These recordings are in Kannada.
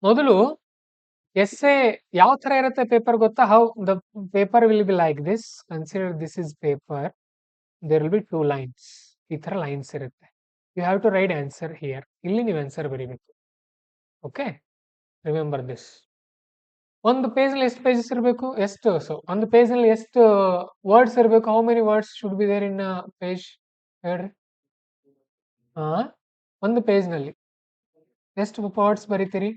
ಮೊದಲು ಎಸ್ಸೆ ಯಾವ ತರ ಇರುತ್ತೆ ಪೇಪರ್ ಗೊತ್ತಾ? How the paper will be like this. Consider this is paper. There will be 2 lines. ಈ ತರ ಲೈನ್ಸ್ ಇರುತ್ತೆ. You have to write answer here. ಇಲ್ಲಿ ನೀವು ಆನ್ಸರ್ ಬರೀಬೇಕು. Okay, remember this. ಒಂದು ಪೇಜ್ ನಲ್ಲಿ ಎಷ್ಟು ಪೇಜಸ್ ಇರಬೇಕು? ಎಷ್ಟು? ಸೊ ಒಂದು ಪೇಜ್ ನಲ್ಲಿ ಎಷ್ಟು ವರ್ಡ್ಸ್ ಇರಬೇಕು? How many words should be there in page? ಹೇಳ್ರಿ. ಹಾ, ಒಂದು ಪೇಜ್ ನಲ್ಲಿ ಎಷ್ಟು ವರ್ಡ್ಸ್ ಬರೀತೀರಿ?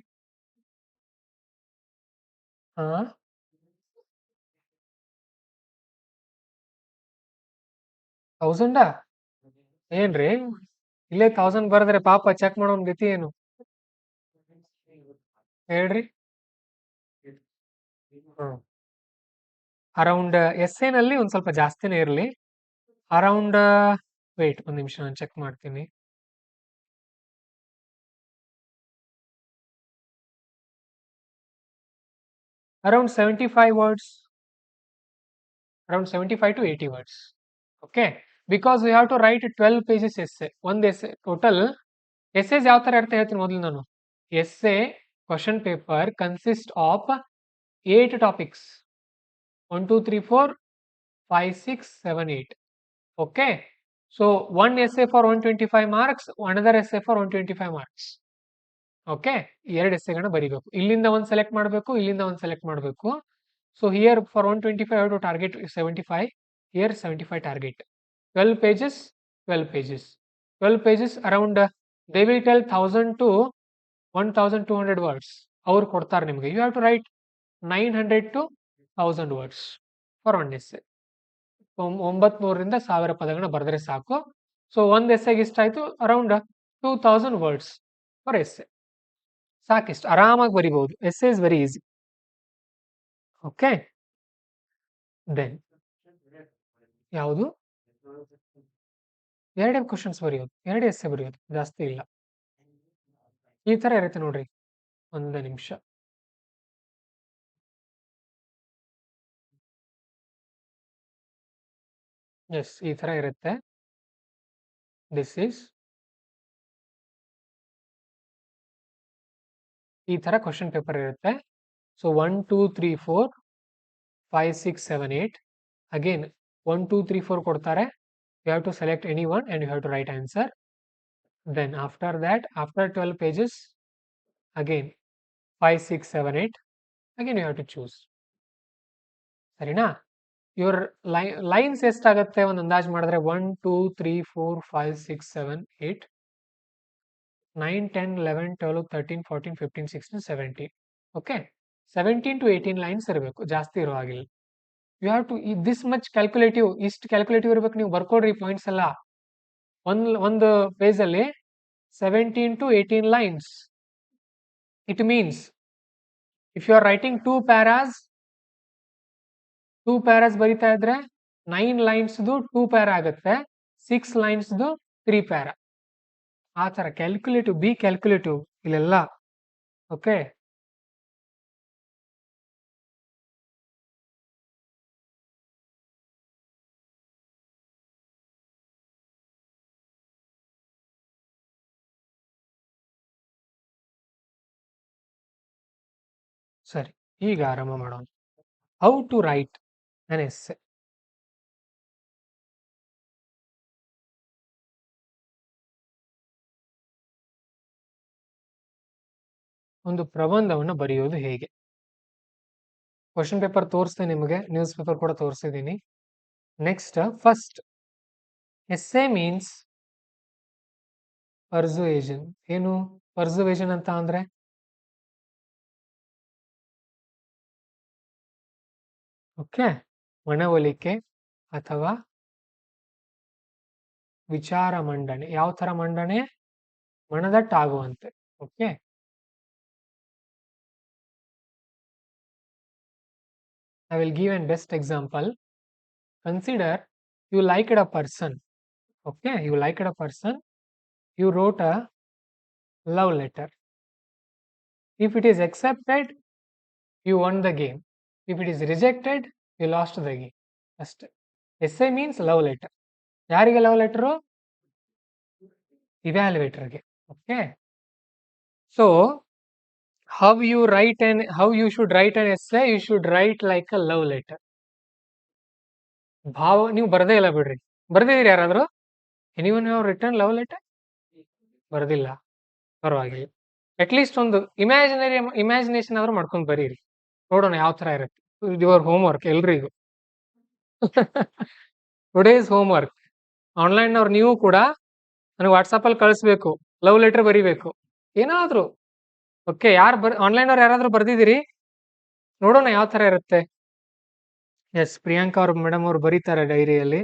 ಹಾ, 1000? ಏನ್ರಿ, ಇಲ್ಲೇ 1000 ಬರೆದ್ರೆ ಪಾಪ ಚೆಕ್ ಮಾಡೋನ್ ಗತಿ ಏನು? ಹೇಳ್ರಿ. ಅರೌಂಡ್ ಎಸ್ಸೆ ನಲ್ಲಿ ಒಂದ್ ಸ್ವಲ್ಪ ಜಾಸ್ತಿನೇ ಇರಲಿ. ಅರೌಂಡ್ ವೇಟ್ ಒಂದ್ ನಿಮಿಷ, ನಾನು ಚೆಕ್ ಮಾಡ್ತೀನಿ. Around 75 words. Around 75 to 80 words. Okay, because we have to write 12 pages essay. ಒಂದು ಎಸ್ಸೆ ಟೋಟಲ್. ಎಸ್ಸೆಸ್ ಯಾವ ತರ ಇರುತ್ತೆ ಹೇಳ್ತೀನಿ ಮೊದಲು ನಾನು. Essay question paper consist of 8 topics. 1 2 3 4 5 6 7 8. Okay, so one essay for 125 marks, another essay for 125 marks. Okay, ಎರಡು ಎಸ್ಸೆಗಳನ್ನ ಬರೀಬೇಕು. ಇಲ್ಲಿಂದ ಒಂದು ಸೆಲೆಕ್ಟ್ ಮಾಡಬೇಕು, ಇಲ್ಲಿಂದ ಒಂದು ಸೆಲೆಕ್ಟ್ ಮಾಡಬೇಕು. So here for 125 to target 75. Here 75 target. 12 pages, 12 pages. 12 pages around they will tell 1000 to 1200 words ಅವ್ರು ಕೊಡ್ತಾರೆ ನಿಮಗೆ. You have to write 900 to 1000 words for one essay. 900ರಿಂದ 1000 ಪದಗಳನ್ನ ಬರೆದ್ರೆ ಸಾಕು. ಸೊ ಒಂದು ಎಸ್ಸೆಗೆ ಇಷ್ಟಾಯ್ತು, ಅರೌಂಡ್ 2000 ವರ್ಡ್ಸ್ ಫಾರ್ ಎಸ್ಸೆ. ಸಾಕಿಷ್ಟು ಆರಾಮಾಗಿ ಬರಿಬಹುದು. Essay is very easy. Okay, then ಯಾವುದು? ಎರಡೇ ಕ್ವಶನ್ಸ್ ಬರೆಯೋದು, ಎರಡೇ ಎಸ್ಸೆ ಬರೆಯೋದು, ಜಾಸ್ತಿ ಇಲ್ಲ. ಈ ತರ ಇರುತ್ತೆ ನೋಡ್ರಿ. ಒಂದು ನಿಮಿಷ. ಎಸ್, ಈ ತರ ಇರುತ್ತೆ. ದಿಸ್ ಈಸ್ ಈ ತರ ಕ್ವಶನ್ ಪೇಪರ್ ಇರುತ್ತೆ. ಸೊ 1 2 3 4 5 6 7 8. ಅಗೇನ್ 1 2 3 4 ಕೊಡ್ತಾರೆ. You have to select any one and you have to write answer. Then after that, after 12 pages, again 5 6 7 8. Again you have to choose. ಸರಿನಾ? ಯುವರ್ ಲೈನ್ಸ್ ಎಷ್ಟಾಗತ್ತೆ ಒಂದು ಅಂದಾಜು ಮಾಡಿದ್ರೆ 1 2 3 4 5 6 7 8 9 10 11 12 13 14 15 16 17. ಓಕೆ, 17 to 18 ಲೈನ್ಸ್ ಇರಬೇಕು, ಜಾಸ್ತಿ ಇರೋ ಹಾಗಿಲ್ಲ. You have to this much calculative. ಇಷ್ಟು ಕ್ಯಾಲ್ಕುಲೇಟಿವ್ ಇರ್ಬೇಕು. ನೀವು ಬರ್ಕೊಡ್ರಿ ಪಾಯಿಂಟ್ಸ್ ಎಲ್ಲ. ಒಂದು ಪೇಜ್ ಅಲ್ಲಿ 17 to 18 lines. It means if you are writing 2 paras ಬರೀತಾ ಇದ್ರೆ 9 ಲೈನ್ಸ್ದು 2 ಪ್ಯಾರಾ ಆಗುತ್ತೆ, 6 ಲೈನ್ಸ್ದು 3 ಪ್ಯಾರಾ. ಆ ತರ ಕ್ಯಾಲ್ಕುಲೇಟಿವ್, ಬಿ ಕ್ಯಾಲ್ಕುಲೇಟಿವ್ ಇಲ್ಲೆಲ್ಲ. ಓಕೆ, ಸರಿ, ಈಗ ಆರಂಭ ಮಾಡೋಣ. How to write an essay. ಒಂದು ಪ್ರಬಂಧವನ್ನು ಬರೆಯೋದು ಹೇಗೆ? ಕ್ವಶನ್ ಪೇಪರ್ ತೋರಿಸ್ತೀನಿ ನಿಮಗೆ, ನ್ಯೂಸ್ ಪೇಪರ್ ಕೂಡ ತೋರಿಸಿದ್ದೀನಿ. Next, first essay means persuasion. ಏನು ಪರ್ಸುಯೇಷನ್ ಅಂತ ಅಂದ್ರೆ? ಓಕೆ, ಮನವೊಲಿಕೆ ಅಥವಾ ವಿಚಾರ ಮಂಡನೆ. ಯಾವ ತರ ಮಂಡನೆ? ಮನದಟ್ಟಾಗುವಂತೆ. Okay, I will give a best example. Consider you liked a person. Okay, you liked a person. You wrote a love letter. If it is accepted, you won the game. If it is rejected, you lost the game. ಅಷ್ಟೇ. Essay means love letter. ಯಾರಿಗೆ ಲವ್ ಲೆಟರು? ಇವ್ಯಾಲ್ಯುವೇಟರ್ಗೆ. Okay, so how you should write an essay, you should write like a love letter. ನೀವು ಬರದೇ ಇಲ್ಲ ಬಿಡ್ರಿ. ಬರ್ದಿದ್ದೀರಿ ಯಾರಾದ್ರೂ? Anyone have written love letter? ಬರ್ದಿಲ್ಲ. ಪರವಾಗಿಲ್ಲ. ಅಟ್ಲೀಸ್ಟ್ ಒಂದು ಇಮ್ಯಾಜಿನೇಷನ್ ಆದ್ರೂ ಮಾಡ್ಕೊಂಡು ಬರೀರಿ. ನೋಡೋಣ ಯಾವ ತರ ಇರುತ್ತೆ. ಯುವರ್ ಹೋಮ್‌ವರ್ಕ್ ಎಲ್ರಿಗೂ. Today's homework. ಆನ್‌ಲೈನ್‌ನವ್ರು ನೀವು ಕೂಡ ನನಗೆ ವಾಟ್ಸಾಪಲ್ಲಿ ಕಳಿಸ್ಬೇಕು. ಲವ್ ಲೆಟರ್ ಬರೀಬೇಕು. ಏನಾದ್ರೂ. ಓಕೆ. ಆನ್‌ಲೈನ್‌ನವ್ರು ಯಾರಾದ್ರೂ ಬರ್ದಿದ್ದೀರಿ? ನೋಡೋಣ ಯಾವ ತರ ಇರುತ್ತೆ. ಎಸ್, ಪ್ರಿಯಾಂಕಾ ಅವ್ರು ಮೇಡಮ್ ಅವ್ರು ಬರೀತಾರೆ ಡೈರಿಯಲ್ಲಿ.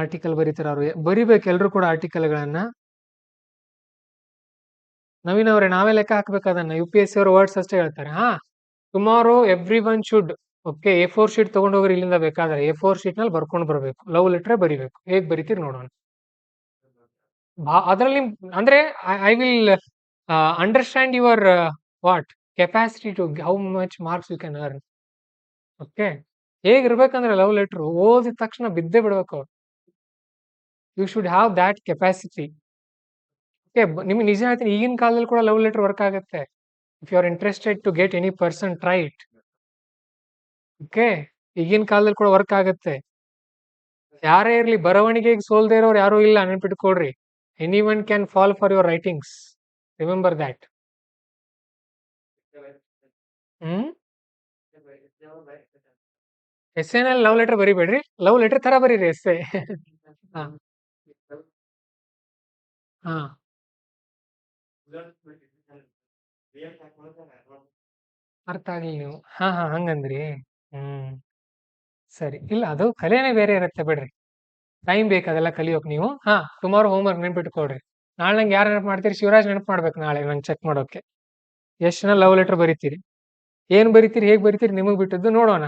ಆರ್ಟಿಕಲ್ ಬರೀತಾರೆ ಅವ್ರು. ಬರಿಬೇಕು ಎಲ್ರು ಕೂಡ ಆರ್ಟಿಕಲ್‌ಗಳನ್ನ. ನವೀನ್ ಅವರೇ, ನಾವೇ ಲೆಕ್ಕ ಹಾಕ್ಬೇಕು ಅದನ್ನ. UPSC ಅವರು ವರ್ಡ್ಸ್ ಅಷ್ಟೇ ಹೇಳ್ತಾರೆ. Tomorrow every one should. Okay, A4 sheet ತಗೊಂಡು ಹೋಗ್ರಿ ಇಲ್ಲಿಂದ ಬೇಕಾದ್ರೆ. A4 ಶೀಟ್ ನಲ್ಲಿ ಬರ್ಕೊಂಡು ಬರಬೇಕು. ಲವ್ ಲೆಟರ್ ಬರಿಬೇಕು. ಹೇಗ್ ಬರಿತೀರಿ ನೋಡೋಣ. ಅದರಲ್ಲಿ ಅಂದ್ರೆ I will understand your what capacity to how much marks you can earn. Okay, ಹೇಗಿರ್ಬೇಕಂದ್ರೆ ಲವ್ ಲೆಟರ್ ಓದಿದ ತಕ್ಷಣ ಬಿದ್ದೇ ಬಿಡ್ಬೇಕು ಅವ್ರು. You should have that capacity. Okay, ನಿಮ್ಗೆ ನಿಜ ಹೇಳ್ತೀನಿ, ಈಗಿನ ಕಾಲದಲ್ಲಿ ಕೂಡ ಲವ್ ಲೆಟರ್ ವರ್ಕ್ ಆಗುತ್ತೆ. If you are interested to get any person, try it. Okay, ಈಗಿನ ಕಾಲದಲ್ಲಿ ಕೂಡ ವರ್ಕ್ ಆಗುತ್ತೆ. ಯಾರೇ ಇರ್ಲಿ, ಬರವಣಿಗೆಗೆ ಸೋಲ್ದೇ ಇರೋರು ಯಾರು ಇಲ್ಲ, ನೆನ್ಪಿಟ್ಕೊಳ್ರಿ. Any one can fall for your writings. Remember that. ಎಸ್ಸೆನಲ್ಲಿ ಲವ್ ಲೆಟರ್ ಬರಿಬೇಡ್ರಿ. ಲವ್ ಲೆಟರ್ ತರ ಬರೀರಿ ಎಸ್ಸೆ. ಹಾ ಹಾ ಅರ್ಥ ಆಗ್ಲಿ ನೀವು. ಹಂಗಂದ್ರಿ. ಹ್ಮ್ ಸರಿ. ಇಲ್ಲ, ಅದು ಕಲೆನೇ ಬೇರೆ ಇರುತ್ತೆ ಬಿಡ್ರಿ. ಟೈಮ್ ಬೇಕು ಅದೆಲ್ಲ ಕಲಿಯೋಕ್ ನೀವು. ಟುಮಾರೋ ಹೋಮ್ವರ್ಕ್ ನೆನ್ಪಿಟ್ಕೊಡ್ರಿ. ನಾಳೆ ನಂಗೆ ಯಾರು ನೆನಪು ಮಾಡ್ತೀರಿ? ಶಿವರಾಜ್ ನೆನಪು ಮಾಡ್ಬೇಕು ನಾಳೆ ನಂಗೆ ಚೆಕ್ ಮಾಡೋಕೆ. ಎಷ್ಟು ಜನ ಲವ್ ಲೆಟರ್ ಬರೀತೀರಿ? ಏನ್ ಬರೀತೀರಿ, ಹೇಗ್ ಬರೀತೀರಿ ನಿಮಗ್ ಬಿಟ್ಟದ್ದು. ನೋಡೋಣ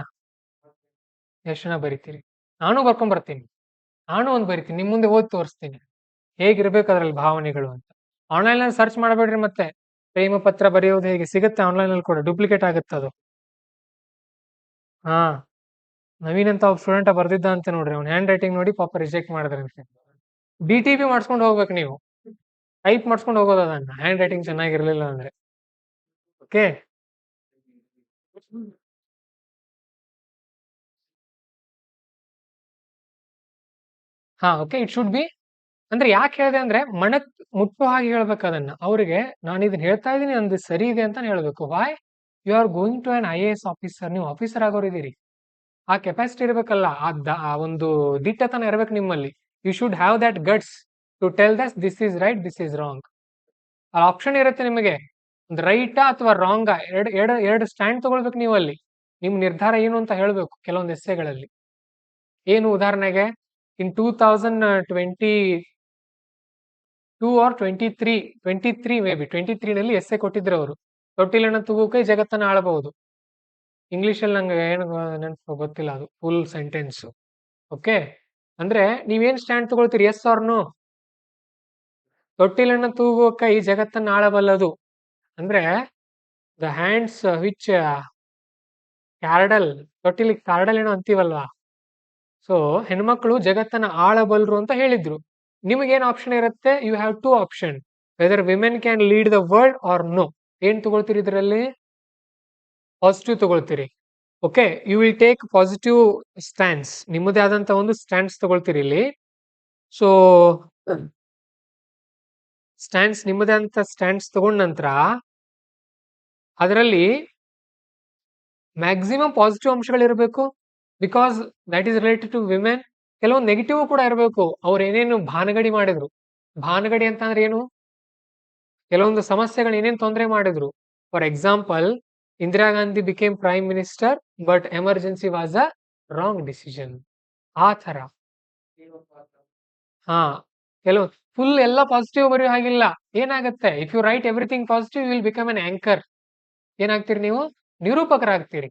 ಎಷ್ಟು ಜನ ಬರೀತೀರಿ. ನಾನು ಬರ್ಕೊಂಡ್ ಬರ್ತೀನಿ. ನಾನು ಒಂದು ಬರಿತೀನಿ, ನಿಮ್ ಮುಂದೆ ಓದಿ ತೋರಿಸ್ತೀನಿ ಹೇಗಿರ್ಬೇಕು ಅದ್ರಲ್ಲಿ ಭಾವನೆಗಳು ಅಂತ. ಆನ್ಲೈನ್ ನಲ್ಲಿ ಸರ್ಚ್ ಮಾಡಬೇಡ್ರಿ. ಮತ್ತೆ ಪ್ರೇಮ ಪತ್ರ ಬರೆಯೋದು ಹೇಗೆ ಸಿಗುತ್ತೆ ಆನ್ಲೈನ್ ಅಲ್ಲಿ ಕೂಡ, ಡೂಪ್ಲಿಕೇಟ್ ಆಗುತ್ತೆ ಅದು. ಹಾ ನವೀನ್ ಅಂತ ಒಬ್ಬ ಸ್ಟೂಡೆಂಟ್ ಬರ್ದಿದ್ದ ಅಂತ ನೋಡ್ರಿ, ಅವ್ನ ಹ್ಯಾಂಡ್ ರೈಟಿಂಗ್ ನೋಡಿ ಪಾಪ ರಿಜೆಕ್ಟ್ ಮಾಡಿದ್ರಂತೆ. DTP ಮಾಡ್ಸ್ಕೊಂಡು ಹೋಗ್ಬೇಕು ನೀವು. ಟೈಪ್ ಮಾಡ್ಸ್ಕೊಂಡು ಹೋಗೋದು ಅದನ್ನ, ಹ್ಯಾಂಡ್ ರೈಟಿಂಗ್ ಚೆನ್ನಾಗಿರ್ಲಿಲ್ಲ ಅಂದ್ರೆ. Okay, okay, it should B. ಅಂದ್ರೆ ಯಾಕೆ ಹೇಳಿದೆ ಅಂದ್ರೆ ಮನಕ್ ಮುಟ್ಟೋ ಹಾಗೆ ಹೇಳ್ಬೇಕು ಅದನ್ನ. ಅವ್ರಿಗೆ ನಾನು ಇದನ್ನ ಹೇಳ್ತಾ ಇದ್ದೀನಿ ಅಂದ್ ಸರಿ ಇದೆ ಅಂತ ಹೇಳ್ಬೇಕು. Why you are going to an IAS officer. ನೀವು ಆಫೀಸರ್ ಆಗೋರಿದ್ದೀರಿ. ಆ ಕೆಪಾಸಿಟಿ ಇರ್ಬೇಕಲ್ಲ, ಆ ಒಂದು ದಿಟ್ಟತನ ಇರ್ಬೇಕು ನಿಮ್ಮಲ್ಲಿ. You should have that guts to tell thus this is right, this is wrong. ಆ ಆಪ್ಷನ್ ಇರುತ್ತೆ ನಿಮಗೆ, ಒಂದು ರೈಟಾ ಅಥವಾ ರಾಂಗಾ. ಎರಡು ಸ್ಟ್ಯಾಂಡ್ ತಗೊಳ್ಬೇಕು ನೀವು ಅಲ್ಲಿ. ನಿಮ್ ನಿರ್ಧಾರ ಏನು ಅಂತ ಹೇಳ್ಬೇಕು ಕೆಲವೊಂದು ಎಸ್ಸೆಗಳಲ್ಲಿ. ಏನು ಉದಾಹರಣೆಗೆ, ಇನ್ 2022 ಆರ್ 23 ಮೇ ಬಿ 23 ನಲ್ಲಿ ಎಸ್ಸೆ ಕೊಟ್ಟಿದ್ರು ಅವರು. ತೊಟ್ಟಿಲನ್ನ ತೂಗುಕೈ ಜಗತ್ತನ್ನ ಆಳಬಹುದು. ಇಂಗ್ಲಿಷ್ ಅಲ್ಲಿ ನಂಗೆ ಏನು ನೆನಪು ಗೊತ್ತಿಲ್ಲ ಅದು ಫುಲ್ ಸೆಂಟೆನ್ಸ್. ಓಕೆ, ಅಂದ್ರೆ ನೀವೇನ್ ಸ್ಟ್ಯಾಂಡ್ ತಗೊಳ್ತೀರಿ? Yes or no? ತೊಟ್ಟಿಲನ್ನ ತೂಗುವ ಕೈ ಜಗತ್ತನ್ನ ಆಳಬಲ್ಲದು ಅಂದ್ರೆ ದ ಹ್ಯಾಂಡ್ಸ್ ವಿಚ್ ಕ್ಯಾರ್ಡಲ್, ತೊಟ್ಟಿಲಿ ಕಾರ್ಡಲ್ ಏನೋ ಅಂತೀವಲ್ವಾ. ಸೊ ಹೆಣ್ಮಕ್ಳು ಜಗತ್ತನ್ನ ಆಳಬಲ್ರು ಅಂತ ಹೇಳಿದ್ರು. ನಿಮಗೇನ್ ಆಪ್ಷನ್ ಇರುತ್ತೆ? You have 2 option, whether women can lead the world or no. ಏನ್ ತಗೊಳ್ತೀರಿ ಇದರಲ್ಲಿ? ಪಾಸಿಟಿವ್ ತಗೊಳ್ತೀರಿ. Okay, you will take positive stance. ನಿಮ್ಮದೇ ಆದಂತ ಒಂದು ಸ್ಟ್ಯಾನ್ಸ್ ತಗೊಳ್ತೀರಿ ಇಲ್ಲಿ. ಸೊ ನಿಮ್ಮದೇ ಅಂತ ಸ್ಟ್ಯಾಂಡ್ಸ್ ತಗೊಂಡ ನಂತರ ಅದರಲ್ಲಿ ಮ್ಯಾಕ್ಸಿಮಮ್ ಪಾಸಿಟಿವ್ ಅಂಶಗಳಿರಬೇಕು. Because that is related to women. ಕೆಲವೊಂದು ನೆಗೆಟಿವ್ ಕೂಡ ಇರಬೇಕು. ಅವ್ರು ಏನೇನು ಭಾನಗಡಿ ಮಾಡಿದ್ರು. ಭಾನಗಡಿ ಅಂತ ಅಂದ್ರೆ ಏನು? ಕೆಲವೊಂದು ಸಮಸ್ಯೆಗಳು ಏನೇನು ತೊಂದರೆ ಮಾಡಿದ್ರು. For example, Indira Gandhi became prime minister but emergency was a wrong decision. ಆ ತರ. ಕೆಲವು ಫುಲ್ ಎಲ್ಲ ಪಾಸಿಟಿವ್ ಬರೆಯೋ ಹಾಗಿಲ್ಲ. ಏನಾಗುತ್ತೆ, if you write everything positive, will become an anchor. ಏನಾಗ್ತೀರಿ ನೀವು? ನಿರೂಪಕರಾಗ್ತೀರಿ.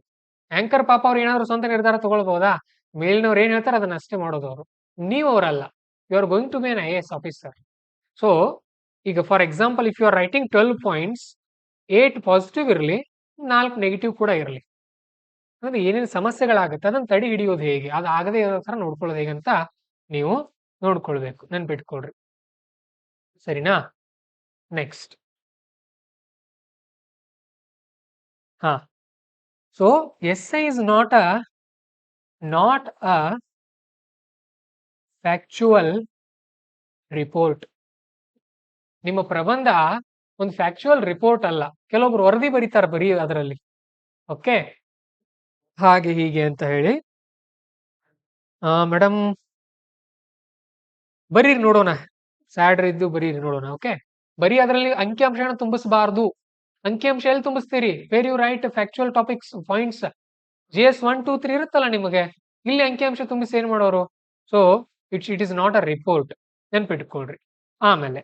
ಆಂಕರ್ ಪಾಪ ಅವ್ರು ಏನಾದ್ರು ಸ್ವಂತ ನಿರ್ಧಾರ ತಗೊಳ್ಬಹುದಾ? ಮೇಲಿನವ್ರು ಏನ್ ಹೇಳ್ತಾರೆ ಅದನ್ನ ಅಷ್ಟೇ ಮಾಡೋದು ಅವರು. ನೀವು ಅವರಲ್ಲ. You are going to be an IAS officer. So ಈಗ for example, if you are writing 12 points, 8 positive ಇರಲಿ, 4 ನೆಗೆಟಿವ್ ಕೂಡ ಇರಲಿ. ಅಂದ್ರೆ ಏನೇನು ಸಮಸ್ಯೆಗಳಾಗುತ್ತೆ ಅದನ್ನ ತಡೆ ಹಿಡಿಯೋದು ಹೇಗೆ, ಅದು ಆಗದೆ ಇರೋ ತರ ನೋಡ್ಕೊಳ್ಳೋದು ಹೇಗೆ ಅಂತ ನೀವು ನೋಡ್ಕೊಳ್ಬೇಕು. ನೆನ್ಪಿಟ್ಕೊಳ್ರಿ. ಸರಿನಾ? ನೆಕ್ಸ್ಟ್ ಹಾ, so essay is not a factual report. ನಿಮ್ಮ ಪ್ರಬಂಧ ಒಂದು ಫ್ಯಾಕ್ಚುಯಲ್ ರಿಪೋರ್ಟ್ ಅಲ್ಲ. ಕೆಲವೊಬ್ರು ವರದಿ ಬರೀತಾರೆ ಬರೀ ಅದರಲ್ಲಿ. ಓಕೆ, ಹಾಗೆ ಹೀಗೆ ಅಂತ ಹೇಳಿ. ಮೇಡಮ್ ಬರೀರಿ ನೋಡೋಣ, ಸ್ಯಾಡ್ರ್ ಇದ್ದು ಬರೀರಿ ನೋಡೋಣ. ಓಕೆ, ಬರೀ ಅದರಲ್ಲಿ ಅಂಕಿಅಂಶನ ತುಂಬಿಸಬಾರ್ದು. ಅಂಕಿಅಂಶ ಎಲ್ಲಿ ತುಂಬಿಸ್ತೀರಿ? Where you write factual topics points. GS 1, 2, 3 ಇರುತ್ತಲ್ಲ ನಿಮಗೆ, ಇಲ್ಲಿ ಅಂಕಿಅಂಶ ತುಂಬಿಸಿ ಏನ್ ಮಾಡೋರು? So it is not a report, ನೆನ್ಪಿಟ್ಕೊಳ್ರಿ. ಆಮೇಲೆ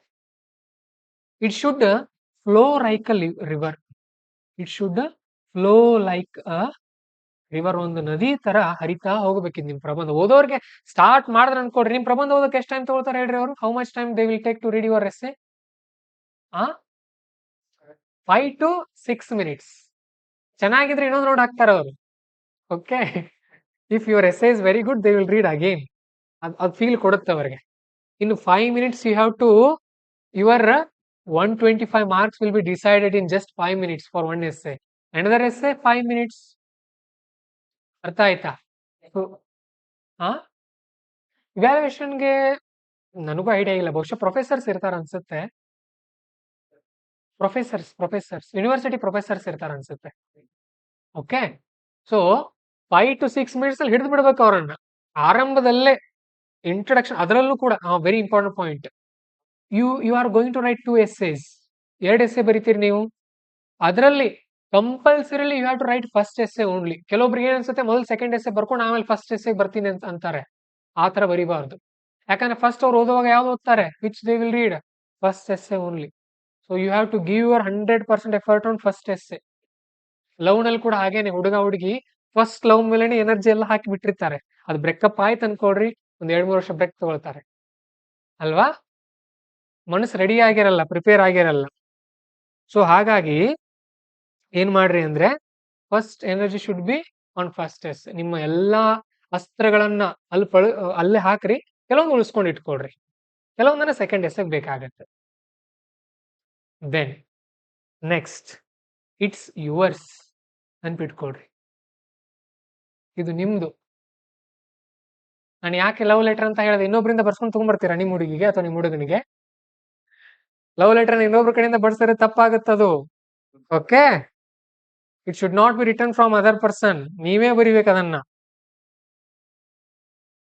it should flow like a river. It should flow like a river. ಒಂದು ನದಿ ತರ ಹರಿತಾ ಹೋಗ್ಬೇಕಿದ್ ನಿಮ್ ಪ್ರಬಂಧ. ಓದೋರ್ಗೆ ಸ್ಟಾರ್ಟ್ ಮಾಡಿದ್ರೆ ಅನ್ಕೊಡ್ರಿ, ನಿಮ್ ಪ್ರಬಂಧ ಓದೋಕೆ ಎಷ್ಟು ಟೈಮ್ ತಗೊಳ್ತಾರೆ ಹೇಳ್ರಿ ಅವರು? How much time they will take to read your essay? 5 to 6 minutes. ಚೆನ್ನಾಗಿದ್ರೆ ಇನ್ನೊಂದು ನೋಡ್ ಹಾಕ್ತಾರೆ ಅವರು. Okay, if your essay is very good they will read again. ಅದು ಫೀಲ್ ಕೊಡುತ್ತೆ ಅವರಿಗೆ. ಇನ್ನು 5 minutes you have to, your 125 marks will be decided in just 5 minutes for one essay. Another essay 5 minutes. ಅರ್ಥ ಆಯ್ತಾ? ಇವ್ಯಾಲ್ಯೂಯೇಷನ್ಗೆ ನನಗೂ ಐಡಿಯಾ ಇಲ್ಲ, ಬಹುಶಃ ಪ್ರೊಫೆಸರ್ಸ್ ಇರ್ತಾರ ಅನ್ಸುತ್ತೆ. ಪ್ರೊಫೆಸರ್ಸ್ ಯೂನಿವರ್ಸಿಟಿ ಪ್ರೊಫೆಸರ್ಸ್ ಇರ್ತಾರ ಅನ್ಸುತ್ತೆ. ಓಕೆ, ಸೊ 5 to 6 minutes ಅಲ್ಲಿ ಹಿಡಿದು ಬಿಡ್ಬೇಕು ಅವರನ್ನ. ಆರಂಭದಲ್ಲೇ ಇಂಟ್ರೊಡಕ್ಷನ್, ಅದರಲ್ಲೂ ಕೂಡ very important point. You are going to write 2 essays. 2 essay ಬರೀತೀರಿ ನೀವು. ಅದರಲ್ಲಿ compulsorily you have to write first essay only. ಕೆಲವೊಬ್ರಿಗೆ ಏನ್ ಅನ್ಸುತ್ತೆ, ಮೊದಲು ಸೆಕೆಂಡ್ ಎಸ್ಸೆ ಬರ್ಕೊಂಡು ಆಮೇಲೆ ಫಸ್ಟ್ ಎಸ್ಸೆ ಬರ್ತೀನಿ ಅಂತಾರೆ. ಆ ತರ ಬರೀಬಾರ್ದು. ಯಾಕಂದ್ರೆ ಫಸ್ಟ್ ಅವ್ರು ಓದುವಾಗ ಯಾವ್ದು ಓದ್ತಾರೆ? Which they will read first essay only. So you have to give your 100% effort on first essay. ಲವ್ ನಲ್ಲಿ ಕೂಡ ಹಾಗೇನೆ, ಹುಡುಗ ಹುಡುಗಿ ಫಸ್ಟ್ ಲವ್ ಮೇಲೆ ಎನರ್ಜಿ ಎಲ್ಲ ಹಾಕಿ ಬಿಟ್ಟಿರ್ತಾರೆ. ಅದು ಬ್ರೇಕಪ್ ಆಯ್ತು ಅನ್ಕೊಡ್ರಿ, ಒಂದ್ 2-3 ವರ್ಷ ಬ್ರೇಕ್ ತಗೊಳ್ತಾರೆ ಅಲ್ವಾ? ಮನಸ್ಸು ರೆಡಿ ಆಗಿರಲ್ಲ, ಪ್ರಿಪೇರ್ ಆಗಿರಲ್ಲ. ಸೊ ಹಾಗಾಗಿ ಏನ್ ಮಾಡ್ರಿ ಅಂದ್ರೆ, first energy should be on first S. ನಿಮ್ಮ ಎಲ್ಲಾ ಅಸ್ತ್ರಗಳನ್ನ ಅಲ್ಲೇ ಹಾಕ್ರಿ. ಕೆಲವೊಂದು ಉಳಿಸ್ಕೊಂಡು ಇಟ್ಕೊಳ್ರಿ, ಕೆಲವೊಂದನ್ನ ಸೆಕೆಂಡ್ ಎಸ್ ಬೇಕಾಗತ್ತೆ. ದೆನ್ ನೆಕ್ಸ್ಟ್, ಇಟ್ಸ್ ಯುವರ್ಸ್ ಅನ್ಬಿಟ್ಕೊಳ್ರಿ. ಇದು ನಿಮ್ದು. ನಾನು ಯಾಕೆ ಲವ್ ಲೆಟರ್ ಅಂತ ಹೇಳಿದೆ? ಇನ್ನೊಬ್ರಿಂದ ಬರ್ಸ್ಕೊಂಡು ತಗೊಂಡ್ಬರ್ತೀರಾ ನಿಮ್ಮ ಹುಡುಗಿಗೆ ಅಥವಾ ನಿಮ್ಮ ಹುಡುಗನಿಗೆ? ಲವ್ ಲೆಟರ್ ಇನ್ನೊಬ್ರ ಕಡೆಯಿಂದ ಬರ್ಸಿದ್ರೆ ತಪ್ಪಾಗತ್ತದು. Okay, it should not be written from other person. ನೀವೇ ಬರಿಬೇಕು ಅದನ್ನ.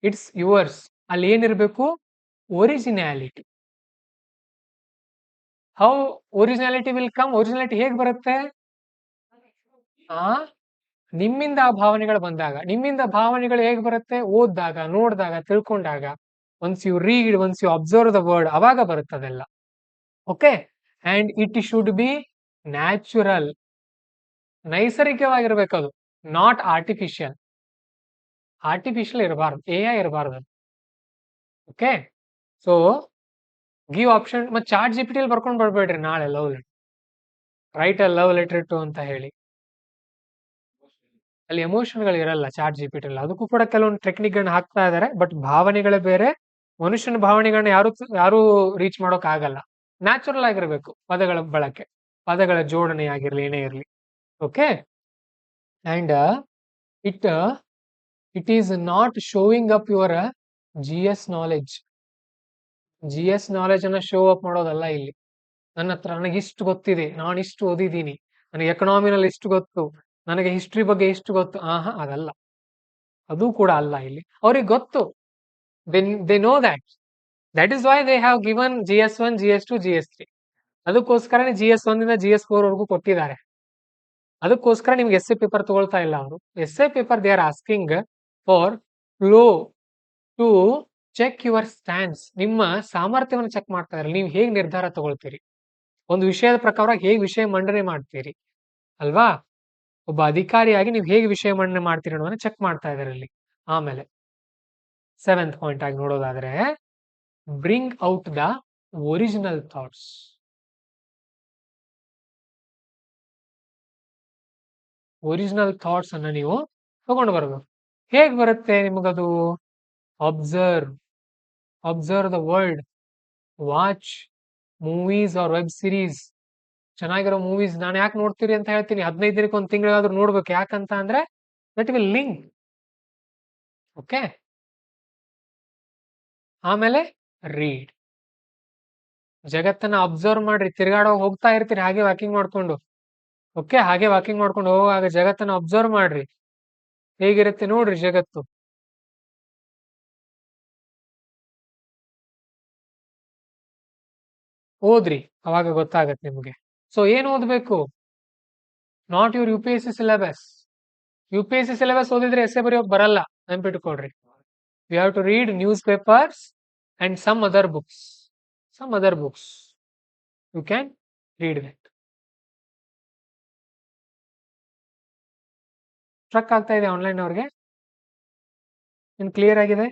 It's yours. ಅಲ್ಲಿ ಏನಿರ್ಬೇಕು? Originality. How originality will come? Originality ಹೇಗೆ ಬರುತ್ತೆ? ನಿಮ್ಮಿಂದ ಆ ಭಾವನೆಗಳು ಬಂದಾಗ. ನಿಮ್ಮಿಂದ ಭಾವನೆಗಳು ಹೇಗೆ ಬರುತ್ತೆ? ಓದಿದಾಗ, ನೋಡಿದಾಗ, ತಿಳ್ಕೊಂಡಾಗ. Once you read, once you observe the world, ಅವಾಗ ಬರುತ್ತದೆಲ್ಲ. Okay, and it should be natural. ನೈಸರ್ಗಿಕವಾಗಿರ್ಬೇಕದು, ನಾಟ್ ಆರ್ಟಿಫಿಷಿಯಲ್. ಆರ್ಟಿಫಿಷಿಯಲ್ ಇರಬಾರ್ದು, AI ಇರಬಾರ್ದು. Okay, so give option. ಮತ್ತೆ ಚಾಟ್ GPT ಅಲ್ಲಿ ಬರ್ಕೊಂಡು ಬರ್ಬೇಡ್ರಿ ನಾಳೆ love letter, write a love letter to ಅಂತ ಹೇಳಿ. ಅಲ್ಲಿ ಎಮೋಷನ್ಗಳು ಇರಲ್ಲ ಚಾಟ್ GPT ಅಲ್ಲಿ. ಅದಕ್ಕೂ ಕೂಡ ಕೆಲವೊಂದು ಟೆಕ್ನಿಕ್ಗಳನ್ನ ಹಾಕ್ತಾ ಇದಾರೆ, ಬಟ್ ಭಾವನೆಗಳೇ ಬೇರೆ. ಮನುಷ್ಯನ ಭಾವನೆಗಳನ್ನ ಯಾರು ರೀಚ್ ಮಾಡೋಕ್ ಆಗಲ್ಲ. ನ್ಯಾಚುರಲ್ ಆಗಿರ್ಬೇಕು ಪದಗಳ ಬಳಕೆ, ಪದಗಳ ಜೋಡಣೆ ಆಗಿರ್ಲಿ, ಏನೇ ಇರ್ಲಿ. Okay, and it is not sowing up your GS knowledge. GS knowledge ಅನ್ನ ಶೋ ಅಪ್ ಮಾಡೋದಲ್ಲ ಇಲ್ಲಿ. ನನ್ನ ಹತ್ರ ನನಗೆ ಇಷ್ಟು ಗೊತ್ತಿದೆ, ನಾನು ಇಷ್ಟು ಓದಿದ್ದೀನಿ, ನನಗೆ ಎಕನಾಮಿನಲ್ಲಿ ಇಷ್ಟು ಗೊತ್ತು, ನನಗೆ ಹಿಸ್ಟ್ರಿ ಬಗ್ಗೆ ಇಷ್ಟು ಗೊತ್ತು. ಅದಲ್ಲ, ಅದು ಕೂಡ ಅಲ್ಲ ಇಲ್ಲಿ. ಅವ್ರಿಗೆ ಗೊತ್ತು, they know that is why they have given GS 1, GS 2, GS 3. ಅದಕ್ಕೋಸ್ಕರನೇ GS 1 ಇಂದ GS 4 ವರೆಗೂ ಕೊಟ್ಟಿದ್ದಾರೆ. ಅದಕ್ಕೋಸ್ಕರ ನಿಮ್ಗೆ ಎಸ್ಸೆ ಪೇಪರ್ ತಗೊಳ್ತಾ ಇಲ್ಲ ಅವರು. Essay paper they are asking for flow to check your stands. ನಿಮ್ಮ ಸಾಮರ್ಥ್ಯವನ್ನು ಚೆಕ್ ಮಾಡ್ತಾ ಇದ್ದಾರೆ. ನೀವು ಹೇಗೆ ನಿರ್ಧಾರ ತಗೊಳ್ತೀರಿ, ಒಂದು ವಿಷಯದ ಪ್ರಕಾರ ಹೇಗೆ ವಿಷಯ ಮಂಡನೆ ಮಾಡ್ತೀರಿ ಅಲ್ವಾ? ಒಬ್ಬ ಅಧಿಕಾರಿಯಾಗಿ ನೀವು ಹೇಗೆ ವಿಷಯ ಮಂಡನೆ ಮಾಡ್ತೀರಿ ಅನ್ನೋದನ್ನ ಚೆಕ್ ಮಾಡ್ತಾ ಇದ್ದಾರೆ ಅಲ್ಲಿ. ಆಮೇಲೆ 7th ಪಾಯಿಂಟ್ ಆಗಿ ನೋಡೋದಾದ್ರೆ, bring out the original thoughts. Original thoughts ಅನ್ನ ನೀವು ತಗೊಂಡು ಬರಬೇಕು. ಹೇಗ್ ಬರುತ್ತೆ ನಿಮಗದು? Observe the world, watch movies or web series, ಚೆನ್ನಾಗಿರೋ ಮೂವೀಸ್ ನಾನು ಯಾಕೆ ನೋಡ್ತೀರಿ ಅಂತ ಹೇಳ್ತೀನಿ. 15 ದಿನಕ್ಕೆ ಒಂದು ತಿಂಗಳಿಗಾದ್ರೂ ನೋಡ್ಬೇಕು. ಯಾಕಂತ ಅಂದ್ರೆ ದಟ್ ವಿಲ್ ಲಿಂಕ್. ಓಕೆ. ಆಮೇಲೆ ರೀಡ್. ಜಗತ್ತನ್ನ ಅಬ್ಸರ್ವ್ ಮಾಡ್ರಿ. ತಿರ್ಗಾಡೋ ಹೋಗ್ತಾ ಇರ್ತೀರಿ ಹಾಗೆ ವಾಕಿಂಗ್ ಮಾಡ್ಕೊಂಡು. ಓಕೆ, ಹಾಗೆ ವಾಕಿಂಗ್ ಮಾಡ್ಕೊಂಡು ಹೋಗುವಾಗ ಜಗತ್ತನ್ನ ಅಬ್ಸರ್ವ್ ಮಾಡ್ರಿ. ಹೇಗಿರುತ್ತೆ ನೋಡ್ರಿ ಜಗತ್ತು. ಓದ್ರಿ, ಅವಾಗ ಗೊತ್ತಾಗತ್ತೆ ನಿಮ್ಗೆ. ಸೊ ಏನ್ ಓದ್ಬೇಕು? Not your U P S C syllabus. U P S C syllabus ಓದಿದ್ರೆ ಎಸ್ಸೆ ಬರೆಯೋಕ್ ಬರಲ್ಲ, ನೆನ್ಪಿಟ್ಕೊಳ್ರಿ. You have to read news papers and some other books. Some other books you can read that. Struck ಆಗ್ತಾ ಇದೆ ಆನ್ಲೈನ್ ಅವ್ರಿಗೆ? ಇನ್ ಕ್ಲಿಯರ್ ಆಗಿದೆ?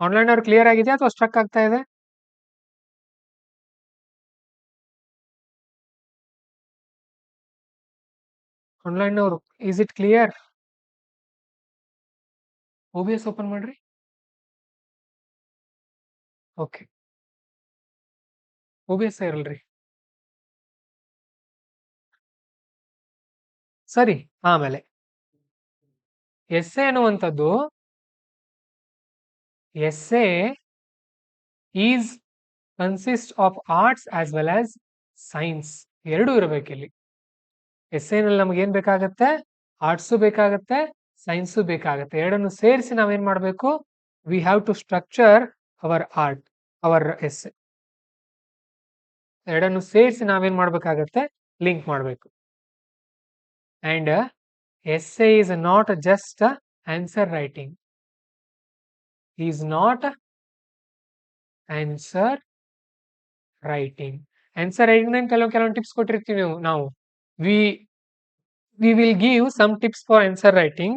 ಆನ್ಲೈನ್ ಅವ್ರು ಕ್ಲಿಯರ್ ಆಗಿದೆಯಾ ಅಥವಾ ಸ್ಟ್ರಕ್ ಆಗ್ತಾ ಇದೆ? ಆನ್ಲೈನ್ ಅವರು is it clear? O B S open ಮಾಡ್ರಿ. ಓಕೆ, ಒ ಬಿ ಎಸ್ ಇರಲ್ರಿ. ಸರಿ. ಆಮೇಲೆ ಎಸ್ಸೆ ಅನ್ನುವಂಥದ್ದು, essay is consist of arts as well as science. ಎರಡೂ ಇರಬೇಕಿಲ್ಲಿ. ಎಸ್ಸೆನಲ್ಲಿ ನಮ್ಗೆ ಏನ್ ಬೇಕಾಗತ್ತೆ? ಆರ್ಟ್ಸು ಬೇಕಾಗತ್ತೆ, ಸೈನ್ಸು ಬೇಕಾಗತ್ತೆ. ಎರಡನ್ನು ಸೇರಿಸಿ ನಾವೇನ್ ಮಾಡ್ಬೇಕು? We have to structure our art, our essay. ಎರಡನ್ನು ಸೇರಿಸಿ ನಾವೇನ್ ಮಾಡ್ಬೇಕಾಗತ್ತೆ? ಲಿಂಕ್ ಮಾಡ್ಬೇಕು. And essay is not just answer writing. Is not answer writing. Answer writing ನ ಕೆಲವೊಂದು ಟಿಪ್ಸ್ ಕೊಟ್ಟಿರ್ತೀವಿ ನಾವು. We will give some tips for answer writing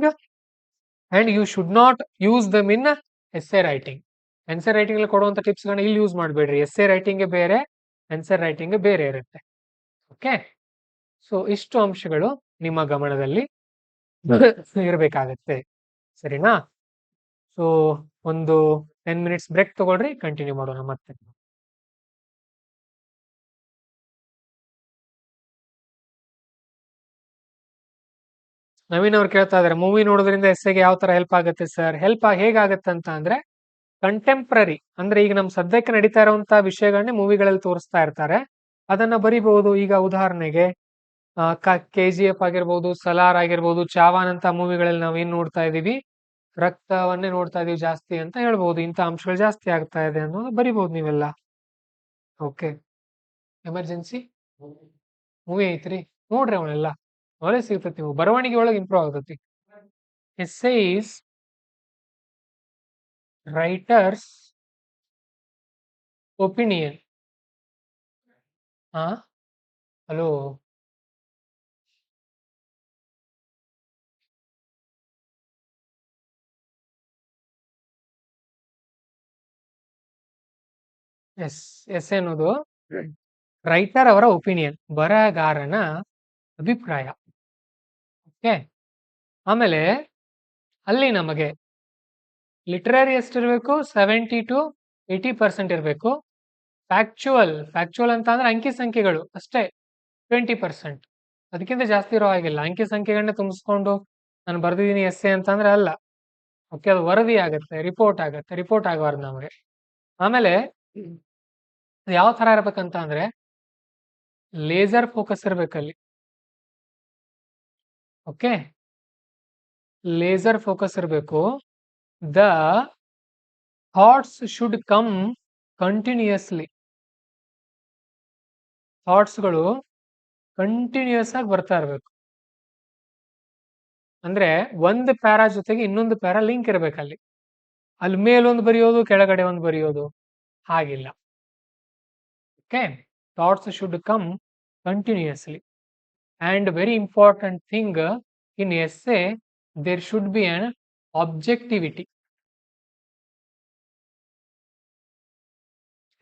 and you should not use them in essay writing. Answer writing ಅಲ್ಲಿ ಕೊಡುವಂತ ಟಿಪ್ಸ್ ಗಳನ್ನ ಇಲ್ಲಿ ಯೂಸ್ ಮಾಡಬೇಡ್ರಿ. ಎಸ್ಸೆ ರೈಟಿಂಗ್ ಬೇರೆ, ಆನ್ಸರ್ ರೈಟಿಂಗ್ ಬೇರೆ ಇರುತ್ತೆ. ಓಕೆ. ಸೊ ಇಷ್ಟು ಅಂಶಗಳು ನಿಮ್ಮ ಗಮನದಲ್ಲಿ ಇರಬೇಕಾಗತ್ತೆ. ಸರಿನಾ? ಸೊ ಒಂದು 10 ಮಿನಿಟ್ಸ್ ಬ್ರೇಕ್ ತಗೊಳ್ರಿ, ಕಂಟಿನ್ಯೂ ಮಾಡೋಣ ಮತ್ತೆ. ನವೀನ್ ಅವ್ರು ಕೇಳ್ತಾ ಇದಾರೆ, ಮೂವಿ ನೋಡೋದ್ರಿಂದ ಎಸ್ಸೆಗೆ ಯಾವ ತರ ಹೆಲ್ಪ್ ಆಗುತ್ತೆ ಸರ್? ಹೆಲ್ಪ್ ಹೇಗಾಗತ್ತೆ ಅಂತ ಅಂದ್ರೆ, ಕಂಟೆಂಪ್ರರಿ ಅಂದ್ರೆ ಈಗ ನಮ್ ಸದ್ಯಕ್ಕೆ ನಡೀತಾ ಇರುವಂತ ವಿಷಯಗಳನ್ನೇ ಮೂವಿಗಳಲ್ಲಿ ತೋರಿಸ್ತಾ ಇರ್ತಾರೆ. ಅದನ್ನ ಬರಿಬಹುದು. ಈಗ ಉದಾಹರಣೆಗೆ KGF ಆಗಿರ್ಬೋದು, ಸಲಾರ್ ಆಗಿರ್ಬೋದು, ಚಾವಾನ್ ಅಂತ ಮೂವಿಗಳಲ್ಲಿ ನಾವ್ ಏನ್ ನೋಡ್ತಾ ಇದೀವಿ? ರಕ್ತವನ್ನೇ ನೋಡ್ತಾ ಇದೀವಿ ಜಾಸ್ತಿ ಅಂತ ಹೇಳ್ಬಹುದು. ಇಂಥ ಅಂಶಗಳು ಜಾಸ್ತಿ ಆಗ್ತಾ ಇದೆ ಅನ್ನೋದು ಬರಿಬಹುದು ನೀವೆಲ್ಲ. ಓಕೆ. ಎಮರ್ಜೆನ್ಸಿ ಮೂವಿ ಐತ್ರಿ, ನೋಡ್ರಿ ಅವನ್ನೆಲ್ಲ. ನಾಲೆಜ್ ಸಿಗ್ತೈತಿ, ನೀವು ಬರವಣಿಗೆ ಒಳಗೆ ಇಂಪ್ರೂವ್ ಆಗ್ತೈತಿ. Essay is writer's opinion. Hello, ಎಸ್ ಅನ್ನೋದು ರೈಟರ್ ಅವರ ಒಪಿನಿಯನ್, ಬರಹಗಾರನ ಅಭಿಪ್ರಾಯ. ಓಕೆ. ಆಮೇಲೆ ಅಲ್ಲಿ ನಮಗೆ ಲಿಟರರಿ ಎಷ್ಟಿರ್ಬೇಕು? 70 to 80% ಇರಬೇಕು. ಫ್ಯಾಕ್ಚುಯಲ್ ಅಂತ ಅಂದ್ರೆ ಅಂಕಿ ಸಂಖ್ಯೆಗಳು ಅಷ್ಟೇ 20%. ಅದಕ್ಕಿಂತ ಜಾಸ್ತಿ ಇರೋ ಹಾಗಿಲ್ಲ. ಅಂಕಿ ಸಂಖ್ಯೆಗಳನ್ನ ತುಂಬಿಸ್ಕೊಂಡು ನಾನು ಬರ್ದಿದ್ದೀನಿ ಎಸ್ಸೆ ಅಂತಂದ್ರೆ ಅಲ್ಲ. ಓಕೆ, ಅದು ವರದಿ ಆಗತ್ತೆ, ರಿಪೋರ್ಟ್ ಆಗತ್ತೆ. ರಿಪೋರ್ಟ್ ಆಗಬಾರ್ದು ನಮಗೆ. ಆಮೇಲೆ ಯಾವ ತರ ಇರ್ಬೇಕಂತ ಅಂದ್ರೆ ಲೇಸರ್ ಫೋಕಸ್ ಇರ್ಬೇಕಲ್ಲಿ. ಓಕೆ, ಲೇಸರ್ ಫೋಕಸ್ ಇರಬೇಕು. The thoughts should come continuously. ಥಾಟ್ಸ್ಗಳು ಕಂಟಿನ್ಯೂಯಸ್ ಆಗಿ ಬರ್ತಾ ಇರ್ಬೇಕು. ಅಂದ್ರೆ ಒಂದು ಪ್ಯಾರಾ ಜೊತೆಗೆ ಇನ್ನೊಂದು ಪ್ಯಾರಾ ಲಿಂಕ್ ಇರ್ಬೇಕಲ್ಲಿ. ಅಲ್ಲಿ ಮೇಲೊಂದು ಬರೆಯೋದು, ಕೆಳಗಡೆ ಒಂದು ಬರೆಯೋದು ಹಾಗಿಲ್ಲ. Okay, thoughts should come continuously. And very important thing in essay, there should be an objectivity.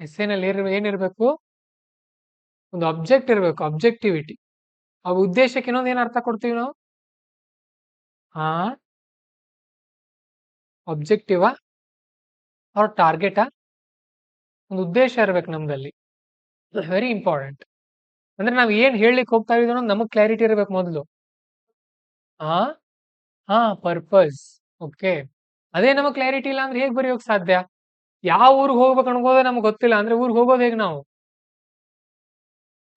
ಎಸ್ಸೆನಲ್ಲಿ ಏನಿರ್ಬೇಕು? ಒಂದು ಅಬ್ಜೆಕ್ಟ್ ಇರಬೇಕು, ಅಬ್ಜೆಕ್ಟಿವಿಟಿ. ಆ ಉದ್ದೇಶಕ್ಕೆ ಇನ್ನೊಂದು ಏನ್ ಅರ್ಥ ಕೊಡ್ತೀವಿ ನಾವು? ಆಬ್ಜೆಕ್ಟಿವಾ ಅವ್ರ ಟಾರ್ಗೆಟಾ? ಒಂದು ಉದ್ದೇಶ ಇರ್ಬೇಕು ನಮ್ದಲ್ಲಿ. Very important. ಅಂದ್ರೆ ನಾವ್ ಏನ್ ಹೇಳಲಿಕ್ಕೆ ಹೋಗ್ತಾ ಇದೀವಿ ಅನ್ನೋದು ನಮಗ್ ಕ್ಲಾರಿಟಿ ಇರ್ಬೇಕು ಮೊದಲು. ಆ ಹಾ ಪರ್ಪಸ್. ಓಕೆ. ಅದೇ ನಮಗ್ ಕ್ಲಾರಿಟಿ ಇಲ್ಲ ಅಂದ್ರೆ ಹೇಗ್ ಬರೆಯೋಕ್ ಸಾಧ್ಯ? ಯಾವ ಊರಿಗೆ ಹೋಗ್ಬೇಕು ಅನ್ಕೋದೇ ನಮ್ಗೆ ಗೊತ್ತಿಲ್ಲ ಅಂದ್ರೆ ಊರಿಗೆ ಹೋಗೋದು ಹೇಗ್ ನಾವು?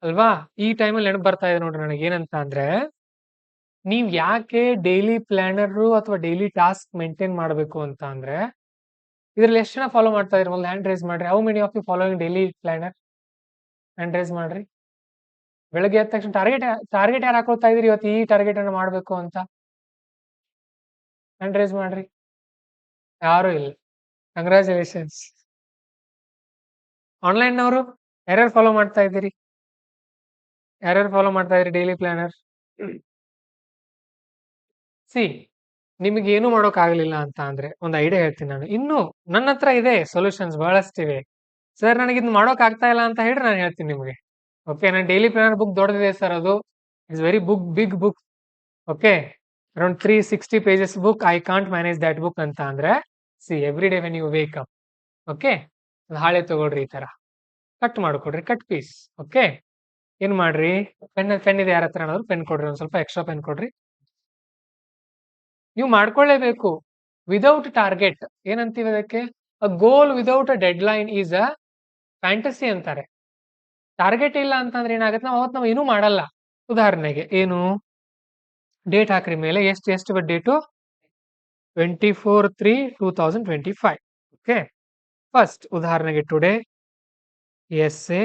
ಅಲ್ವಾ? ಈ ಟೈಮಲ್ಲಿ ನೆನಪು ಬರ್ತಾ ಇದೆ ನೋಡ್ರಿ ನನಗೆ ಏನಂತ ಅಂದ್ರೆ, ನೀವ್ ಯಾಕೆ ಡೈಲಿ ಪ್ಲಾನರ್ ಅಥವಾ ಡೈಲಿ ಟಾಸ್ಕ್ ಮೇಂಟೈನ್ ಮಾಡಬೇಕು ಅಂತ ಅಂದ್ರೆ, ಇದ್ರಲ್ಲಿ ಎಷ್ಟು ಜನ ಫಾಲೋ ಮಾಡ್ತಾ ಇದ್ರಿ? ಒಂದು ಹ್ಯಾಂಡ್ ರೈಸ್ ಮಾಡ್ರಿ. How many of you following daily planner? Hand raise ಮಾಡ್ರಿ. ಬೆಳಗ್ಗೆ ಎದ್ದ ತಕ್ಷಣ ಟಾರ್ಗೆಟ್ ಯಾರು ಹಾಕೊಳ್ತಾ ಇದ್ರಿ ಇವತ್ತು ಈ ಟಾರ್ಗೆಟ್ ಅನ್ನು ಮಾಡ್ಬೇಕು ಅಂತ? ಹ್ಯಾಂಡ್ ರೈಸ್ ಮಾಡ್ರಿ. ಯಾರು ಇಲ್ಲ. ಕಂಗ್ರಾಚುಲೇಷನ್ಸ್. ಆನ್ಲೈನ್ನವರು ಯಾರ್ಯಾರು ಫಾಲೋ ಮಾಡ್ತಾ ಇದ್ದೀರಿ? ಯಾರ್ಯಾರು ಫಾಲೋ ಮಾಡ್ತಾ ಇದ್ರಿ ಡೈಲಿ ಪ್ಲಾನರ್? ಸಿ, ನಿಮಗೆ ಏನು ಮಾಡೋಕ್ ಆಗ್ಲಿಲ್ಲ ಅಂತ ಅಂದ್ರೆ ಒಂದು ಐಡಿಯಾ ಹೇಳ್ತೀನಿ ನಾನು. ಇನ್ನು ನನ್ನ ಹತ್ರ ಇದೆ ಸೊಲ್ಯೂಷನ್ಸ್ ಬಹಳಷ್ಟಿವೆ. ಸರ್ ನನಗೆ ಇದನ್ನ ಮಾಡೋಕ್ ಆಗ್ತಾ ಇಲ್ಲ ಅಂತ ಹೇಳಿ ನಾನು ಹೇಳ್ತೀನಿ ನಿಮಗೆ. ಓಕೆ, ನಾನು ಡೈಲಿ ಪ್ಲಾನರ್ ಬುಕ್ ದೊಡ್ಡದಿದೆ ಸರ್, ಅದು it's very big book. Okay, around 360 pages book. I can't manage that book ಅಂತ ಅಂದ್ರೆ, see every day when you wake up, okay, ಹಾಳೆ ತಗೊಳ್ರಿ, ಈ ತರ ಕಟ್ ಮಾಡ್ಕೊಡ್ರಿ, ಕಟ್ ಪೀಸ್. ಓಕೆ, ಏನ್ ಮಾಡ್ರಿ, ಪೆನ್ ಇದೆ ಯಾರ ಹತ್ರ ಏನಾದ್ರು ಪೆನ್ ಕೊಡ್ರಿ, ಒಂದ್ ಸ್ವಲ್ಪ ಎಕ್ಸ್ಟ್ರಾ ಪೆನ್ ಕೊಡ್ರಿ. ನೀವು ಮಾಡ್ಕೊಳ್ಳೇಬೇಕು. ವಿದೌಟ್ ಟಾರ್ಗೆಟ್ ಏನಂತೀವಿ ಅದಕ್ಕೆ? A goal without a deadline is a fantasy ಅಂತಾರೆ. ಟಾರ್ಗೆಟ್ ಇಲ್ಲ ಅಂತಂದ್ರೆ ಏನಾಗುತ್ತೆ, ನಾವು ಏನೂ ಮಾಡಲ್ಲ. ಉದಾಹರಣೆಗೆ ಏನು, ಡೇಟ್ ಹಾಕ್ರಿ ಮೇಲೆ, ಎಷ್ಟು ಡೇಟು? 24/3/2025. ಓಕೆ, ಫಸ್ಟ್ ಉದಾಹರಣೆಗೆ today S A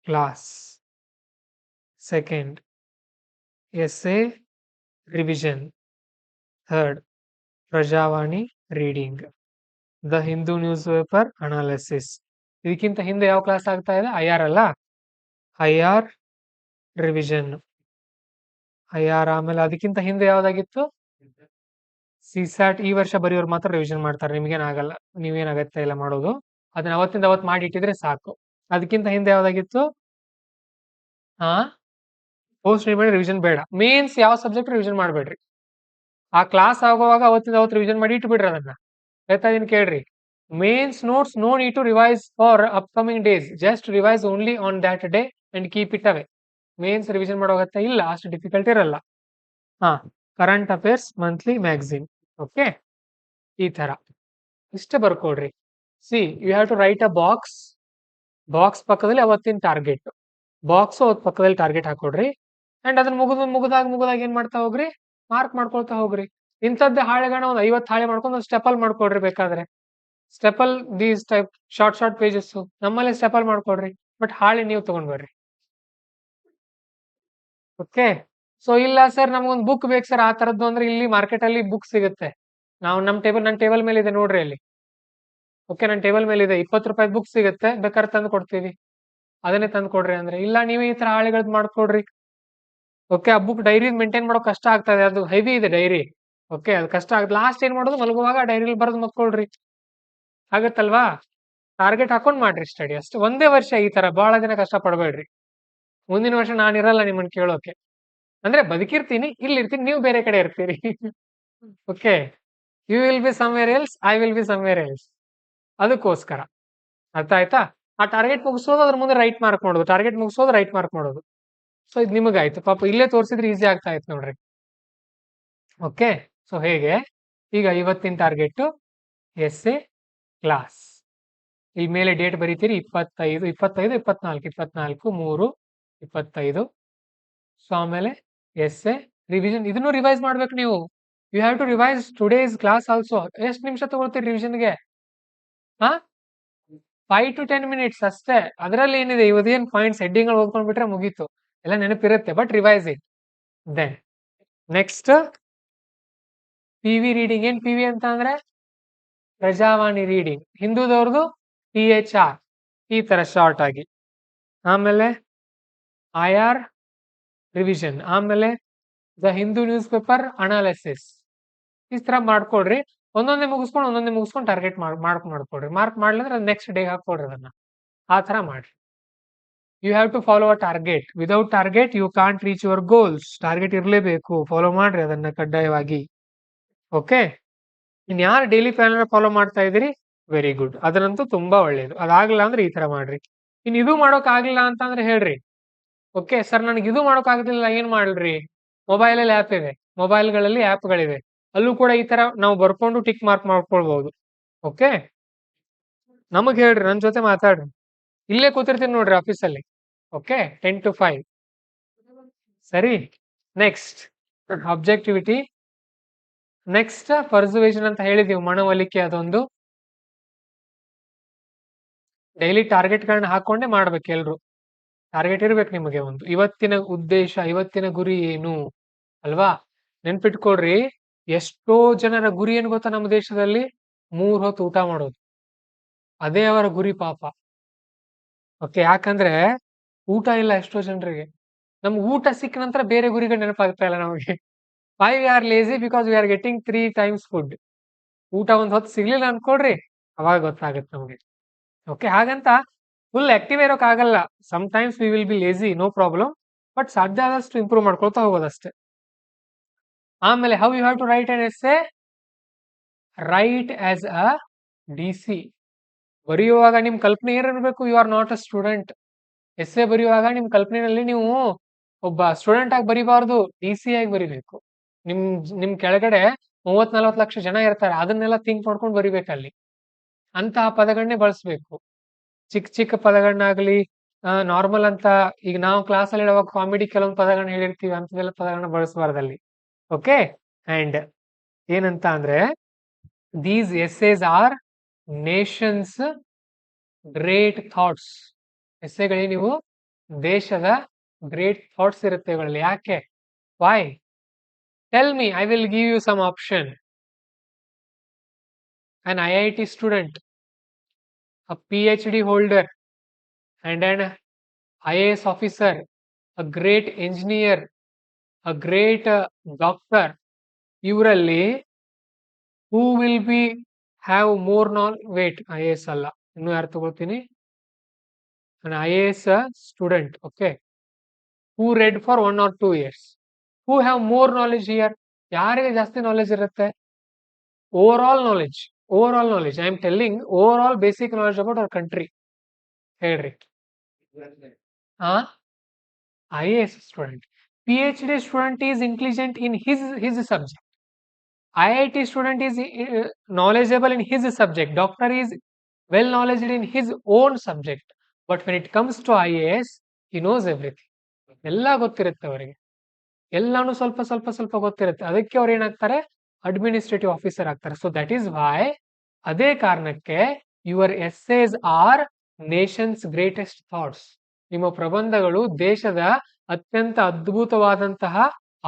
class, second S A revision, third Prajavani reading, the Hindu news paper analysis. ಇದಕ್ಕಿಂತ ಹಿಂದೆ ಯಾವ ಕ್ಲಾಸ್ ಆಗ್ತಾ ಇದೆ? ಐಆರ್ ಅಲ್ಲ, ಐಆರ್ ರಿವಿಷನ್, ಐಆರ್. ಆಮೇಲೆ ಅದಕ್ಕಿಂತ ಹಿಂದೆ ಯಾವ್ದಾಗಿತ್ತು? ಸಿಸ್ಯಾಟ್. ಈ ವರ್ಷ ಬರೆಯೋರು ಮಾತ್ರ ರಿವಿಷನ್ ಮಾಡ್ತಾರೆ, ನಿಮ್ಗೇನಾಗಲ್ಲ, ನೀವೇನಾಗತ್ತೆ ಇಲ್ಲ ಮಾಡೋದು, ಅದನ್ನ ಅವತ್ತಿಂದ ಅವತ್ತು ಮಾಡಿ ಇಟ್ಟಿದ್ರೆ ಸಾಕು. ಅದಕ್ಕಿಂತ ಹಿಂದೆ ಯಾವ್ದಾಗಿತ್ತು? ಹಾ, ಪೋಸ್ಟ್ ರಿವಿಷನ್ ಬೇಡ. ಮೇನ್ಸ್ ಯಾವ ಸಬ್ಜೆಕ್ಟ್ ರಿವಿಷನ್ ಮಾಡ್ಬೇಡ್ರಿ. ಆ ಕ್ಲಾಸ್ ಆಗುವಾಗ ಅವತ್ತಿಂದ ಅವತ್ತು ರಿವಿಷನ್ ಮಾಡಿ ಇಟ್ಬಿಡ್ರಿ ಅದನ್ನ. ಹೇಳ್ತಾ ಇದೀನಿ ಕೇಳ್ರಿ. Mains notes no need to revise for upcoming days, just revise only on that day and keep it away. Mains revision ಮಾಡೋಗತ್ತೆ ಇಲ್ಲ, ಅಷ್ಟು ಡಿಫಿಕಲ್ಟ್ ಇರಲ್ಲ. ಹಾ, current affairs monthly magazine. Okay, ಈ ತರ ಇಷ್ಟೇ ಬರ್ಕೊಡ್ರಿ. See, you have to write a box. Box ಪಕ್ಕದಲ್ಲಿ ಅವತ್ತಿನ ಟಾರ್ಗೆಟ್, ಬಾಕ್ಸ್ ಪಕ್ಕದಲ್ಲಿ ಟಾರ್ಗೆಟ್ ಹಾಕೊಡ್ರಿ. ಅಂಡ್ ಅದನ್ನ ಮುಗಿದಾಗ ಏನ್ ಮಾಡ್ತಾ ಹೋಗ್ರಿ, ಮಾರ್ಕ್ ಮಾಡ್ಕೊಳ್ತಾ ಹೋಗ್ರಿ. ಇಂಥದ್ದೇ ಹಾಳೆಗಳನ್ನ ಒಂದು 50 ಹಾಳೆ ಮಾಡ್ಕೊಂಡು ಒಂದು ಸ್ಟೆಪಲ್ ಮಾಡ್ಕೊಡ್ರಿ. ಬೇಕಾದ್ರೆ staple these type short pages ನಮ್ಮಲ್ಲಿ ಸ್ಟೆಪಲ್ ಮಾಡ್ಕೊಡ್ರಿ, ಬಟ್ ಹಾಳೆ ನೀವು ತಗೊಂಡ್ ಬರ್ರಿ. ಓಕೆ, ಸೊ ಇಲ್ಲ ಸರ್ ನಮ್ಗೊಂದು ಬುಕ್ ಬೇಕು ಸರ್ ಆ ತರದ್ದು ಅಂದ್ರೆ ಇಲ್ಲಿ ಮಾರ್ಕೆಟ್ ಅಲ್ಲಿ ಬುಕ್ ಸಿಗುತ್ತೆ. ನಾವು ನನ್ನ ಟೇಬಲ್ ಮೇಲೆ ಇದೆ ನೋಡ್ರಿ ಅಲ್ಲಿ. ಓಕೆ, ನನ್ನ ಟೇಬಲ್ ಮೇಲೆ ಇದೆ, 20 ರೂಪಾಯಿ ಬುಕ್ ಸಿಗುತ್ತೆ, ಬೇಕಾದ್ರೆ ತಂದು ಕೊಡ್ತೀವಿ, ಅದನ್ನೇ ತಂದು ಕೊಡ್ರಿ ಅಂದ್ರೆ. ಇಲ್ಲ ನೀವೇ ಈ ತರ ಹಾಳೆಗಳದ್ದು ಮಾಡ್ಕೊಡ್ರಿ. ಓಕೆ, ಆ ಬುಕ್ ಡೈರಿ ಮೇಂಟೈನ್ ಮಾಡೋ ಕಷ್ಟ ಆಗ್ತದೆ, ಅದು ಹೆವಿ ಇದೆ ಡೈರಿ. ಓಕೆ, ಅದು ಕಷ್ಟ ಆಗುತ್ತೆ. ಲಾಸ್ಟ್ ಏನ್ ಮಾಡೋದು, ಮಲಗುವಾಗ ಡೈರಿಲಿ ಬರೆದು ಮಕ್ಕೊಳ್ರಿ, ಆಗತ್ತಲ್ವಾ? ಟಾರ್ಗೆಟ್ ಹಾಕೊಂಡ್ ಮಾಡ್ರಿ ಸ್ಟಡಿ ಅಷ್ಟೇ. ಒಂದೇ ವರ್ಷ ಈ ತರ, ಬಹಳ ದಿನ ಕಷ್ಟ ಪಡ್ಬೇಡ್ರಿ. ಮುಂದಿನ ವರ್ಷ ನಾನಿರಲ್ಲ ನಿಮ್ಮನ್ನ ಕೇಳೋಕೆ, ಅಂದ್ರೆ ಬದುಕಿರ್ತೀನಿ, ಇಲ್ಲಿರ್ತೀನಿ, ನೀವು ಬೇರೆ ಕಡೆ ಇರ್ತೀರಿ. Okay, you will be somewhere else, I will be somewhere else. ಅದಕ್ಕೋಸ್ಕರ ಅರ್ಥ ಆಯ್ತಾ? ಆ ಟಾರ್ಗೆಟ್ ಮುಗಿಸೋದು, ಅದ್ರ ಮುಂದೆ ರೈಟ್ ಮಾರ್ಕ್ ಮಾಡೋದು, ಟಾರ್ಗೆಟ್ ಮುಗಿಸೋದು, ರೈಟ್ ಮಾರ್ಕ್ ಮಾಡೋದು. ಸೊ ಇದು ನಿಮಗಾಯ್ತು. ಪಾಪ ಇಲ್ಲೇ ತೋರಿಸಿದ್ರೆ ಈಸಿ ಆಗ್ತಾ ಇತ್ತು ನೋಡ್ರಿ. ಓಕೆ, ಸೊ ಹೇಗೆ, ಈಗ ಇವತ್ತಿನ ಟಾರ್ಗೆಟ್ ಎಸ್ಎ ಕ್ಲಾಸ್. ಈ ಮೇಲೆ ಡೇಟ್ ಬರೀತೀರಿ, 25, 24, 3/25. ಸೊ ಆಮೇಲೆ ಎಸ್ಎ ರಿವಿಷನ್, ಇದನ್ನು ರಿವೈಸ್ ಮಾಡ್ಬೇಕು ನೀವು. You have to revise today's class also. ಎಷ್ಟು ನಿಮಿಷ ತಗೊಳ್ತೀರಿ ರಿವಿಷನ್ಗೆ? ಹಾ, 5 to 10 minutes ಅಷ್ಟೇ. ಅದರಲ್ಲಿ ಏನಿದೆ, ಇವತ್ತೇನ್ ಪಾಯಿಂಟ್ಸ್ ಹೆಡ್ಡಿಂಗ್ ಓದ್ಕೊಂಡ್ಬಿಟ್ರೆ ಮುಗೀತು, ಎಲ್ಲ ನೆನಪಿರುತ್ತೆ, but revise it. Then next PV reading. ಏನ್ ಪಿವಿ ಅಂತ ಅಂದ್ರೆ ಪ್ರಜಾವಾಣಿ ರೀಡಿಂಗ್, ಹಿಂದೂದವ್ರದ್ದು THR, ಈ ತರ ಶಾರ್ಟ್ ಆಗಿ. ಆಮೇಲೆ IR ರಿವಿಷನ್, ಆಮೇಲೆ the Hindu news paper analysis. ಈ ತರ ಮಾಡ್ಕೊಡ್ರಿ. ಒಂದೊಂದೇ ಮುಗಿಸ್ಕೊಂಡು ಟಾರ್ಗೆಟ್ ಮಾಡ್ಕೊಡ್ರಿ. ಮಾರ್ಕ್ ಮಾಡ್ಲಿಂದ್ರೆ ನೆಕ್ಸ್ಟ್ ಡೇ ಹಾಕೊಡ್ರಿ ಅದನ್ನ. ಆ ತರ ಮಾಡ್ರಿ. You have to follow a target. Without target you can't reach your goals. Target ಇರಲೇಬೇಕು, ಫಾಲೋ ಮಾಡ್ರಿ ಅದನ್ನ ಕಡ್ಡಾಯವಾಗಿ. ಓಕೆ, ಇನ್ ಯಾರು ಡೈಲಿ ಪ್ಲಾನರ್ ಫಾಲೋ ಮಾಡ್ತಾ ಇದ್ದೀರಿ, ವೆರಿ ಗುಡ್, ಅದನ್ನಂತೂ ತುಂಬಾ ಒಳ್ಳೇದು. ಅದಾಗ್ಲಿಲ್ಲ ಅಂದ್ರೆ ಈ ತರ ಮಾಡ್ರಿ. ಇನ್ ಇದು ಮಾಡೋಕ್ ಆಗ್ಲಿಲ್ಲ ಅಂತ ಅಂದ್ರೆ ಹೇಳ್ರಿ, ಓಕೆ ಸರ್ ನನಗೆ ಇದು ಮಾಡೋಕ್ ಆಗ್ಲಿಲ್ಲ, ಏನ್ ಮಾಡ್ಲ್ರಿ? ಮೊಬೈಲಲ್ಲಿ ಆ್ಯಪ್ ಇದೆ, ಮೊಬೈಲ್ಗಳಲ್ಲಿ ಆ್ಯಪ್ಗಳಿವೆ, ಅಲ್ಲೂ ಕೂಡ ಈ ತರ ನಾವು ಬರ್ಕೊಂಡು ಟಿಕ್ ಮಾರ್ಕ್ ಮಾಡ್ಕೊಳ್ಬಹುದು. ಓಕೆ, ನಮಗ್ ಹೇಳ್ರಿ, ನನ್ ಜೊತೆ ಮಾತಾಡ್ರಿ, ಇಲ್ಲೇ ಕೂತಿರ್ತೀನಿ ನೋಡ್ರಿ ಆಫೀಸಲ್ಲಿ. Okay, 10 to 5. ಸರಿ, ನೆಕ್ಸ್ಟ್ ಅಬ್ಜೆಕ್ಟಿವಿಟಿ, ನೆಕ್ಸ್ಟ್ ಪರ್ಸುವೇಷನ್ ಅಂತ ಹೇಳಿದೀವಿ, ಮನವೊಲಿಕೆ. ಅದೊಂದು ಡೈಲಿ ಟಾರ್ಗೆಟ್ಗಳನ್ನ ಹಾಕೊಂಡೇ ಮಾಡ್ಬೇಕು ಎಲ್ರು. ಟಾರ್ಗೆಟ್ ಇರ್ಬೇಕು ನಿಮಗೆ ಒಂದು, ಇವತ್ತಿನ ಉದ್ದೇಶ, ಇವತ್ತಿನ ಗುರಿ ಏನು ಅಲ್ವಾ? ನೆನ್ಪಿಟ್ಕೊಳ್ರಿ, ಎಷ್ಟೋ ಜನರ ಗುರಿ ಏನು ಗೊತ್ತಾ ನಮ್ಮ ದೇಶದಲ್ಲಿ? 3 ಹೊತ್ತು ಊಟ ಮಾಡೋದು, ಅದೇ ಅವರ ಗುರಿ ಪಾಪ. ಓಕೆ, ಯಾಕಂದ್ರೆ ಊಟ ಇಲ್ಲ ಎಷ್ಟೋ ಜನರಿಗೆ. ನಮ್ಗೆ ಊಟ ಸಿಕ್ಕ ನಂತರ ಬೇರೆ ಗುರಿಗಳು ನೆನಪಾಗ್ತಾ ಇಲ್ಲ ನಮಗೆ. Why we are lazy? Because we are getting 3 times food. ಊಟ ಒಂದ್ ಹೊತ್ತು ಸಿಗ್ಲಿಲ್ಲ ಅನ್ಕೊಳ್ರಿ, ಅವಾಗ ಗೊತ್ತಾಗತ್ತೆ ನಮಗೆ. ಓಕೆ, ಹಾಗಂತ ಫುಲ್ ಆಕ್ಟಿವ್ ಇರೋಕ್ ಆಗಲ್ಲ. Sometimes we will be lazy, no problem, but ಸಾಧ್ಯ ಆದಷ್ಟು ಇಂಪ್ರೂವ್ ಮಾಡ್ಕೊಳ್ತಾ ಹೋಗೋದಷ್ಟೇ. ಆಮೇಲೆ how you have to write an essay? Write as a DC. ಬರೆಯುವಾಗ ನಿಮ್ ಕಲ್ಪನೆ ಏನಿರ್ಬೇಕು? You are not a student. Essay ಬರೆಯುವಾಗ ನಿಮ್ ಕಲ್ಪನೆಯಲ್ಲಿ ನೀವು ಒಬ್ಬ ಸ್ಟೂಡೆಂಟ್ ಆಗಿ ಬರಿಬಾರ್ದು, DC ಆಗಿ ಬರಿಬೇಕು. ನಿಮ್ ನಿಮ್ ಕೆಳಗಡೆ 30-40 ಲಕ್ಷ ಜನ ಇರ್ತಾರೆ, ಅದನ್ನೆಲ್ಲ ಥಿಂಕ್ ಮಾಡ್ಕೊಂಡು ಬರಿಬೇಕಲ್ಲಿ. ಅಂತಹ ಪದಗಳನ್ನೇ ಬಳಸ್ಬೇಕು. ಚಿಕ್ಕ ಚಿಕ್ಕ ಪದಗಳನ್ನಾಗ್ಲಿ, ನಾರ್ಮಲ್ ಅಂತ ಈಗ ನಾವು ಕ್ಲಾಸಲ್ಲಿ ಹೇಳುವಾಗ ಕಾಮಿಡಿ ಕೆಲವೊಂದು ಪದಗಳನ್ನ ಹೇಳಿರ್ತೀವಿ, ಅಂತದೆಲ್ಲ ಪದಗಳನ್ನ ಬಳಸಬಾರ್ದಲ್ಲಿ. ಓಕೆ, ಅಂಡ್ ಏನಂತ ಅಂದ್ರೆ, these essays are nation's great thoughts. ಎಸ್ಸೆಗಳಿಗೆ ನೀವು ದೇಶದ ಗ್ರೇಟ್ ಥಾಟ್ಸ್ ಇರುತ್ತೆ ಇವುಗಳಲ್ಲಿ. ಯಾಕೆ? Why? Tell me, I will give you some option. an IIT student, a PhD holder, and an IAS officer, a great engineer, a great doctor. ಇವರಲ್ಲಿ who will be have more weight? IAS ಅಲ್ಲ, ಇನ್ನು ಯಾರು ತಗೋತೀನಿ? an IAS student. Okay, who read for 1 or 2 years, who have more knowledge here? ಯಾರಿಗೆ ಜಾಸ್ತಿ ನಾಲೆಜ್ ಇರುತ್ತೆ? Over knowledge, I am telling over all basic knowledge about our country. ಹೇಳ್ರಿ. IAS student. PhD student is intelligent in his subject. IIT student is knowledgeable in his subject. Doctor is well knowledgeable in his own subject. But when it comes to IAS, he knows everything. ಎಲ್ಲ ಗೊತ್ತಿರುತ್ತೆ ಅವರಿಗೆ, ಎಲ್ಲಾನು ಸ್ವಲ್ಪ ಸ್ವಲ್ಪ ಸ್ವಲ್ಪ ಗೊತ್ತಿರುತ್ತೆ. ಅದಕ್ಕೆ ಅವ್ರು ಏನಾಗ್ತಾರೆ? ಅಡ್ಮಿನಿಸ್ಟ್ರೇಟಿವ್ ಆಫೀಸರ್ ಆಗ್ತಾರೆ. ಸೊ ದಟ್ ಈಸ್ ವೈ, ಅದೇ ಕಾರಣಕ್ಕೆ your essays are nation's greatest thoughts. ನಿಮ್ಮ ಪ್ರಬಂಧಗಳು ದೇಶದ ಅತ್ಯಂತ ಅದ್ಭುತವಾದಂತಹ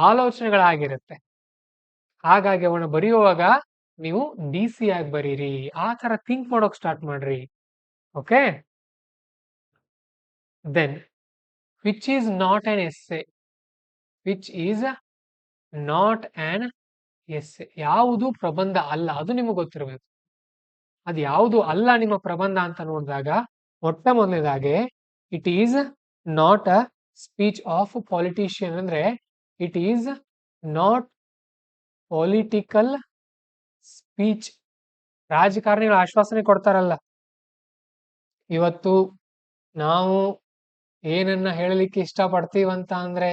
ಆಲೋಚನೆಗಳಾಗಿರುತ್ತೆ. ಹಾಗಾಗಿ ಅವನ್ನ ಬರೆಯುವಾಗ ನೀವು DC ಆಗಿ ಬರೀರಿ, ಆ ತರ ಥಿಂಕ್ ಮಾಡೋಕ್ ಸ್ಟಾರ್ಟ್ ಮಾಡ್ರಿ. Okay, then which is not an essay? Which is not an essay? ಯಾವುದು ಪ್ರಬಂಧ ಅಲ್ಲ, ಅದು ನಿಮಗೆ ಗೊತ್ತಿರಬೇಕು. ಅದು ಯಾವುದು ಅಲ್ಲ ನಿಮ್ಮ ಪ್ರಬಂಧ ಅಂತ ನೋಡಿದಾಗ, ಮೊಟ್ಟ ಮೊದಲನೇದಾಗೆ it is not a speech of politician. ಅಂದ್ರೆ it is not political speech. ರಾಜಕಾರಣಿಗಳು ಆಶ್ವಾಸನೆ ಕೊಡ್ತಾರಲ್ಲ, ಇವತ್ತು ನಾವು ಏನನ್ನ ಹೇಳಲಿಕ್ಕೆ ಇಷ್ಟಪಡ್ತೀವಂತ ಅಂದ್ರೆ,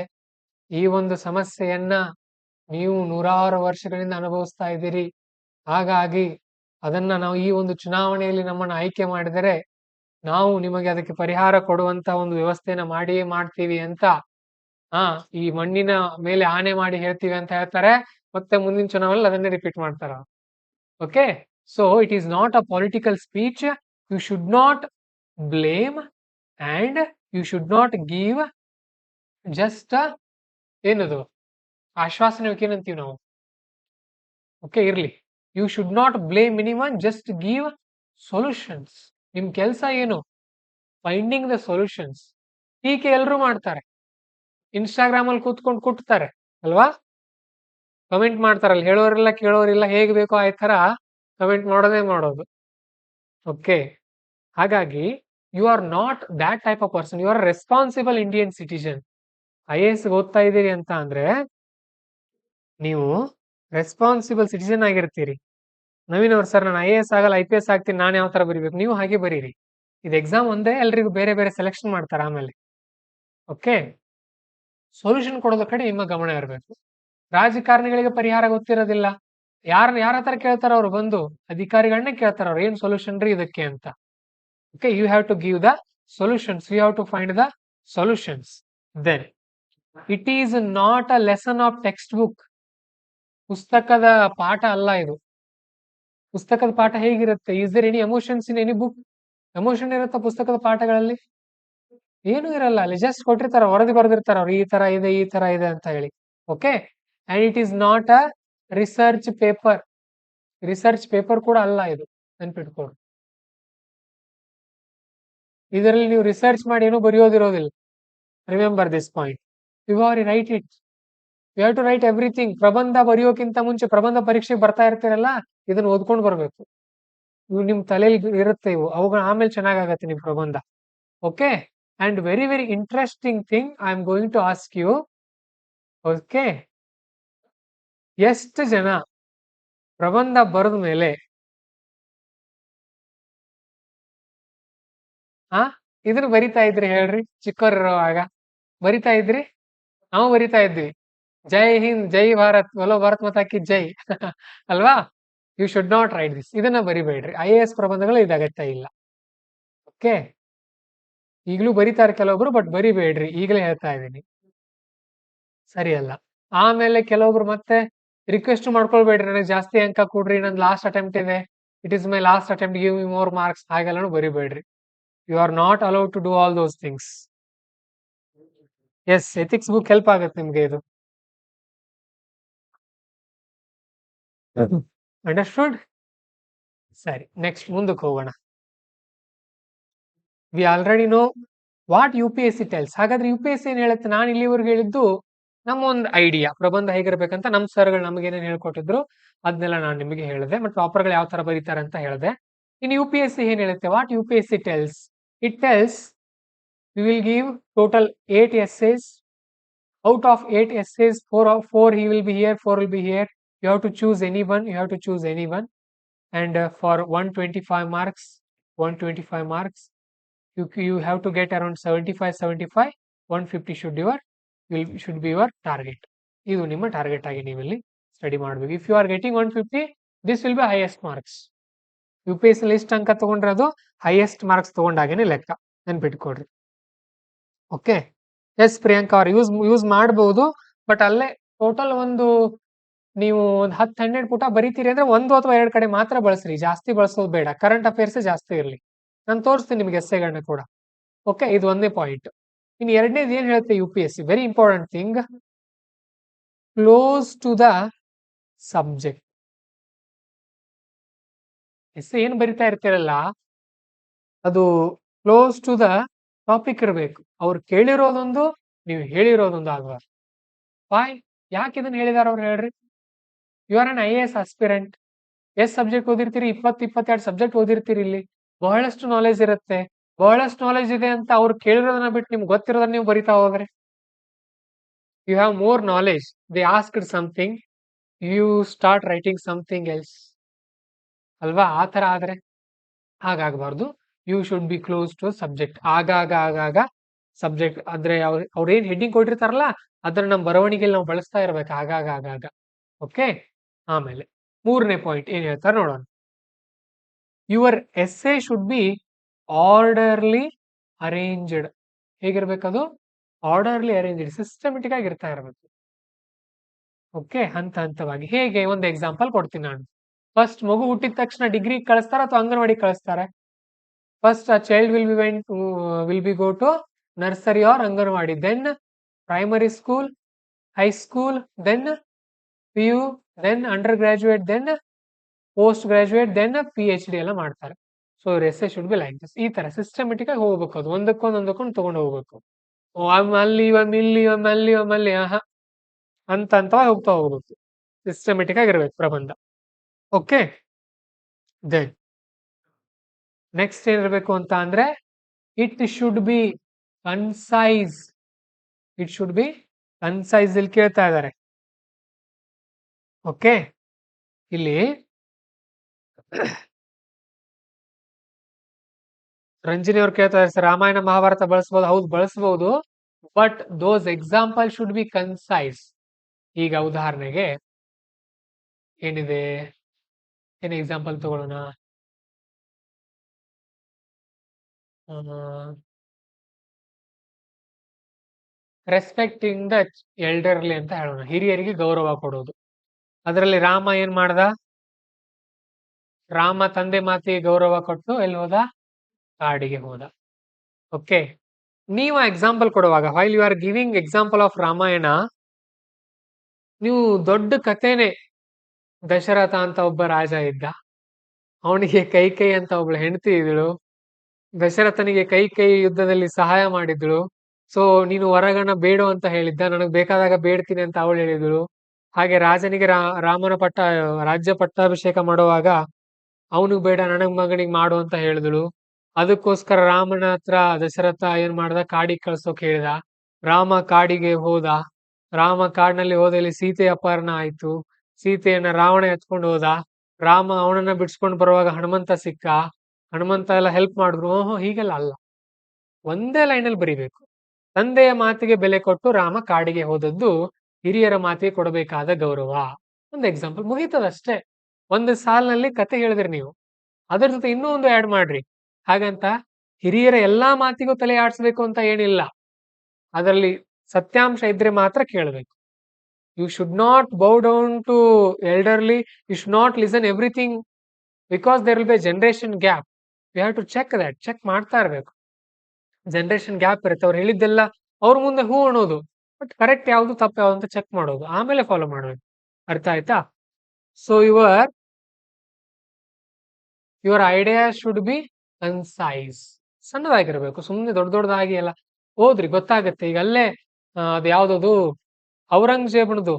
ಈ ಒಂದು ಸಮಸ್ಯೆಯನ್ನ ನೀವು 100 ವರ್ಷಗಳಿಂದ ಅನುಭವಿಸ್ತಾ ಇದ್ದೀರಿ, ಹಾಗಾಗಿ ಅದನ್ನ ನಾವು ಈ ಒಂದು ಚುನಾವಣೆಯಲ್ಲಿ ನಮ್ಮನ್ನು ಆಯ್ಕೆ ಮಾಡಿದರೆ ನಾವು ನಿಮಗೆ ಅದಕ್ಕೆ ಪರಿಹಾರ ಕೊಡುವಂತ ಒಂದು ವ್ಯವಸ್ಥೆನ ಮಾಡಿಯೇ ಮಾಡ್ತೀವಿ ಅಂತ ಈ ಮಣ್ಣಿನ ಮೇಲೆ ಆನೆ ಮಾಡಿ ಹೇಳ್ತೀವಿ ಅಂತ ಹೇಳ್ತಾರೆ. ಮತ್ತೆ ಮುಂದಿನ ಚುನಾವಣೆಯಲ್ಲಿ ಅದನ್ನೇ ರಿಪೀಟ್ ಮಾಡ್ತಾರ. Okay, so it is not a political speech. You should not blame and you should not give just ಏನದು ಆಶ್ವಾಸನೆ ಏನಂತೀವಿ ನಾವು. ಓಕೆ, ಇರ್ಲಿ. You should not blame anyone, just give solutions. ನಿಮ್ ಕೆಲಸ ಏನು? Finding the solutions. ಟೀಕೆ ಎಲ್ರು ಮಾಡ್ತಾರೆ, ಇನ್ಸ್ಟಾಗ್ರಾಮ್ ಅಲ್ಲಿ ಕೂತ್ಕೊಂಡು ಕುಟ್ತಾರೆ ಅಲ್ವಾ, ಕಮೆಂಟ್ ಮಾಡ್ತಾರಲ್ಲ, ಹೇಳೋರಿಲ್ಲ ಕೇಳೋರಿಲ್ಲ, ಹೇಗೆ ಬೇಕೋ ಆ ತರ ಕಮೆಂಟ್ ಮಾಡೋದು. ಓಕೆ, ಹಾಗಾಗಿ you are not that type of person. You are responsible Indian citizen. IAS ಓದ್ತಾ ಇದ್ದೀರಿ ಅಂತ ಅಂದ್ರೆ ನೀವು ರೆಸ್ಪಾನ್ಸಿಬಲ್ ಸಿಟಿಜನ್ ಆಗಿರ್ತೀರಿ. ನವೀನ್ ಅವ್ರು ಸರ್ ನಾನು IAS ಆಗಲ್ಲ IPS ಆಗ್ತೀನಿ, ನಾನು ಯಾವ ತರ ಬರಿಬೇಕು? ನೀವು ಹಾಗೆ ಬರೀರಿ. ಇದು ಎಕ್ಸಾಮ್ ಒಂದೇ, ಎಲ್ರಿಗೂ ಬೇರೆ ಬೇರೆ ಸೆಲೆಕ್ಷನ್ ಮಾಡ್ತಾರೆ ಆಮೇಲೆ. ಓಕೆ, ಸೊಲ್ಯೂಷನ್ ಕೊಡೋದ ಕಡೆ ನಿಮ್ಮ ಗಮನ ಇರಬೇಕು. ರಾಜಕಾರಣಿಗಳಿಗೆ ಪರಿಹಾರ ಗೊತ್ತಿರೋದಿಲ್ಲ. ಯಾರ ಹತ್ರ ಕೇಳ್ತಾರ ಅವ್ರು? ಬಂದು ಅಧಿಕಾರಿಗಳನ್ನೇ ಕೇಳ್ತಾರ ಅವ್ರು, ಏನ್ ಸೊಲ್ಯೂಷನ್ ರೀ ಇದಕ್ಕೆ ಅಂತ. Okay, you have to give the solutions, you have to find the solutions. Then it is not a lesson of textbook. ಪುಸ್ತಕದ ಪಾಠ ಅಲ್ಲ ಇದು. ಪುಸ್ತಕದ ಪಾಠ ಹೇಗಿರುತ್ತೆ? Is there any emotions in any book? Emotion ಇರುತ್ತಾ ಪುಸ್ತಕದ ಪಾಠಗಳಲ್ಲಿ? ಏನು ಇರಲ್ಲ. ಅಲ್ಲಿ ಜಸ್ಟ್ ಕೊಟ್ಟಿರ್ತಾರ, ವರದಿ ಬರೆದಿರ್ತಾರ ಅವ್ರು, ಈ ತರ ಇದೆ ಈ ತರ ಇದೆ ಅಂತ ಹೇಳಿ. Okay, and it is not a research paper. Research paper ಕೂಡ ಅಲ್ಲ ಇದು, ನೆನ್ಪಿಟ್ಕೊಡು. ಇದರಲ್ಲಿ ನೀವು ರಿಸರ್ಚ್ ಮಾಡಿ ಏನೂ ಬರೆಯೋದಿರೋದಿಲ್ಲ. Remember this point. You are write it, you have to write everything. ಪ್ರಬಂಧ ಬರೆಯೋಕ್ಕಿಂತ ಮುಂಚೆ, ಪ್ರಬಂಧ ಪರೀಕ್ಷೆಗೆ ಬರ್ತಾ ಇರ್ತೀರಲ್ಲ, ಇದನ್ನ ಓದ್ಕೊಂಡು ಬರ್ಬೇಕು. ಇವು ನಿಮ್ ತಲೆಯಲ್ಲಿ ಇರುತ್ತೆ, ಇವು ಅವುಗಳ ಆಮೇಲೆ ಚೆನ್ನಾಗಾಗತ್ತೆ ನಿಮ್ ಪ್ರಬಂಧ. Okay, and very very interesting thing I am going to ask you. Okay, ಎಷ್ಟು ಜನ ಪ್ರಬಂಧ ಬರೆದ ಮೇಲೆ ಇದನ್ನ ಬರಿತಾ ಇದ್ರಿ ಹೇಳ್ರಿ? ಚಿಕ್ಕವರಿರುವಾಗ ಬರಿತಾ ಇದ್ರಿ? ನಾವು ಬರಿತಾ ಇದ್ವಿ, ಜೈ ಹಿಂದ್, ಜೈ ಭಾರತ್, ಬಲೋ ಭಾರತ್ ಮಾತಾ ಕಿ ಜೈ ಅಲ್ವಾ? You should not write this. ಇದನ್ನ ಬರಿಬೇಡ್ರಿ. IAS ಪ್ರಬಂಧಗಳು ಇದು ಅಗತ್ಯ ಇಲ್ಲ. ಓಕೆ, ಈಗಲೂ ಬರಿತಾರೆ ಕೆಲವೊಬ್ರು, ಬಟ್ ಬರಿಬೇಡ್ರಿ, ಈಗಲೇ ಹೇಳ್ತಾ ಇದ್ದೀನಿ, ಸರಿ ಅಲ್ಲ. ಆಮೇಲೆ ಕೆಲವೊಬ್ರು ಮತ್ತೆ ರಿಕ್ವೆಸ್ಟ್ ಮಾಡ್ಕೊಳ್ಬೇಡ್ರಿ, ನನಗೆ ಜಾಸ್ತಿ ಅಂಕ ಕೊಡ್ರಿ, ನಂದು ಲಾಸ್ಟ್ ಅಟೆಂಪ್ಟ್ ಇದೆ, it is my last attempt, give me more marks, ಹಾಗೆಲ್ಲನೂ ಬರಿಬೇಡ್ರಿ. You are not allowed to do all those things. Yes, ethics book help ಆಗುತ್ತೆ ನಿಮ್ಗೆ ಇದು. ಅಂಡರ್ಸ್ಟುಡ್? ಸರಿ, ನೆಕ್ಸ್ಟ್ ಮುಂದಕ್ಕೆ ಹೋಗೋಣ. We already know what UPSC tells. ಹಾಗಾದ್ರೆ UPSC ಏನ್ ಹೇಳುತ್ತೆ? ನಾನು ಇಲ್ಲಿವರೆಗೂ ಹೇಳಿದ್ದು ನಮ್ಮ ಒಂದು ಐಡಿಯಾ, ಪ್ರಬಂಧ ಹೇಗಿರ್ಬೇಕಂತ ನಮ್ಮ ಸರ್ಗಳು ನಮ್ಗೆ ಏನೇನು ಹೇಳ್ಕೊಟ್ಟಿದ್ರು ಅದನ್ನೆಲ್ಲ ನಾನು ನಿಮಗೆ ಹೇಳಿದೆ, ಮತ್ತು ಟಾಪರ್ಗಳು ಯಾವ ತರ ಬರೀತಾರೆ ಅಂತ ಹೇಳಿದೆ. ಇನ್ನು UPSC ಏನ್ ಹೇಳುತ್ತೆ? What UPSC tells? It tells we will give total 8 essays. Out of 8 essays, 4 he will be here, 4 will be here. You have to choose anyone. You have to choose anyone. And for 125 marks, 125 marks, you have to get around 75. 150 should be your target. ಇದು ನಿಮ್ಮ ಟಾರ್ಗೆಟ್ ಆಗಿ ನೀವು ಇಲ್ಲಿ ಸ್ಟಡಿ ಮಾಡಬೇಕು. If you are getting 150, this will be highest marks. UPSC list ಅಂಕ ತಗೊಂಡ್ರೆ ಅದು ಹೈಯೆಸ್ಟ್ ಮಾರ್ಕ್ಸ್ ತಗೊಂಡಾಗೇನೆ ಲೆಕ್ಕ, ನೆನ್ಪಿಟ್ಕೊಡ್ರಿ. ಓಕೆ, ಎಸ್ ಪ್ರಿಯಾಂಕಾ ಅವ್ರು ಯೂಸ್ ಮಾಡಬಹುದು, ಬಟ್ ಅಲ್ಲೇ ಟೋಟಲ್ ಒಂದು ನೀವು ಒಂದು 10-12 ಪುಟ ಬರೀತೀರಿ ಅಂದ್ರೆ 1 ಅಥವಾ 2 ಕಡೆ ಮಾತ್ರ ಬಳಸ್ರಿ, ಜಾಸ್ತಿ ಬಳಸೋದು ಬೇಡ. ಕರೆಂಟ್ ಅಫೇರ್ಸ್ ಜಾಸ್ತಿ ಇರಲಿ. ನಾನು ತೋರಿಸ್ತೀನಿ ನಿಮ್ಗೆ ಎಸ್ಸೆಗಳನ್ನ ಕೂಡ. ಓಕೆ, ಇದು ಒಂದೇ ಪಾಯಿಂಟ್. ಇನ್ನು ಎರಡನೇದು ಏನ್ ಹೇಳುತ್ತೆ UPSC? Very important thing, close to the subject. ಏನ್ ಬರಿತಾ ಇರ್ತೀರಲ್ಲ, ಅದು ಕ್ಲೋಸ್ ಟು ದ ಟಾಪಿಕ್ ಇರಬೇಕು. ಅವ್ರು ಕೇಳಿರೋದೊಂದು, ನೀವು ಹೇಳಿರೋದೊಂದು ಆಗಬಾರ್ದು. ವಾಯ್? ಯಾಕೆ ಇದನ್ನ ಹೇಳಿದಾರ ಅವ್ರು ಹೇಳ್ರಿ? You are an IAS aspirant. ಎಷ್ಟು ಸಬ್ಜೆಕ್ಟ್ ಓದಿರ್ತೀರಿ? 20-22 ಸಬ್ಜೆಕ್ಟ್ ಓದಿರ್ತೀರಿ. ಇಲ್ಲಿ ಬಹಳಷ್ಟು ನಾಲೆಜ್ ಇರುತ್ತೆ. ಬಹಳಷ್ಟು ನಾಲೆಜ್ ಇದೆ ಅಂತ ಅವ್ರು ಕೇಳಿರೋದನ್ನ ಬಿಟ್ಟು ನಿಮ್ಗೆ ಗೊತ್ತಿರೋದನ್ನ ನೀವು ಬರಿತಾ ಹೋದ್ರೆ, you have more knowledge, they asked something, you start writing something else ಅಲ್ವಾ? ಆ ತರ ಆದ್ರೆ ಹಾಗಾಗಬಾರ್ದು. You should be close to subject. ಆಗಾಗ ಸಬ್ಜೆಕ್ಟ್ ಅಂದ್ರೆ ಅವ್ರು ಏನ್ ಹೆಡ್ಡಿಂಗ್ ಕೊಟ್ಟಿರ್ತಾರಲ್ಲ, ಅದನ್ನ ನಮ್ಮ ಬರವಣಿಗೆಯಲ್ಲಿ ನಾವು ಬಳಸ್ತಾ ಇರ್ಬೇಕು ಆಗಾಗ. ಓಕೆ, ಆಮೇಲೆ ಮೂರನೇ ಪಾಯಿಂಟ್ ಏನ್ ಹೇಳ್ತಾರೆ ನೋಡೋಣ. Your essay should be orderly arranged. ಹೇಗಿರ್ಬೇಕದು? ಆರ್ಡರ್ಲಿ ಅರೇಂಜ್ಡ್, ಸಿಸ್ಟಮೆಟಿಕ್ ಆಗಿ ಇರ್ತಾ ಇರಬೇಕು. ಓಕೆ, ಹಂತವಾಗಿ. ಹೇಗೆ? ಒಂದು ಎಕ್ಸಾಂಪಲ್ ಕೊಡ್ತೀನಿ ನಾನು. ಫಸ್ಟ್, ಮಗು ಹುಟ್ಟಿದ ತಕ್ಷಣ ಡಿಗ್ರಿ ಕಳಿಸ್ತಾರ ಅಥವಾ ಅಂಗನವಾಡಿ ಕಳಿಸ್ತಾರೆ? First, a child will be go to nursery or Anganwadi, then primary school, high school, then PU, then undergraduate, then postgraduate, then PhD ಎಲ್ಲ ಮಾಡ್ತಾರೆ. So essay should be like this. ಈ ತರ ಸಿಸ್ಟಮೆಟಿಕ್ ಆಗಿ ಹೋಗ್ಬೇಕು. ಅದು ಒಂದಕ್ಕೊಂದು ತಗೊಂಡು ಹೋಗ್ಬೇಕು. ಅಲ್ಲಿ ಒಮ್ಮಲ್ಲಿ ಅಂತ ಹೋಗ್ತಾ ಹೋಗ್ಬೇಕು. ಸಿಸ್ಟಮೆಟಿಕ್ ಆಗಿರ್ಬೇಕು ಪ್ರಬಂಧ. ಓಕೆ, ದೆನ್ ನೆಕ್ಸ್ಟ್ ಏನಿರಬೇಕು ಅಂತ ಅಂದ್ರೆ, it should be concise. It should be concise. ಇಲ್ಲಿ ಕೇಳ್ತಾ ಇದ್ದಾರೆ. ಓಕೆ, ಇಲ್ಲಿ ರಂಜಿನಿ ಅವ್ರು ಕೇಳ್ತಾ ಇದ್ದಾರೆ ಸರ್, ರಾಮಾಯಣ ಮಹಾಭಾರತ ಬಳಸ್ಬೋದು. ಹೌದು, ಬಳಸ್ಬೋದು. But those example should be concise. ಈಗ ಉದಾಹರಣೆಗೆ ಏನಿದೆ, ಏನ್ ಎಕ್ಸಾಂಪಲ್ ತಗೊಳ್ಳೋಣ? ರೆಸ್ಪೆಕ್ಟಿಂಗ್ ದ ಎಲ್ಡರ್ಲಿ ಅಂತ ಹೇಳೋಣ, ಹಿರಿಯರಿಗೆ ಗೌರವ ಕೊಡೋದು. ಅದರಲ್ಲಿ ರಾಮ ಏನ್ ಮಾಡ್ದ? ರಾಮ ತಂದೆ ಮಾತಿಗೆ ಗೌರವ ಕೊಟ್ಟು ಎಲ್ಲಿ ಹೋದ? ಕಾಡಿಗೆ ಹೋದ. ಓಕೆ, ನೀವು ಎಕ್ಸಾಂಪಲ್ ಕೊಡುವಾಗ, while you are giving example of Ramayana, ನೀವು ದೊಡ್ಡ ಕಥೆನೆ, ದಶರಥ ಅಂತ ಒಬ್ಬ ರಾಜ ಇದ್ದ, ಅವನಿಗೆ ಕೈಕೈ ಅಂತ ಒಬ್ಳು ಹೆಂಡತಿ ಇದ್ಳು, ದಶರಥನಿಗೆ ಕೈಕೈ ಯುದ್ಧದಲ್ಲಿ ಸಹಾಯ ಮಾಡಿದ್ಳು. ಸೊ ನೀನು ಹೊರಗಣ ಬೇಡು ಅಂತ ಹೇಳಿದ್ದ, ನನಗೆ ಬೇಕಾದಾಗ ಬೇಡ್ತೀನಿ ಅಂತ ಅವಳು ಹೇಳಿದಳು. ಹಾಗೆ ರಾಜನಿಗೆ ರಾಮನ ರಾಜ್ಯ ಪಟ್ಟಾಭಿಷೇಕ ಮಾಡುವಾಗ ಅವನಿಗೆ ಬೇಡ, ನನಗ್ ಮಗನಿಗೆ ಮಾಡು ಅಂತ ಹೇಳಿದಳು. ಅದಕ್ಕೋಸ್ಕರ ರಾಮನ ಹತ್ರ ದಶರಥ ಏನ್ ಮಾಡ್ದ? ಕಾಡಿಗೆ ಕಳ್ಸೋಕ್ ಹೇಳಿದ. ರಾಮ ಕಾಡಿಗೆ ಹೋದ. ರಾಮ ಕಾಡಿನಲ್ಲಿ ಹೋದಲ್ಲಿ ಸೀತೆ ಅಪಹರಣ ಆಯ್ತು. ಸೀತೆಯನ್ನ ರಾವಣ ಎತ್ಕೊಂಡು ಹೋದ. ರಾಮ ಅವನನ್ನ ಬಿಡ್ಸ್ಕೊಂಡು ಬರುವಾಗ ಹನುಮಂತ ಸಿಕ್ಕ. ಹನುಮಂತ ಎಲ್ಲ ಹೆಲ್ಪ್ ಮಾಡಿದ್ರು. ಓಹೋ, ಹೀಗೆಲ್ಲ ಅಲ್ಲ, ಒಂದೇ ಲೈನಲ್ಲಿ ಬರಿಬೇಕು. ತಂದೆಯ ಮಾತಿಗೆ ಬೆಲೆ ಕೊಟ್ಟು ರಾಮ ಕಾಡಿಗೆ ಹೋದದ್ದು ಹಿರಿಯರ ಮಾತಿಗೆ ಕೊಡಬೇಕಾದ ಗೌರವ. ಒಂದು ಎಕ್ಸಾಂಪಲ್ ಮುಗೀತದಷ್ಟೇ. ಒಂದು ಸಾಲಿನಲ್ಲಿ ಕತೆ ಹೇಳಿದ್ರಿ ನೀವು, ಅದರ ಜೊತೆ ಇನ್ನೂ ಒಂದು ಆಡ್ ಮಾಡ್ರಿ. ಹಾಗಂತ ಹಿರಿಯರ ಎಲ್ಲಾ ಮಾತಿಗೂ ತಲೆ ಆಡಿಸ್ಬೇಕು ಅಂತ ಏನಿಲ್ಲ. ಅದರಲ್ಲಿ ಸತ್ಯಾಂಶ ಇದ್ರೆ ಮಾತ್ರ ಕೇಳಬೇಕು. You should not bow down to elderly. You should not listen everything, because there will be generation gap. You have to check that. Check ಮಾಡ್ತಾ ಇರ್ಬೇಕು. ಜನರೇಷನ್ ಗ್ಯಾಪ್ ಇರುತ್ತೆ. ಅವ್ರು ಹೇಳಿದ್ದೆಲ್ಲ ಅವ್ರ ಮುಂದೆ ಹೂ ಅನ್ನೋದು, ಬಟ್ ಕರೆಕ್ಟ್ ಯಾವ್ದು ತಪ್ಪು ಯಾವ್ದು ಅಂತ ಚೆಕ್ ಮಾಡೋದು, ಆಮೇಲೆ ಫಾಲೋ ಮಾಡಬೇಕು. ಅರ್ಥ ಆಯ್ತಾ? So your idea should be concise. ಸಣ್ಣದಾಗಿರ್ಬೇಕು, ಸುಮ್ಮನೆ ದೊಡ್ಡ ದೊಡ್ಡದಾಗಿ ಎಲ್ಲ ಓದ್ರಿ, ಗೊತ್ತಾಗತ್ತೆ. ಈಗ ಅಲ್ಲೇ ಅದು ಯಾವ್ದದು ಔರಂಗಜೇಬನದು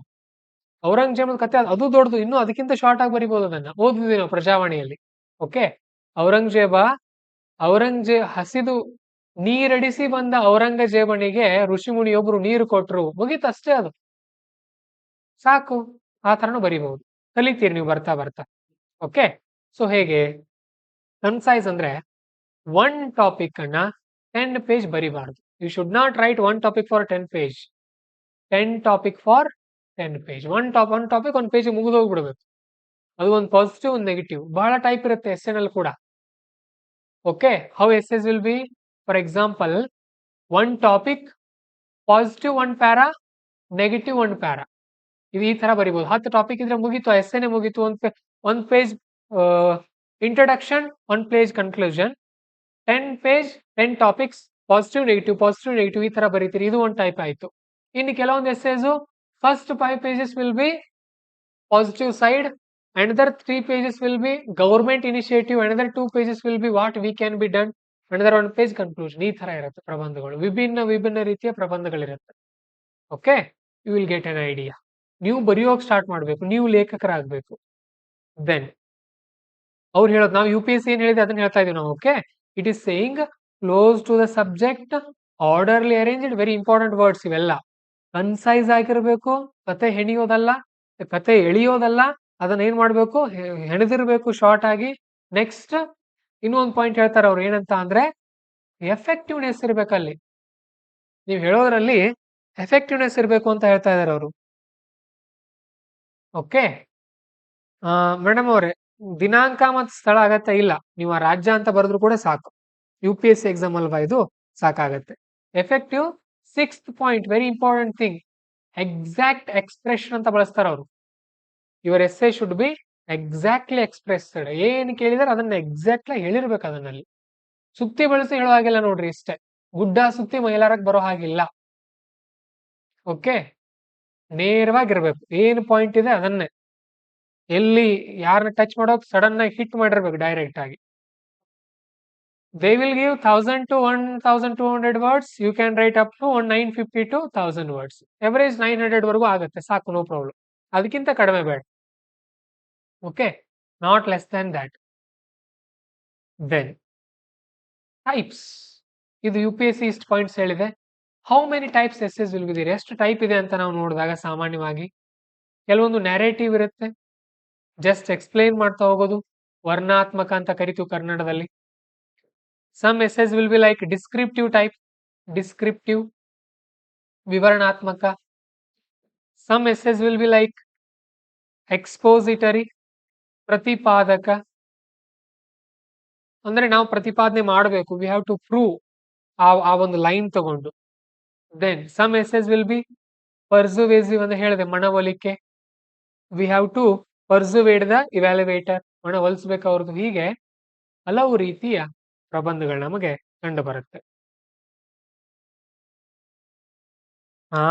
ಕತೆ, ಅದು ದೊಡ್ಡದು. ಇನ್ನು ಅದಕ್ಕಿಂತ ಶಾರ್ಟ್ ಆಗಿ ಬರಿಬಹುದು. ಅದನ್ನ ಓದಿದ್ವಿ ನಾವು ಪ್ರಜಾವಾಣಿಯಲ್ಲಿ. ಓಕೆ, ಔರಂಗಜೇಬ ಹಸಿದು ನೀರಡಿಸಿ ಬಂದ ಔರಂಗಜೇಬನಿಗೆ ಋಷಿ ಮುನಿಯೊಬ್ರು ನೀರು ಕೊಟ್ರು, ಮುಗೀತಷ್ಟೇ, ಅದು ಸಾಕು. ಆ ತರನು ಬರಿಬಹುದು. ಕಲಿತೀರಿ ನೀವು ಬರ್ತಾ ಬರ್ತಾ. ಓಕೆ, ಸೊ ಹೇಗೆ ಕನ್ಸೈಸ್ ಅಂದ್ರೆ ಒನ್ ಟಾಪಿಕ್ ಅನ್ನ 10 ಪೇಜ್ ಬರಿಬಾರ್ದು. You should not write one topic for 10 page. 10 topic for 10 page. One topic 1 page ಮುಗಿದೋಗ್ಬಿಡ್ಬೇಕು. ಅದು ಒಂದು ಪಾಸಿಟಿವ್, ಒಂದು ನೆಗೆಟಿವ್. ಬಹಳ ಟೈಪ್ ಇರುತ್ತೆ ಎಸ್ಸೆನಲ್ಲಿ ಕೂಡ. Okay, how essays will be? For example, one topic positive 1 para, negative 1 para. ಇದು ಈ ತರ ಬರಿಬಹುದು. 10 ಟಾಪಿಕ್ ಇದ್ರೆ ಮುಗೀತು, ಎಸ್ಸೆನೆ ಮುಗೀತು. ಒಂದ್ page introduction, 1 page conclusion. 10 page 10 topics, positive negative ಈ ತರ ಬರೀತೀರಿ. ಇದು ಒಂದು ಟೈಪ್ ಆಯ್ತು. ಇನ್ನು ಕೆಲವೊಂದು essays first 5 pages will be positive side, another 3 pages will be government initiative, another 2 pages will be what we can be done, another 1 page conclusion. ಈ ತರ ಇರುತ್ತೆ ಪ್ರಬಂಧಗಳು. ವಿಭಿನ್ನ ರೀತಿಯ ಪ್ರಬಂಧಗಳಿರುತ್ತೆ. Okay, you will get an idea. ನೀವು ಬರೆಯೋಕೆ ಸ್ಟಾರ್ಟ್ ಮಾಡಬೇಕು, ನೀವು ಲೇಖಕರಾಗಬೇಕು. ದೆನ್ ಅವ್ರು ಹೇಳೋದು, ನಾವು UPSC ಏನ್ ಹೇಳಿದೆ ಅದನ್ನ ಹೇಳ್ತಾ ಇದೀವಿ ನಾವು. Okay, it is saying close to the subject, orderly arranged. Very important words ಇವೆಲ್ಲ. ಕನ್ಸೈಸ್ ಆಗಿರ್ಬೇಕು, ಕತೆ ಎಳಿಯೋದಲ್ಲ. ಅದನ್ನ ಏನ್ ಮಾಡ್ಬೇಕು? ಹೆಣೆದಿರ್ಬೇಕು ಶಾರ್ಟ್ ಆಗಿ. ನೆಕ್ಸ್ಟ್ ಇನ್ನೊಂದು ಪಾಯಿಂಟ್ ಹೇಳ್ತಾರೆ ಅವ್ರು, ಏನಂತ ಅಂದ್ರೆ ಎಫೆಕ್ಟಿವ್ನೆಸ್ ಇರ್ಬೇಕಲ್ಲಿ. ನೀವು ಹೇಳೋದ್ರಲ್ಲಿ ಎಫೆಕ್ಟಿವ್ನೆಸ್ ಇರ್ಬೇಕು ಅಂತ ಹೇಳ್ತಾ ಇದಾರೆ ಅವರು. ಓಕೆ ಮೇಡಮ್ ಅವರೇ, ದಿನಾಂಕ ಮತ್ತು ಸ್ಥಳ ಅಗತ್ಯ ಇಲ್ಲ, ನೀವು ಆ ರಾಜ್ಯ ಅಂತ ಬರೆದ್ರು ಕೂಡ ಸಾಕು. UPSC ಎಕ್ಸಾಮ್ ಅಲ್ವಾ ಇದು, ಸಾಕಾಗತ್ತೆ. Effective 6th point, very important thing, exact expression ಅಂತ ಬಳಸ್ತಾರೆ ಅವರು. Your essay should be exactly expressed. ಏನ್ ಕೇಳಿದಾರೆ ಅದನ್ನ ಎಕ್ಸಾಕ್ಟ್ಲಿ ಹೇಳಿರ್ಬೇಕು. ಅದನ್ನಲ್ಲಿ ಸುತ್ತಿ ಬಳಸಿ ಹೇಳೋ ಹಾಗಿಲ್ಲ ನೋಡ್ರಿ. ಇಷ್ಟೇ, ಗುಡ್ಡ ಸುತ್ತಿ ಮೈಲಾರಕ್ ಬರೋ ಹಾಗಿಲ್ಲ. ಓಕೆ, ನೇರವಾಗಿರ್ಬೇಕು. ಏನು ಪಾಯಿಂಟ್ ಇದೆ ಅದನ್ನೇ, ಎಲ್ಲಿ ಯಾರನ್ನ ಟಚ್ ಮಾಡೋಕ್ ಸಡನ್ ಆಗಿ ಹಿಟ್ ಮಾಡಿರ್ಬೇಕು ಡೈರೆಕ್ಟ್ ಆಗಿ. They will give 1000 to 1200 words. You can write up to 950 to 1000 words. Average 900 ವರೆಗೂ ಆಗುತ್ತೆ, ಸಾಕು, ನೋ ಪ್ರಾಬ್ಲಮ್. ಅದಕ್ಕಿಂತ ಕಡಿಮೆ ಬೇಡ. Okay, not less than that. Then types. ಇದು UPSC ಇಷ್ಟು ಪಾಯಿಂಟ್ಸ್ ಹೇಳಿದೆ. How many types essays will be there? ಎಷ್ಟು ಟೈಪ್ ಇದೆ ಅಂತ ನಾವು ನೋಡಿದಾಗ ಸಾಮಾನ್ಯವಾಗಿ ಕೆಲವೊಂದು ನ್ಯಾರೇಟಿವ್ ಇರುತ್ತೆ, ಜಸ್ಟ್ ಎಕ್ಸ್ಪ್ಲೈನ್ ಮಾಡ್ತಾ ಹೋಗೋದು. ವರ್ಣಾತ್ಮಕ ಅಂತ ಕರಿತೀವಿ ಕನ್ನಡದಲ್ಲಿ. Some essays will be like descriptive type, descriptive ವಿವರಣಾತ್ಮಕ. Some essays will be like expository, ಪ್ರತಿಪಾದಕ. ಅಂದ್ರೆ ನಾವು ಪ್ರತಿಪಾದನೆ ಮಾಡಬೇಕು, ವಿ ಹ್ಯಾವ್ ಟು ಪ್ರೂವ್ ಆ ಒಂದು ಲೈನ್ ತಗೊಂಡು. Then some essays will be persuasive ಅಂತ ಹೇಳಿದೆ, ಮನವೊಲಿಕೆ. We have to persuade the evaluator, ಮನವೊಲಿಸಬೇಕು ಅವ್ರದ್ದು. ಹೀಗೆ ಹಲವು ರೀತಿಯ ಪ್ರಬಂಧಗಳು ನಮಗೆ ಕಂಡು ಬರುತ್ತೆ. ಆ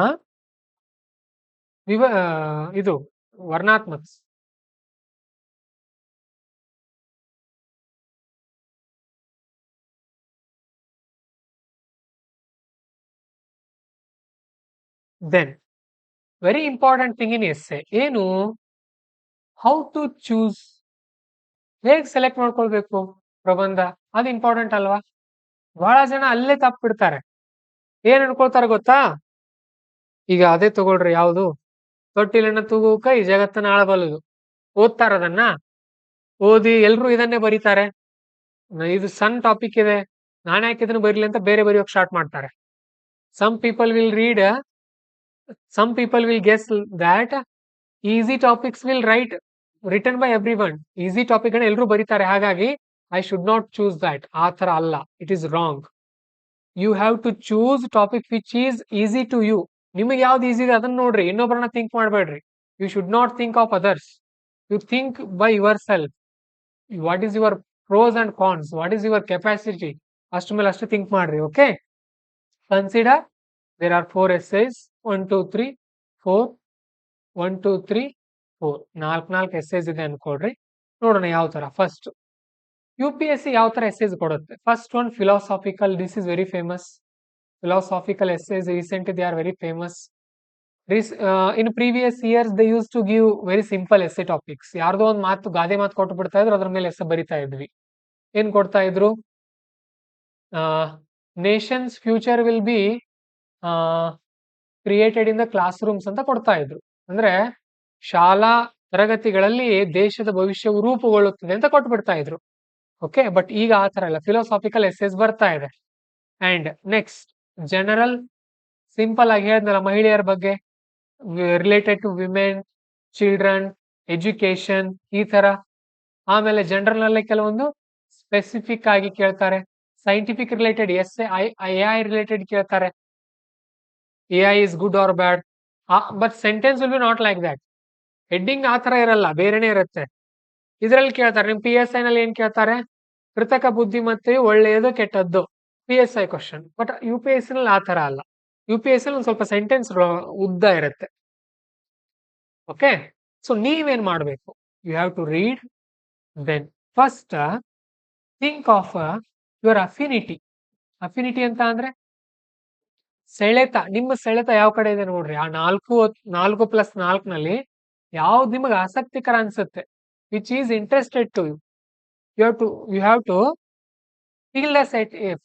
ಇದು ವರ್ಣಾತ್ಮಕ. Then very important thing in essay ಏನು, ಹೌ ಟು ಚೂಸ್, ಹೇಗೆ ಸೆಲೆಕ್ಟ್ ಮಾಡ್ಕೊಳ್ಬೇಕು ಪ್ರಬಂಧ, ಅದು ಇಂಪಾರ್ಟೆಂಟ್ ಅಲ್ವಾ. ಬಹಳ ಜನ ಅಲ್ಲೇ ತಪ್ಪು ಬಿಡ್ತಾರೆ. ಏನ್ ಅನ್ಕೊಳ್ತಾರೆ ಗೊತ್ತಾ, ಈಗ ಅದೇ ತಗೊಳ್ರಿ, ಯಾವುದು ತೊಟ್ಟಿಲನ್ನ ತೂಗುಕ ಈ ಜಗತ್ತನ್ನ ಆಳಬಲ್ಲದು. ಓದ್ತಾರ ಅದನ್ನ, ಓದಿ ಎಲ್ರು ಇದನ್ನೇ ಬರೀತಾರೆ. ಇದು ಸಣ್ಣ ಟಾಪಿಕ್ ಇದೆ, ನಾನು ಯಾಕೆ ಇದನ್ನ ಬರೀಲಿ ಅಂತ ಬೇರೆ ಬರೆಯೋಕ್ ಸ್ಟಾರ್ಟ್ ಮಾಡ್ತಾರೆ. Some people will read, some people will guess that easy topics will write written by everyone. Easy topic ಅನ್ನು ಎಲ್ಲರೂ ಬರೀತಾರೆ, ಹಾಗಾಗಿ I should not choose that. ಆ ತರ ಅಲ್ಲ, it is wrong. You have to choose topic which is easy to you. ನಿಮಗೆ ಯಾವ್ದು ಈಸಿ ಇದೆ ಅದನ್ನ ನೋಡ್ರಿ, ಇನ್ನೊಬ್ಬರನ್ನ ಥಿಂಕ್ ಮಾಡಬೇಡ್ರಿ. You should not think of others. You think by yourself. What is your pros and cons? What is your capacity? ಅಷ್ಟು ಮೇಲೆ ಅಷ್ಟು ಥಿಂಕ್ ಮಾಡ್ರಿ. Okay, consider there are 4 essays, 1 2 3 4, 1 2 3 4, 4 essays ಇದೆ ಅನ್ಕೊಡ್ರಿ. ನೋಡೋಣ ಯಾವ ತರ. ಫಸ್ಟ್ UPSC ಯಾವ ತರ ಎಸ್ಸೇಸ್ ಕೊಡುತ್ತೆ. First one philosophical, this is very famous. Philosophical essays recently they are very famous. In previous years they used to give very simple essay topics. ಯಾರ್ದೋ ಒಂದು ಮಾತು, ಗಾದೆ ಮಾತು ಕೊಟ್ಟು ಬಿಡ್ತಾ ಇದ್ರು, ಅದ್ರ ಮೇಲೆ ಎಸ್ಸೆ ಬರಿತಾ ಇದ್ವಿ. ಏನ್ ಕೊಡ್ತಾ ಇದ್ರು, Nations future will be created in the class rooms ಅಂತ ಕೊಡ್ತಾ ಇದ್ರು. ಅಂದ್ರೆ ಶಾಲಾ ತರಗತಿಗಳಲ್ಲಿ ದೇಶದ ಭವಿಷ್ಯವು ರೂಪುಗೊಳ್ಳುತ್ತದೆ ಅಂತ ಕೊಟ್ಬಿಡ್ತಾ ಇದ್ರು. ಓಕೆ, ಬಟ್ ಈಗ ಆ ತರ ಇಲ್ಲ, ಫಿಲಾಸಾಫಿಕಲ್ ಎಸ್ಸೇಸ್ ಬರ್ತಾ ಇದೆ. ಅಂಡ್ ನೆಕ್ಸ್ಟ್ ಜನರಲ್, ಸಿಂಪಲ್ ಆಗಿ ಹೇಳಿದ್ನಲ್ಲ, ಮಹಿಳೆಯರ ಬಗ್ಗೆ, related to women, children, education, ಈ ತರ. ಆಮೇಲೆ ಜನರಲ್ ನಲ್ಲೇ ಕೆಲವೊಂದು ಸ್ಪೆಸಿಫಿಕ್ ಆಗಿ ಕೇಳ್ತಾರೆ. Scientific related essay, AI related ಕೇಳ್ತಾರೆ. AI is good or bad, but sentence will be not like that. Heading ಆ ತರ ಇರಲ್ಲ, ಬೇರೆನೆ ಇರುತ್ತೆ. ಇದರಲ್ಲಿ ಕೇಳ್ತಾರೆ, ನಿಮ್ PSI ನಲ್ಲಿ ಏನ್ ಕೇಳ್ತಾರೆ, ಕೃತಕ ಬುದ್ಧಿಮತ್ತೆಯು ಒಳ್ಳೆಯದು ಕೆಟ್ಟದ್ದು, PSI ಕ್ವಶನ್. ಬಟ್ UPSC ನಲ್ಲಿ ಆ ತರ ಅಲ್ಲ. UPSC ನಲ್ಲಿ ಒಂದ್ ಸ್ವಲ್ಪ ಸೆಂಟೆನ್ಸ್ ಉದ್ದ ಇರುತ್ತೆ. ಓಕೆ, ಸೊ ನೀವೇನ್ ಮಾಡ್ಬೇಕು, you have to read. Then first think of your affinity. Affinity ಅಂತ ಅಂದ್ರೆ ಸೆಳೆತ, ನಿಮ್ಮ ಸೆಳೆತ ಯಾವ ಕಡೆ ಇದೆ ನೋಡ್ರಿ. ಆ 4 + 4 ನಲ್ಲಿ ಯಾವ್ದು ನಿಮಗೆ ಆಸಕ್ತಿಕರ ಅನ್ಸುತ್ತೆ, which is interested to you, you have to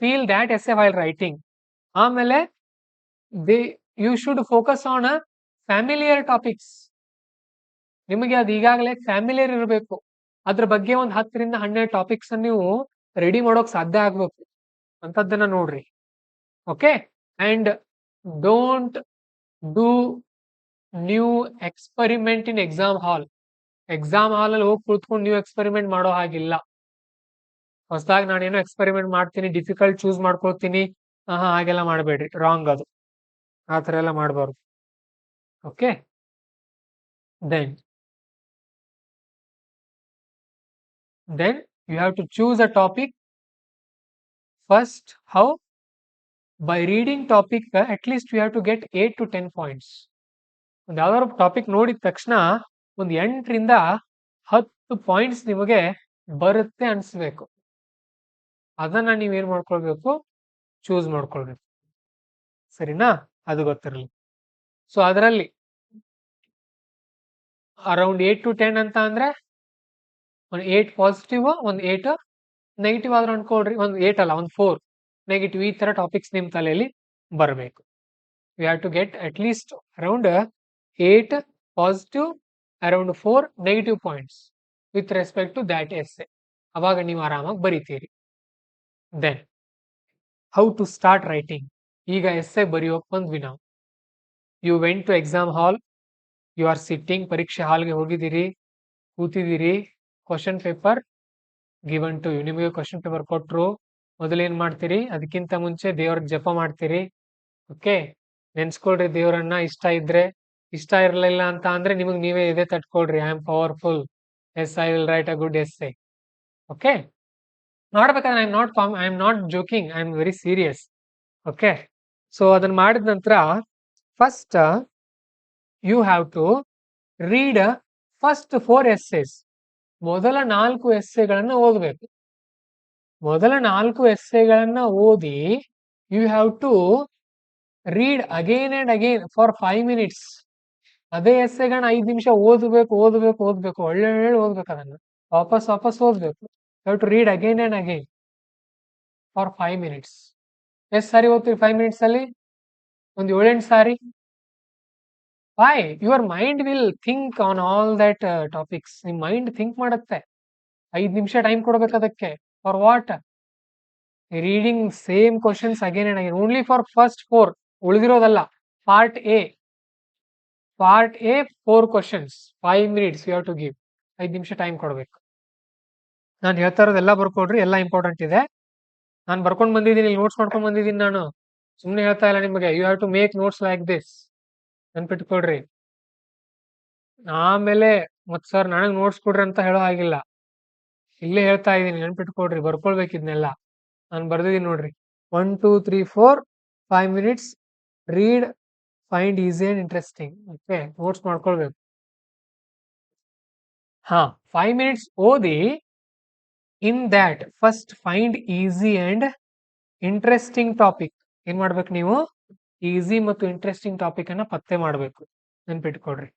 feel that essay while writing. ಆಮೇಲೆ you should focus on familiar topics. ನಿಮಗೆ ಅದು ಈಗಾಗಲೇ ಫ್ಯಾಮಿಲಿಯರ್ ಇರಬೇಕು. ಅದ್ರ ಬಗ್ಗೆ ಒಂದು 10 ರಿಂದ 12 ಟಾಪಿಕ್ಸ್ ನೀವು ರೆಡಿ ಮಾಡೋಕ್ ಸಾಧ್ಯ ಆಗ್ಬೇಕು, ಅಂತದ್ದನ್ನ ನೋಡ್ರಿ. Okay, and don't do new experiment in exam hall. Exam hall ಅಲ್ಲಿ ಹೋಗಿ ಕೂತ್ಕೊಂಡು ನ್ಯೂ ಎಕ್ಸ್ಪರಿಮೆಂಟ್ ಮಾಡೋ ಹಾಗಿಲ್ಲ. ಹೊಸದಾಗಿ ನಾನೇನೋ ಎಕ್ಸ್ಪರಿಮೆಂಟ್ ಮಾಡ್ತೀನಿ, ಡಿಫಿಕಲ್ಟ್ ಚೂಸ್ ಮಾಡ್ಕೊಳ್ತೀನಿ, ಹಾಗೆಲ್ಲ ಮಾಡಬೇಡ್ರಿ, ರಾಂಗ್ ಅದು. ಆ ಥರ ಎಲ್ಲ ಮಾಡಬಾರ್ದು. Okay, then you have to choose a topic. First, how? By reading topic, at least you have to get 8 to 10 points. ಒಂದು ಯಾವ್ದಾದ್ರು ಟಾಪಿಕ್ ನೋಡಿದ ತಕ್ಷಣ ಒಂದು 8 ರಿಂದ 10 ಪಾಯಿಂಟ್ಸ್ ನಿಮಗೆ ಬರುತ್ತೆ ಅನ್ಸ್ಬೇಕು. ಅದನ್ನ ನೀವೇನ್ ಮಾಡ್ಕೊಳ್ಬೇಕು, ಚೂಸ್ ಮಾಡ್ಕೊಳ್ಬೇಕು. ಸರಿನಾ, ಅದು ಗೊತ್ತಿರಲಿ. ಸೊ ಅದರಲ್ಲಿ ಅರೌಂಡ್ 8 to 10 ಅಂತ ಅಂದ್ರೆ ಒಂದು 8 ಪಾಸಿಟಿವ್, ಒಂದು 8 ನೆಗೆಟಿವ್ ಆದ್ರೂ ಅನ್ಕೊಳ್ರಿ. ಒಂದು 8 ಅಲ್ಲ, ಒಂದು 4 ನೆಗೆಟಿವ್, ಈ ತರ ಟಾಪಿಕ್ಸ್ ನಿಮ್ ತಲೆಯಲ್ಲಿ ಬರಬೇಕು. You have to get at least around 8 positive, around 4 negative points with respect to that essay. ಅವಾಗ ನೀವು ಆರಾಮಾಗಿ ಬರಿತೀರಿ. Then how to start writing. ಈಗ ಎಸ್ಸೆ ಬರೆಯೋಕೆ ಬಂದ್ವಿ ನಾವು. You went to exam hall, you are sitting, ಪರೀಕ್ಷೆ ಹಾಲ್ಗೆ ಹೋಗಿದ್ದೀರಿ, ಕೂತಿದ್ದೀರಿ, question paper given to you, ನಿಮಗೆ ಕ್ವಶನ್ ಪೇಪರ್ ಕೊಟ್ಟರು. ಮೊದಲೇನು ಮಾಡ್ತೀರಿ, ಅದಕ್ಕಿಂತ ಮುಂಚೆ ದೇವ್ರಿಗೆ ಜಪ ಮಾಡ್ತೀರಿ. ಓಕೆ, ನೆನ್ಸ್ಕೊಳ್ರಿ ದೇವರನ್ನ. ಇಷ್ಟ ಇದ್ರೆ, ಇಷ್ಟ ಇರಲಿಲ್ಲ ಅಂತ ಅಂದ್ರೆ ನಿಮಗೆ ನೀವೇ ಇದೆ ತಟ್ಕೊಳ್ರಿ. I am powerful, yes I will write a good essay. Okay, ಮಾಡ್ಬೇಕಾದ್ರೆ I am not joking, I am very serious. Okay, so ಅದನ್ನ ಮಾಡಿದ ನಂತರ first you have to read first 4 essays. ಮೊದಲ 4 ಎಸ್ಸೆಗಳನ್ನ ಓದಬೇಕು. ಮೊದಲ 4 ಎಸ್ಸೆಗಳನ್ನ ಓದಿ you have to read again and again for 5 minutes. ಅದೇ ಎಸ್ಸೆಗಳನ್ನ 5 ನಿಮಿಷ ಓದಬೇಕು. ಒಳ್ಳೆ ಓದ್ಬೇಕು. ಅದನ್ನ ವಾಪಸ್ ಓದ್ಬೇಕು. You have to read again and again for 5 minutes. ಎಷ್ಟು ಸಾರಿ ಓದ್ತೀವಿ 5 minutes ಅಲ್ಲಿ? ಒಂದು 7-8 ಸಾರಿ. Why? Your mind will think on all that topics. ನಿಮ್ ಮೈಂಡ್ ಥಿಂಕ್ ಮಾಡುತ್ತೆ. 5 ನಿಮಿಷ ಟೈಮ್ ಕೊಡ್ಬೇಕು ಅದಕ್ಕೆ. For what? Reading same questions again and again. Only for first 4, ಉಳಿದಿರೋದಲ್ಲ. Part A 4 questions, 5 minutes you have to give. 5 ನಿಮಿಷ ಟೈಮ್ ಕೊಡ್ಬೇಕು. ನಾನು ಹೇಳ್ತಾ ಇರೋದೆಲ್ಲ ಬರ್ಕೊಡ್ರಿ, ಎಲ್ಲ ಇಂಪಾರ್ಟೆಂಟ್ ಇದೆ. ನಾನು ಬರ್ಕೊಂಡು ಬಂದಿದ್ದೀನಿ, ನೋಟ್ಸ್ ಮಾಡ್ಕೊಂಡು ಬಂದಿದ್ದೀನಿ. ನಾನು ಸುಮ್ಮನೆ ಹೇಳ್ತಾ ಇಲ್ಲ ನಿಮಗೆ. You have to make notes like this. ನೆನ್ಪಿಟ್ಕೊಡ್ರಿ. ಆಮೇಲೆ ಮತ್ ಸರ್ ನನಗೆ ನೋಟ್ಸ್ ಕೊಡ್ರಿ ಅಂತ ಹೇಳೋ ಹಾಗಿಲ್ಲ. ಇಲ್ಲೇ ಹೇಳ್ತಾ ಇದ್ದೀನಿ, ನೆನ್ಪಿಟ್ಕೊಡ್ರಿ. ಬರ್ಕೊಳ್ಬೇಕಿದ್ನೆಲ್ಲ. ನಾನು ಬರ್ದಿದ್ದೀನಿ ನೋಡ್ರಿ. 1 2 3 4 5 minutes read, find easy and interesting. Okay, notes ಮಾಡ್ಕೊಳ್ಬೇಕು. 5 minutes ಓದಿ. In that first find easy and interesting topic. ಏನ್ ಮಾಡ್ಬೇಕು ನೀವು? ಈಸಿ ಮತ್ತು ಇಂಟ್ರೆಸ್ಟಿಂಗ್ ಟಾಪಿಕ್ ಅನ್ನ ಪತ್ತೆ ಮಾಡಬೇಕು. ನೆನ್ಪಿಟ್ಕೊಡ್ರಿ.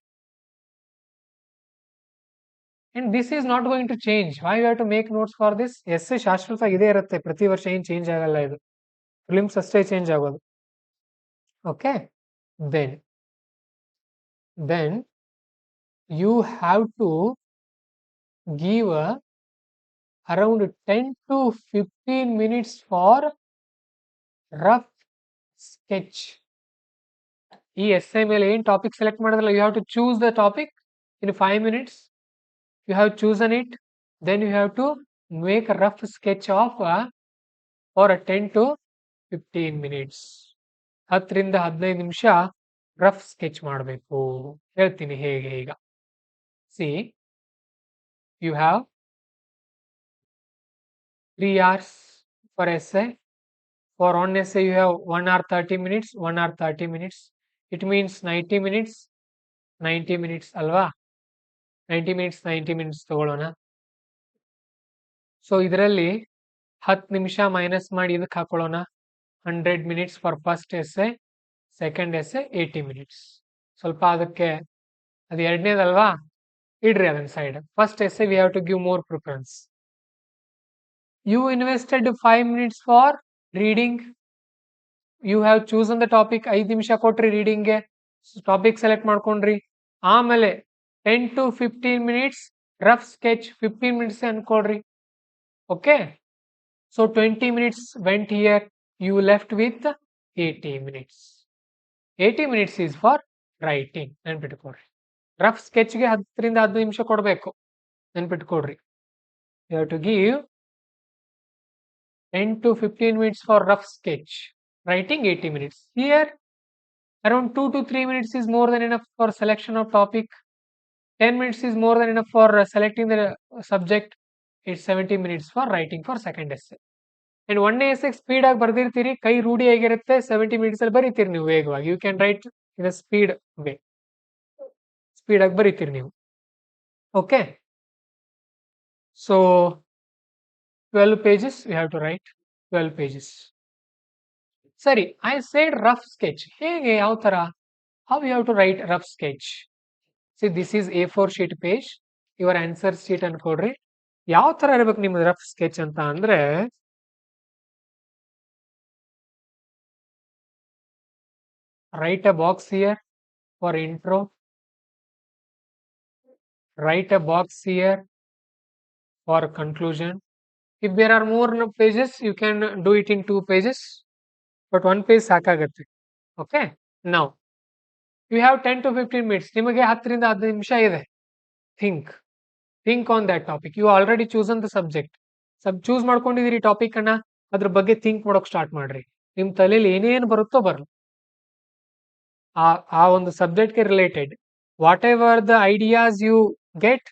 And this is not going to change. Why you have to make notes for this? Essay ಶಾಶ್ವತ ಇದೇ ಇರುತ್ತೆ. ಪ್ರತಿ ವರ್ಷ ಏನ್ ಚೇಂಜ್ ಆಗಲ್ಲ. ಇದು ಫಿಲಿಮ್ಸ್ ಅಷ್ಟೇ ಚೇಂಜ್ ಆಗೋದು. Okay, then you have to give around 10 to 15 minutes for rough sketch. ಈ ಎಸ್ಸೆ ಮೇಲೆ ಏನ್ ಟಾಪಿಕ್ ಸೆಲೆಕ್ಟ್ ಮಾಡಿದ್ರಲ್ಲ, you have to choose the topic in 5 minutes. You have chosen it, then you have to make a rough sketch of for 10 to 15 minutes. 10 ರಿಂದ 15 ನಿಮಿಷ ರಫ್ ಸ್ಕೆಚ್ ಮಾಡಬೇಕು. ಹೇಳ್ತೀನಿ ಹೇಗೆ ಈಗ. See, you have 3 hours for essay. For one essay you have 1 hour 30 minutes. 1 hour 30 minutes. It means 90 minutes. 90 minutes ಅಲ್ವಾ? 90 minutes 90 minutes ತಗೊಳ್ಳೋಣ. ಸೊ ಇದರಲ್ಲಿ 10 ನಿಮಿಷ ಮೈನಸ್ ಮಾಡಿ ಇದಕ್ಕೆ ಹಾಕೊಳ್ಳೋಣ. 100 minutes for first essay. Second essay 80 minutes. ಸ್ವಲ್ಪ ಅದಕ್ಕೆ ಅದು ಎರಡನೇದಲ್ವಾ, ಇಡ್ರಿ ಅದನ್ನ side. First essay we have to give more preference. You invested 5 minutes for reading. You have chosen the topic. 5 ನಿಮಿಷ ಕೊಟ್ರಿ ರೀಡಿಂಗ್ಗೆ, ಟಾಪಿಕ್ ಸೆಲೆಕ್ಟ್ ಮಾಡ್ಕೊಂಡ್ರಿ. ಆಮೇಲೆ 10 to 15 minutes rough sketch. 15 minutes ಅನ್ಕೊಳ್ರಿ. Okay, so 20 minutes went here. You left with 80 minutes. 80 minutes is for writing. ನೆನ್ಪಿಟ್ಕೊಡ್ರಿ. ರಫ್ ಸ್ಕೆಚ್ಗೆ 10 ರಿಂದ 15 ನಿಮಿಷ ಕೊಡಬೇಕು. ನೆನ್ಪಿಟ್ಕೊಡ್ರಿ. You have to give 10 to 15 minutes for rough sketch. Writing 80 minutes. Here, around 2 to 3 minutes is more than enough for selection of topic. 10 minutes is more than enough for selecting the subject. It's 70 minutes for writing for second essay. And one essay speed ಆಗಿ ಬರ್ದಿರ್ತೀರಿ, ಕೈ ರೂಢಿ ಆಗಿರುತ್ತೆ. 70 minutes ಅಲ್ಲಿ ಬರೀತೀರಿ ನೀವು ವೇಗವಾಗಿ. You can write in a speed way. Speed ಆಗಿ ಬರೀತೀರಿ ನೀವು. Okay, so 12 pages you have to write. 12 pages. ಸರಿ, ಐ ಸೇಡ್ ರಫ್ ಸ್ಕೆಚ್. ಹೇಗೆ, ಯಾವ ತರ? How you have to write rough sketch? See, this is A4 sheet page. Your answer sheet ಅನ್ಕೊಡ್ರಿ. ಯಾವ ತರ ಇರ್ಬೇಕು ನಿಮ್ದು ರಫ್ ಸ್ಕೆಚ್ ಅಂತ ಅಂದ್ರೆ, write a box here for intro. Write a box here for conclusion. If there are more pages, you can do it in 2 pages, but 1 page ಸಾಕಾಗತ್ತೆ. Okay? Now, you have 10 to 15 minutes. ನಿಮಗೆ 10 ರಿಂದ 15 ನಿಮಿಷ ಇದೆ. Think on that topic. You already chosen the subject. Choose ಮಾಡ್ಕೊಂಡಿದ್ದೀರಿ ಟಾಪಿಕ್ ಅನ್ನ, ಅದ್ರ ಬಗ್ಗೆ ಥಿಂಕ್ ಮಾಡೋಕ್ ಸ್ಟಾರ್ಟ್ ಮಾಡ್ರಿ. ನಿಮ್ ತಲೆಯಲ್ಲಿ ಏನೇನು ಬರುತ್ತೋ ಬರ್ಲಿ, ಆ ಒಂದು ಸಬ್ಜೆಕ್ಟ್ಗೆ related whatever the ideas you get,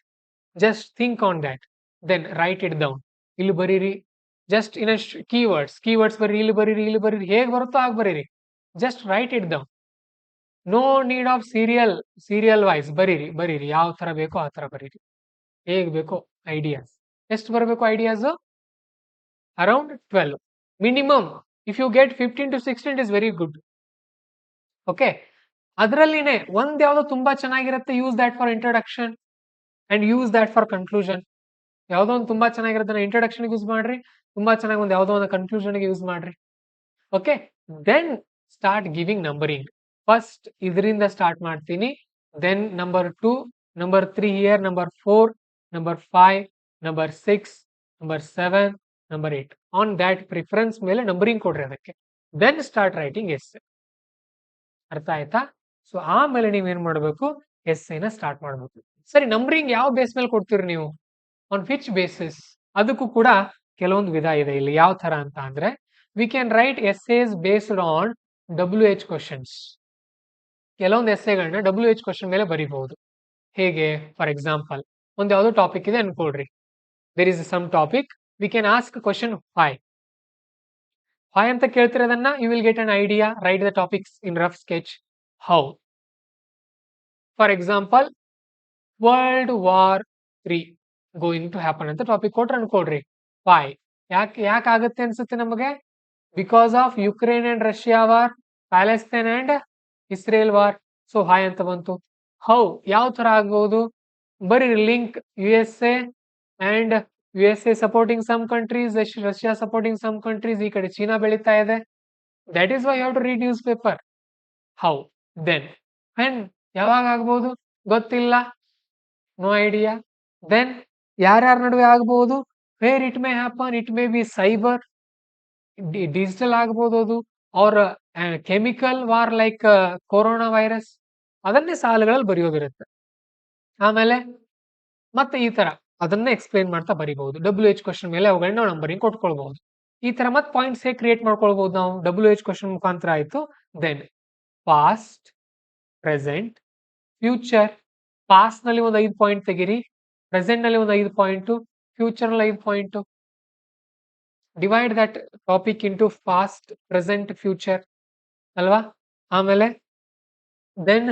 just think on that, then write it down. ಇಲ್ಲಿ ಬರೀರಿ, ಜಸ್ಟ್ ಇನ್ ಕೀವರ್ಡ್ಸ್ ಬರೀರಿ, ಇಲ್ಲಿ ಬರೀರಿ, ಹೇಗೆ ಬರುತ್ತೋ ಆಗ ಬರೀರಿ. Just write it down. No need of serial wise ಬರೀರಿ, ಯಾವ ತರ ಬೇಕೋ ಆ ತರ ಬರೀರಿ, ಹೇಗ್ ಬೇಕೋ ಐಡಿಯಾಸ್. ಎಷ್ಟು ಬರಬೇಕು ideas? Around 12 minimum. If you get 15 to 16 it is very good. Okay, ಅದರಲ್ಲಿನೇ ಒಂದ್ ಯಾವ್ದೋ ತುಂಬಾ ಚೆನ್ನಾಗಿರುತ್ತೆ, use that for introduction and use that for conclusion. ಯಾವ್ದೋ ಒಂದು ತುಂಬಾ ಚೆನ್ನಾಗಿರುತ್ತೆ, ಇಂಟ್ರೊಡಕ್ಷನ್ ಯೂಸ್ ಮಾಡ್ರಿ, ತುಂಬಾ ಚೆನ್ನಾಗಿ ಒಂದು ಯಾವ್ದೋ ಒಂದು ಕನ್ಕ್ಲೂಷನ್ ಯೂಸ್ ಮಾಡ್ರಿ. Okay, then start giving numbering. First ಇದರಿಂದ ಸ್ಟಾರ್ಟ್ ಮಾಡ್ತೀನಿ, then number 2, number 3 here, number 4, number 5, number 6, number 7, number 8. On that preference ಮೇಲೆ ನಂಬರಿಂಗ್ ಕೊಡ್ರಿ ಅದಕ್ಕೆ. Then start writing essay. ಅರ್ಥ ಆಯ್ತಾ? ಸೊ ಆಮೇಲೆ ನೀವೇನ್ ಮಾಡ್ಬೇಕು, ಎಸ್ಸೆನ ಸ್ಟಾರ್ಟ್ ಮಾಡ್ಬೇಕು. ಸರಿ, ನಂಬರಿಂಗ್ ಯಾವ ಬೇಸ್ ಮೇಲೆ ಕೊಡ್ತೀರಿ ನೀವು? On which basis? ಅದಕ್ಕೂ ಕೂಡ ಕೆಲವೊಂದು ವಿಧ ಇದೆ ಇಲ್ಲಿ. ಯಾವ ತರ ಅಂತ ಅಂದ್ರೆ, V can right essays based on WH questions. ಕೆಲವೊಂದು ಎಸ್ಸೆಗಳನ್ನ WH ಕ್ವಶನ್ ಮೇಲೆ ಬರೀಬಹುದು. ಹೇಗೆ? ಫಾರ್ ಎಕ್ಸಾಂಪಲ್, ಒಂದು ಯಾವ್ದೋ ಟಾಪಿಕ್ ಇದೆ ಅನ್ಕೊಳ್ರಿ. There is some topic, we can ask question why ಅಂತ ಕೇಳ್ತಿರೋದನ್ನ, you will get an idea, write the topics in rough sketch. How? For example, world war 3 going to happen ಅಂತ ಟಾಪಿಕ್ ಕೊಟ್ರೆ ಅನ್ಕೊಳ್ರಿ, ವೈ? ಯಾಕೆ ಆಗುತ್ತೆ ಅನ್ಸುತ್ತೆ ನಮಗೆ? Because of Ukraine and Russia war, Palestine and Israel war. So why ಅಂತ ಬಂತು. ಹೌ ಯಾವ ತರ ಆಗ್ಬಹುದು? ಬರೀ link USA and USA supporting some countries, Russia supporting some countries, ಈ ಕಡೆ ಚೀನಾ ಬೆಳೀತಾ ಇದೆ. That is why you have to read news paper. How? Then and ಯಾವಾಗ ಆಗ್ಬಹುದು? ಗೊತ್ತಿಲ್ಲ, ನೋ ಐಡಿಯಾ. ದೆನ್ ಯಾರ್ಯಾರ ನಡುವೆ ಆಗ್ಬಹುದು? Where it may happen, it may be cyber, digital ಆಗ್ಬಹುದು ಅದು, or chemical war like coronavirus. ಅದನ್ನೇ ಸಾಲುಗಳಲ್ಲಿ ಬರೆಯೋದಿರುತ್ತೆ. ಆಮೇಲೆ ಮತ್ತೆ ಈ ತರ ಅದನ್ನೇ ಎಕ್ಸ್ಪ್ಲೇನ್ ಮಾಡ್ತಾ ಬರೀಬಹುದು. WH ಕ್ವಶನ್ ಮೇಲೆ ಅವುಗಳನ್ನ ನಾವು ನಂಬರಿಂಗ್ ಕೊಟ್ಕೊಳ್ಬಹುದು. ಈ ತರ ಮತ್ತೆ ಪಾಯಿಂಟ್ಸ್ ಹೇಗೆ ಕ್ರಿಯೇಟ್ ಮಾಡ್ಕೊಳ್ಬಹುದು ನಾವು? WH ಕ್ವಶನ್ ಮುಖಾಂತರ ಆಯ್ತು. Then past, present, future. Past ನಲ್ಲಿ ಒಂದು 5 ಪಾಯಿಂಟ್ ತೆಗಿರಿ, ಪ್ರೆಸೆಂಟ್ ನಲ್ಲಿ ಒಂದು 5 ಪಾಯಿಂಟ್, ಫ್ಯೂಚರ್ ನಲ್ಲಿ 5 point. Divide that topic into past, present, future ಅಲ್ವಾ? ಆಮೇಲೆ then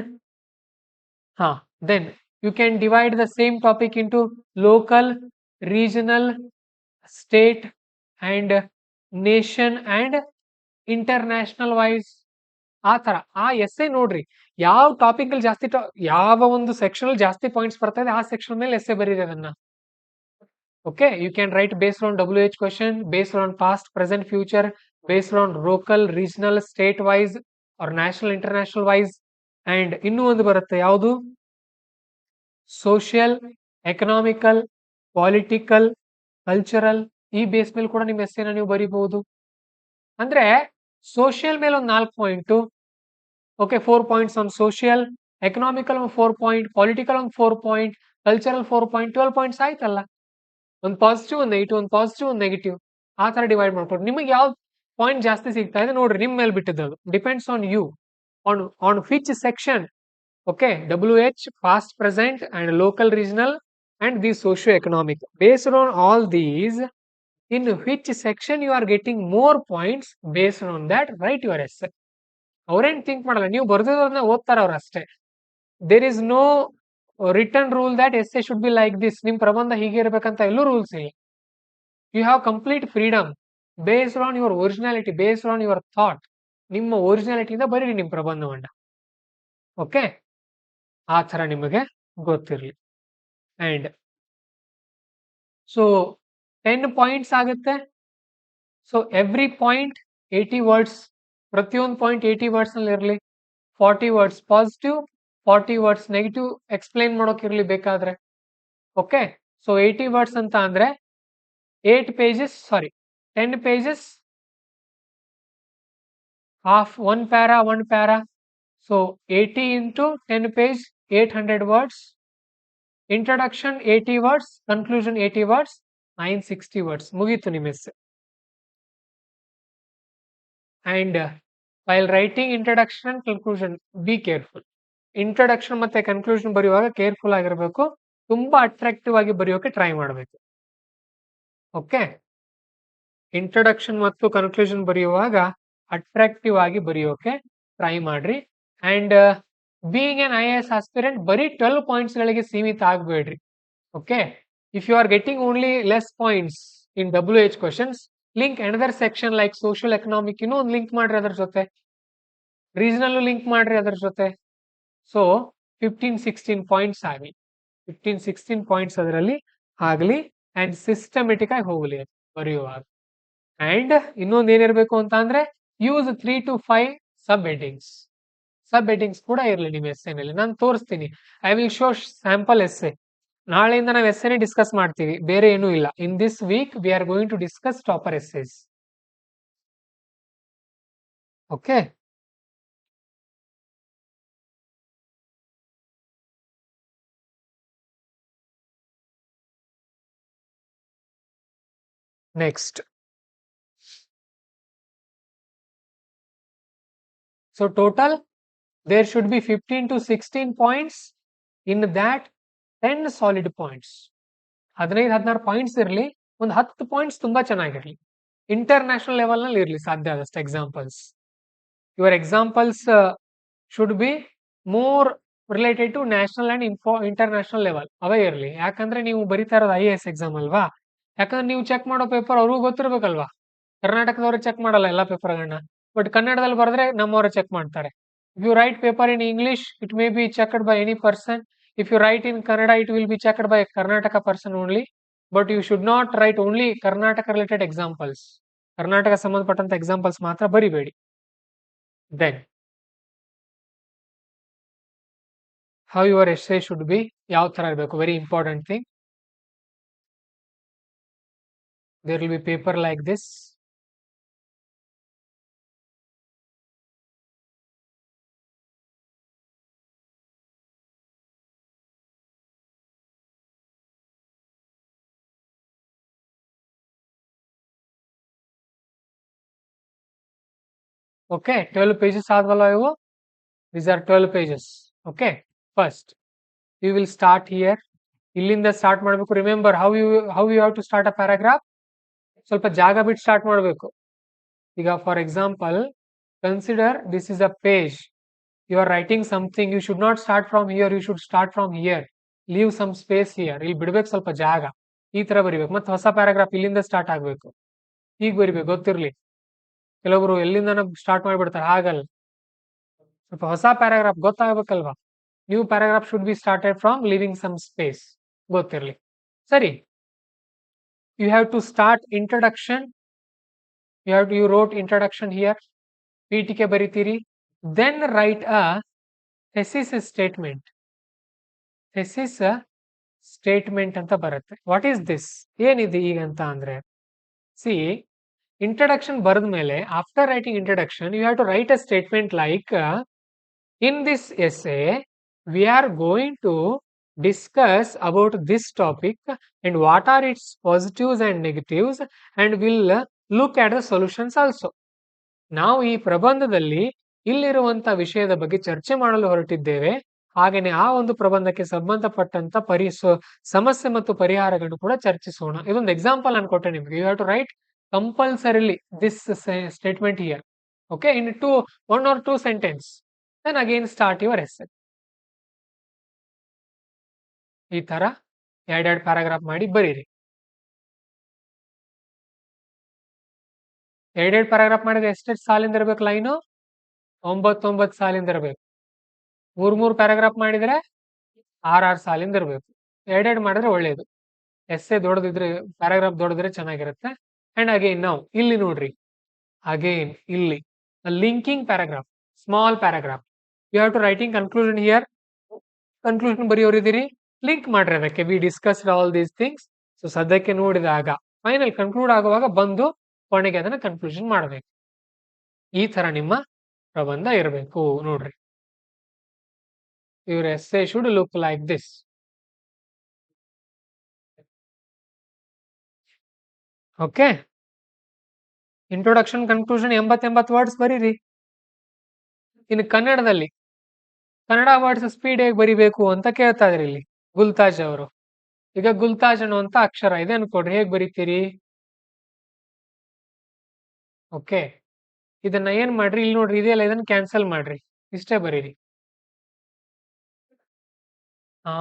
you can divide the same topic into local, regional, state and nation and international wise. ಆ ತರ ಆ ಎಸ್ಸೆ ನೋಡ್ರಿ, ಯಾವ ಟಾಪಿಕ್ ಅಲ್ಲಿ ಜಾಸ್ತಿ ಯಾವ ಒಂದು ಸೆಕ್ಷನ್ ಅಲ್ಲಿ ಜಾಸ್ತಿ ಪಾಯಿಂಟ್ಸ್ ಬರ್ತಾ ಇದೆ, ಆ ಸೆಕ್ಷನ್ ಮೇಲೆ ಎಸ್ಸೆ ಬರೀರಿ ಅದನ್ನ. Okay, you can write based on WH question, based on past, present, future, based on local, regional, state wise or national, international wise. And ಇನ್ನೂ ಒಂದು ಬರುತ್ತೆ, ಯಾವುದು? Social, economical, political, cultural. ಈ ಬೇಸ್ ಮೇಲೆ ಕೂಡ ನಿಮ್ಮ ಎಸ್ಸೆನ ನೀವು ಬರೀಬಹುದು. ಅಂದ್ರೆ ಸೋಷಿಯಲ್ ಮೇಲೆ ಒಂದು 4 point, okay, 4 points on social, economical ಒಂದು 4 ಪಾಯಿಂಟ್, ಪಾಲಿಟಿಕಲ್ ಒಂದು 4 ಪಾಯಿಂಟ್, ಕಲ್ಚರಲ್ 4 ಪಾಯಿಂಟ್, 12 ಪಾಯಿಂಟ್ಸ್ ಆಯ್ತಲ್ಲ. ಒಂದು ಪಾಸಿಟಿವ್, ಒಂದು ನೆಗೆಟಿವ್, ಒಂದು ಪಾಸಿಟಿವ್, ಒಂದು ನೆಗೆಟಿವ್, ಆ ತರ ಡಿವೈಡ್ ಮಾಡ್ಕೊಂಡು ನಿಮಗೆ ಯಾವ ಪಾಯಿಂಟ್ ಜಾಸ್ತಿ ಸಿಗ್ತಾ ಇದೆ ನೋಡ್ರಿ, ನಿಮ್ ಮೇಲೆ ಬಿಟ್ಟಿದ್ದು. Depends on you, on which section. Okay, WH, past, present and local, regional and the socio-economic. Based on all these, in which section you are getting more points, based on that write your essay. ಅವ್ರೇನ್ ಥಿಂಕ್ ಮಾಡಲ್ಲ, ನೀವು ಬರ್ದಿರೋದನ್ನ ಓದ್ತಾರ ಅವ್ರು ಅಷ್ಟೇ. There is no return rule that essay should be like this. ನಿಮ್ ಪ್ರಬಂಧ ಹೀಗೆ ಇರಬೇಕಂತ ಎಲ್ಲೂ ರೂಲ್ಸ್ ಇಲ್ಲ. You have complete freedom based on your originality, based on your thought. ನಿಮ್ಮ ಒರಿಜಿನಾಲಿಟಿಯಿಂದ ಬರೀರಿ ನಿಮ್ ಪ್ರಬಂಧವನ್ನ. ಓಕೆ, ಆ ತರ ನಿಮಗೆ ಗೊತ್ತಿರಲಿ. ಅಂಡ್ ಸೊ 10 ಪಾಯಿಂಟ್ಸ್ ಆಗುತ್ತೆ. ಸೊ ಎವ್ರಿ ಪಾಯಿಂಟ್ 80 ವರ್ಡ್ಸ್, ಪ್ರತಿಯೊಂದು ಪಾಯಿಂಟ್ 80 ವರ್ಡ್ಸ್ ನಲ್ಲಿ ಇರಲಿ. 40 words positive, 40 words negative explain ಮಾಡೋಕೆ ಇರಲಿ ಬೇಕಾದ್ರೆ. ಓಕೆ, ಸೊ 80 ವರ್ಡ್ಸ್ ಅಂತ ಅಂದ್ರೆ 8 pages, sorry, 10 pages, half, one para. So 80 into 10 page, 800 words. Introduction 80 words, conclusion 80 words, 960 words. ಮುಗೀತು ನಿಮ್ಮ essay. And while writing introduction and conclusion, be careful. Introduction ಮತ್ತೆ ಕನ್ಕ್ಲೂಷನ್ ಬರೆಯುವಾಗ ಕೇರ್ಫುಲ್ ಆಗಿರಬೇಕು. ತುಂಬಾ ಅಟ್ರಾಕ್ಟಿವ್ ಆಗಿ ಬರೆಯೋಕೆ ಟ್ರೈ ಮಾಡಬೇಕು. ಓಕೆ, ಇಂಟ್ರೊಡಕ್ಷನ್ ಮತ್ತು ಕನ್ಕ್ಲೂಷನ್ ಬರೆಯುವಾಗ ಅಟ್ರಾಕ್ಟಿವ್ ಆಗಿ ಬರೆಯೋಕೆ ಟ್ರೈ ಮಾಡ್ರಿ. And being an IAS aspirant ಬರೀ 12 ಪಾಯಿಂಟ್ಸ್ ಗಳಿಗೆ ಸೀಮಿತ ಆಗಬೇಡ್ರಿ. Okay, if you are getting only less points in WH questions, link another section like social economic ಇನ್ನೂ ಒಂದು ಲಿಂಕ್ ಮಾಡ್ರಿ ಅದರ ಜೊತೆ, ರೀಜನಲ್ ಲಿಂಕ್ ಮಾಡ್ರಿ ಅದರ ಜೊತೆ. ಸೊ 15-16 ಪಾಯಿಂಟ್ಸ್ ಆಗಲಿ, 15-16 ಪಾಯಿಂಟ್ಸ್ ಅದರಲ್ಲಿ ಆಗಲಿ ಅಂಡ್ ಸಿಸ್ಟಮೆಟಿಕ್ ಆಗಿ ಹೋಗಲಿ ಬರೆಯುವಾಗ. ಅಂಡ್ ಇನ್ನೊಂದು ಏನಿರಬೇಕು ಅಂತ ಅಂದ್ರೆ use 3 to 5 sub headings. Sub headings ಕೂಡ ಇರಲಿ ನಿಮ್ಮ ಎಸ್ಸೆನಲ್ಲಿ. ನಾನು ತೋರಿಸ್ತೀನಿ, I will show sample essay. ನಾಳೆಯಿಂದ ನಾವು ಎಸ್ಸೆನೇ ಡಿಸ್ಕಸ್ ಮಾಡ್ತೀವಿ, ಬೇರೆ ಏನೂ ಇಲ್ಲ. In this week we are going to discuss topper essays. Okay, next. So total there should be 15 to 16 points. In that 10 solid points. 15-16 points ಇರಲಿ, ಒಂದು 10 ಪಾಯಿಂಟ್ಸ್ ತುಂಬಾ ಚೆನ್ನಾಗಿರಲಿ. ಇಂಟರ್ನ್ಯಾಷನಲ್ ಲೆವೆಲ್ ನಲ್ಲಿ ಇರಲಿ ಸಾಧ್ಯ ಆದಷ್ಟು examples. Your examples should be more related to national and international level ಅವೇ ಇರಲಿ. ಯಾಕಂದ್ರೆ ನೀವು ಬರೀತಾ ಇರೋದು IAS ಎಕ್ಸಾಮ್ ಅಲ್ವಾ. ಯಾಕಂದ್ರೆ ನೀವು ಚೆಕ್ ಮಾಡೋ ಪೇಪರ್ ಅವ್ರಿಗೂ ಗೊತ್ತಿರ್ಬೇಕಲ್ವಾ. ಕರ್ನಾಟಕದವ್ರು ಚೆಕ್ ಮಾಡಲ್ಲ ಎಲ್ಲ ಪೇಪರ್ಗಳನ್ನ, ಬಟ್ ಕನ್ನಡದಲ್ಲಿ ಬರೆದ್ರೆ ನಮ್ಮವರು ಚೆಕ್ ಮಾಡ್ತಾರೆ. If you write paper in English, it may be checked by any person. If you write in Kannada, it will be checked by a Karnataka person only. But you should not write only Karnataka related examples. Karnataka ಸಂಬಂಧಪಟ್ಟಂತ examples ಮಾತ್ರ ಬರಿಬೇಡಿ. Then, how your essay should be, ಯಾವ ತರ ಇರಬೇಕು, very important thing. There will be paper like this. Okay, 12 pages ಆದ್ವಲ್ಲ ಇವು. These are 12 pages. Okay, first we will start here. ಇಲ್ಲಿಂದ ಸ್ಟಾರ್ಟ್ ಮಾಡಬೇಕು. Remember how you have to start a paragraph. ಸ್ವಲ್ಪ ಜಾಗ ಬಿಟ್ಟು ಸ್ಟಾರ್ಟ್ ಮಾಡಬೇಕು. ಈಗ for example consider this is a page, you are writing something, you should not start from here, you should start from here, leave some space here. ಇಲ್ಲಿ ಬಿಡ್ಬೇಕು ಸ್ವಲ್ಪ ಜಾಗ, ಈ ತರ ಬರಿಬೇಕು. ಮತ್ತೆ ಹೊಸ ಪ್ಯಾರಾಗ್ರಾಫ್ ಇಲ್ಲಿಂದ ಸ್ಟಾರ್ಟ್ ಆಗ್ಬೇಕು, ಹೀಗೆ ಬರಿಬೇಕು. ಗೊತ್ತಿರ್ಲಿ, ಕೆಲವರು ಎಲ್ಲಿಂದ ಸ್ಟಾರ್ಟ್ ಮಾಡಿಬಿಡ್ತಾರೆ, ಹಾಗಲ್ಲ. ಸ್ವಲ್ಪ ಹೊಸ ಪ್ಯಾರಾಗ್ರಾಫ್ ಗೊತ್ತಾಗಬೇಕಲ್ವಾ. New paragraph should be started from leaving some space, ಗೊತ್ತಿರ್ಲಿ. ಸರಿ, you have to start introduction. You wrote introduction here, ಪೀಠಿಕೆ ಬರಿತೀರಿ. Then write a thesis statement. Thesis statement ಅಂತ ಬರುತ್ತೆ. What is this? ಏನಿದೆ ಈಗ ಅಂತ ಅಂದ್ರೆ, see, introduction ಬರೆದ ಮೇಲೆ after writing introduction you have to write a statement like in this essay we are going to discuss about this topic and what are its positives and negatives and will look at the solutions also. ನಾವು ಈ ಪ್ರಬಂಧದಲ್ಲಿ ಇಲ್ಲಿರುವಂತ ವಿಷಯದ ಬಗ್ಗೆ ಚರ್ಚೆ ಮಾಡಲು ಹೊರಟಿದ್ದೇವೆ. ಹಾಗೇನೆ ಆ ಒಂದು ಪ್ರಬಂಧಕ್ಕೆ ಸಂಬಂಧಪಟ್ಟಂತ ಸಮಸ್ಯೆ ಮತ್ತು ಪರಿಹಾರಗಳನ್ನು ಕೂಡ ಚರ್ಚಿಸೋಣ. ಇದೊಂದು ಎಕ್ಸಾಂಪಲ್ ನಾನು ಕೊಟ್ಟೆ ನಿಮಗೆ. You have to write compulsorily this statement here. Okay, in 1 or 2 sentence. Then again start your essay. ಈ ತರ 2 ಪ್ಯಾರಾಗ್ರಾಫ್ ಮಾಡಿ ಬರೀರಿ. 2 ಪ್ಯಾರಾಗ್ರಾಫ್ ಮಾಡಿದ್ರೆ ಎಷ್ಟೆಷ್ಟು ಸಾಲಿಂದ ಇರಬೇಕು ಲೈನು? 9 ಸಾಲಿಂದ ಇರಬೇಕು. 3 ಪ್ಯಾರಾಗ್ರಾಫ್ ಮಾಡಿದ್ರೆ 6 ಸಾಲಿಂದ ಇರಬೇಕು. 2 ಮಾಡಿದ್ರೆ ಒಳ್ಳೇದು. ಎಸ್ಸೆ ದೊಡ್ಡದಿದ್ರೆ, ಪ್ಯಾರಾಗ್ರಾಫ್ ದೊಡ್ಡದಿದ್ರೆ ಚೆನ್ನಾಗಿರುತ್ತೆ. ಅಂಡ್ ಅಗೇನ್ ನಾವು ಇಲ್ಲಿ ನೋಡ್ರಿ, ಅಗೇನ್ ಇಲ್ಲಿ linking paragraph, small paragraph. You have to writing conclusion here. Conclusion ಬರೆಯೋರಿದ್ದೀರಿ, ಲಿಂಕ್ ಮಾಡ್ರಿ ಅದಕ್ಕೆ. We discussed all these things. So ಸದ್ಯಕ್ಕೆ ನೋಡಿದಾಗ ಫೈನಲ್ ಕನ್ಕ್ಲೂಡ್ ಆಗುವಾಗ ಬಂದು ಕೊನೆಗೆ ಅದನ್ನ ಕನ್ಕ್ಲೂಷನ್ ಮಾಡಬೇಕು. ಈ ತರ ನಿಮ್ಮ ಪ್ರಬಂಧ ಇರಬೇಕು ನೋಡ್ರಿ. Your essay should look like this. Okay, introduction conclusion 80 words ಬರೀರಿ. ಇನ್ನು ಕನ್ನಡದಲ್ಲಿ ಕನ್ನಡ ವರ್ಡ್ಸ್ ಸ್ಪೀಡ್ ಹೇಗೆ ಬರಿಬೇಕು ಅಂತ ಕೇಳ್ತಾ ಇದ್ರಿ ಇಲ್ಲಿ ಗುಲ್ತಾಜ್ ಅವರು. ಈಗ ಗುಲ್ತಾಜ್ ಅನ್ನುವಂತ ಅಕ್ಷರ ಇದೆ ಅನ್ಕೊಡ್ರಿ, ಹೇಗ್ ಬರೀತೀರಿ? ಓಕೆ, ಇದನ್ನ ಏನ್ ಮಾಡ್ರಿ, ಇಲ್ಲಿ ನೋಡ್ರಿ ಇದೆಯಲ್ಲ, ಇದನ್ನ ಕ್ಯಾನ್ಸಲ್ ಮಾಡ್ರಿ, ಇಷ್ಟೇ ಬರೀರಿ. ಹಾ,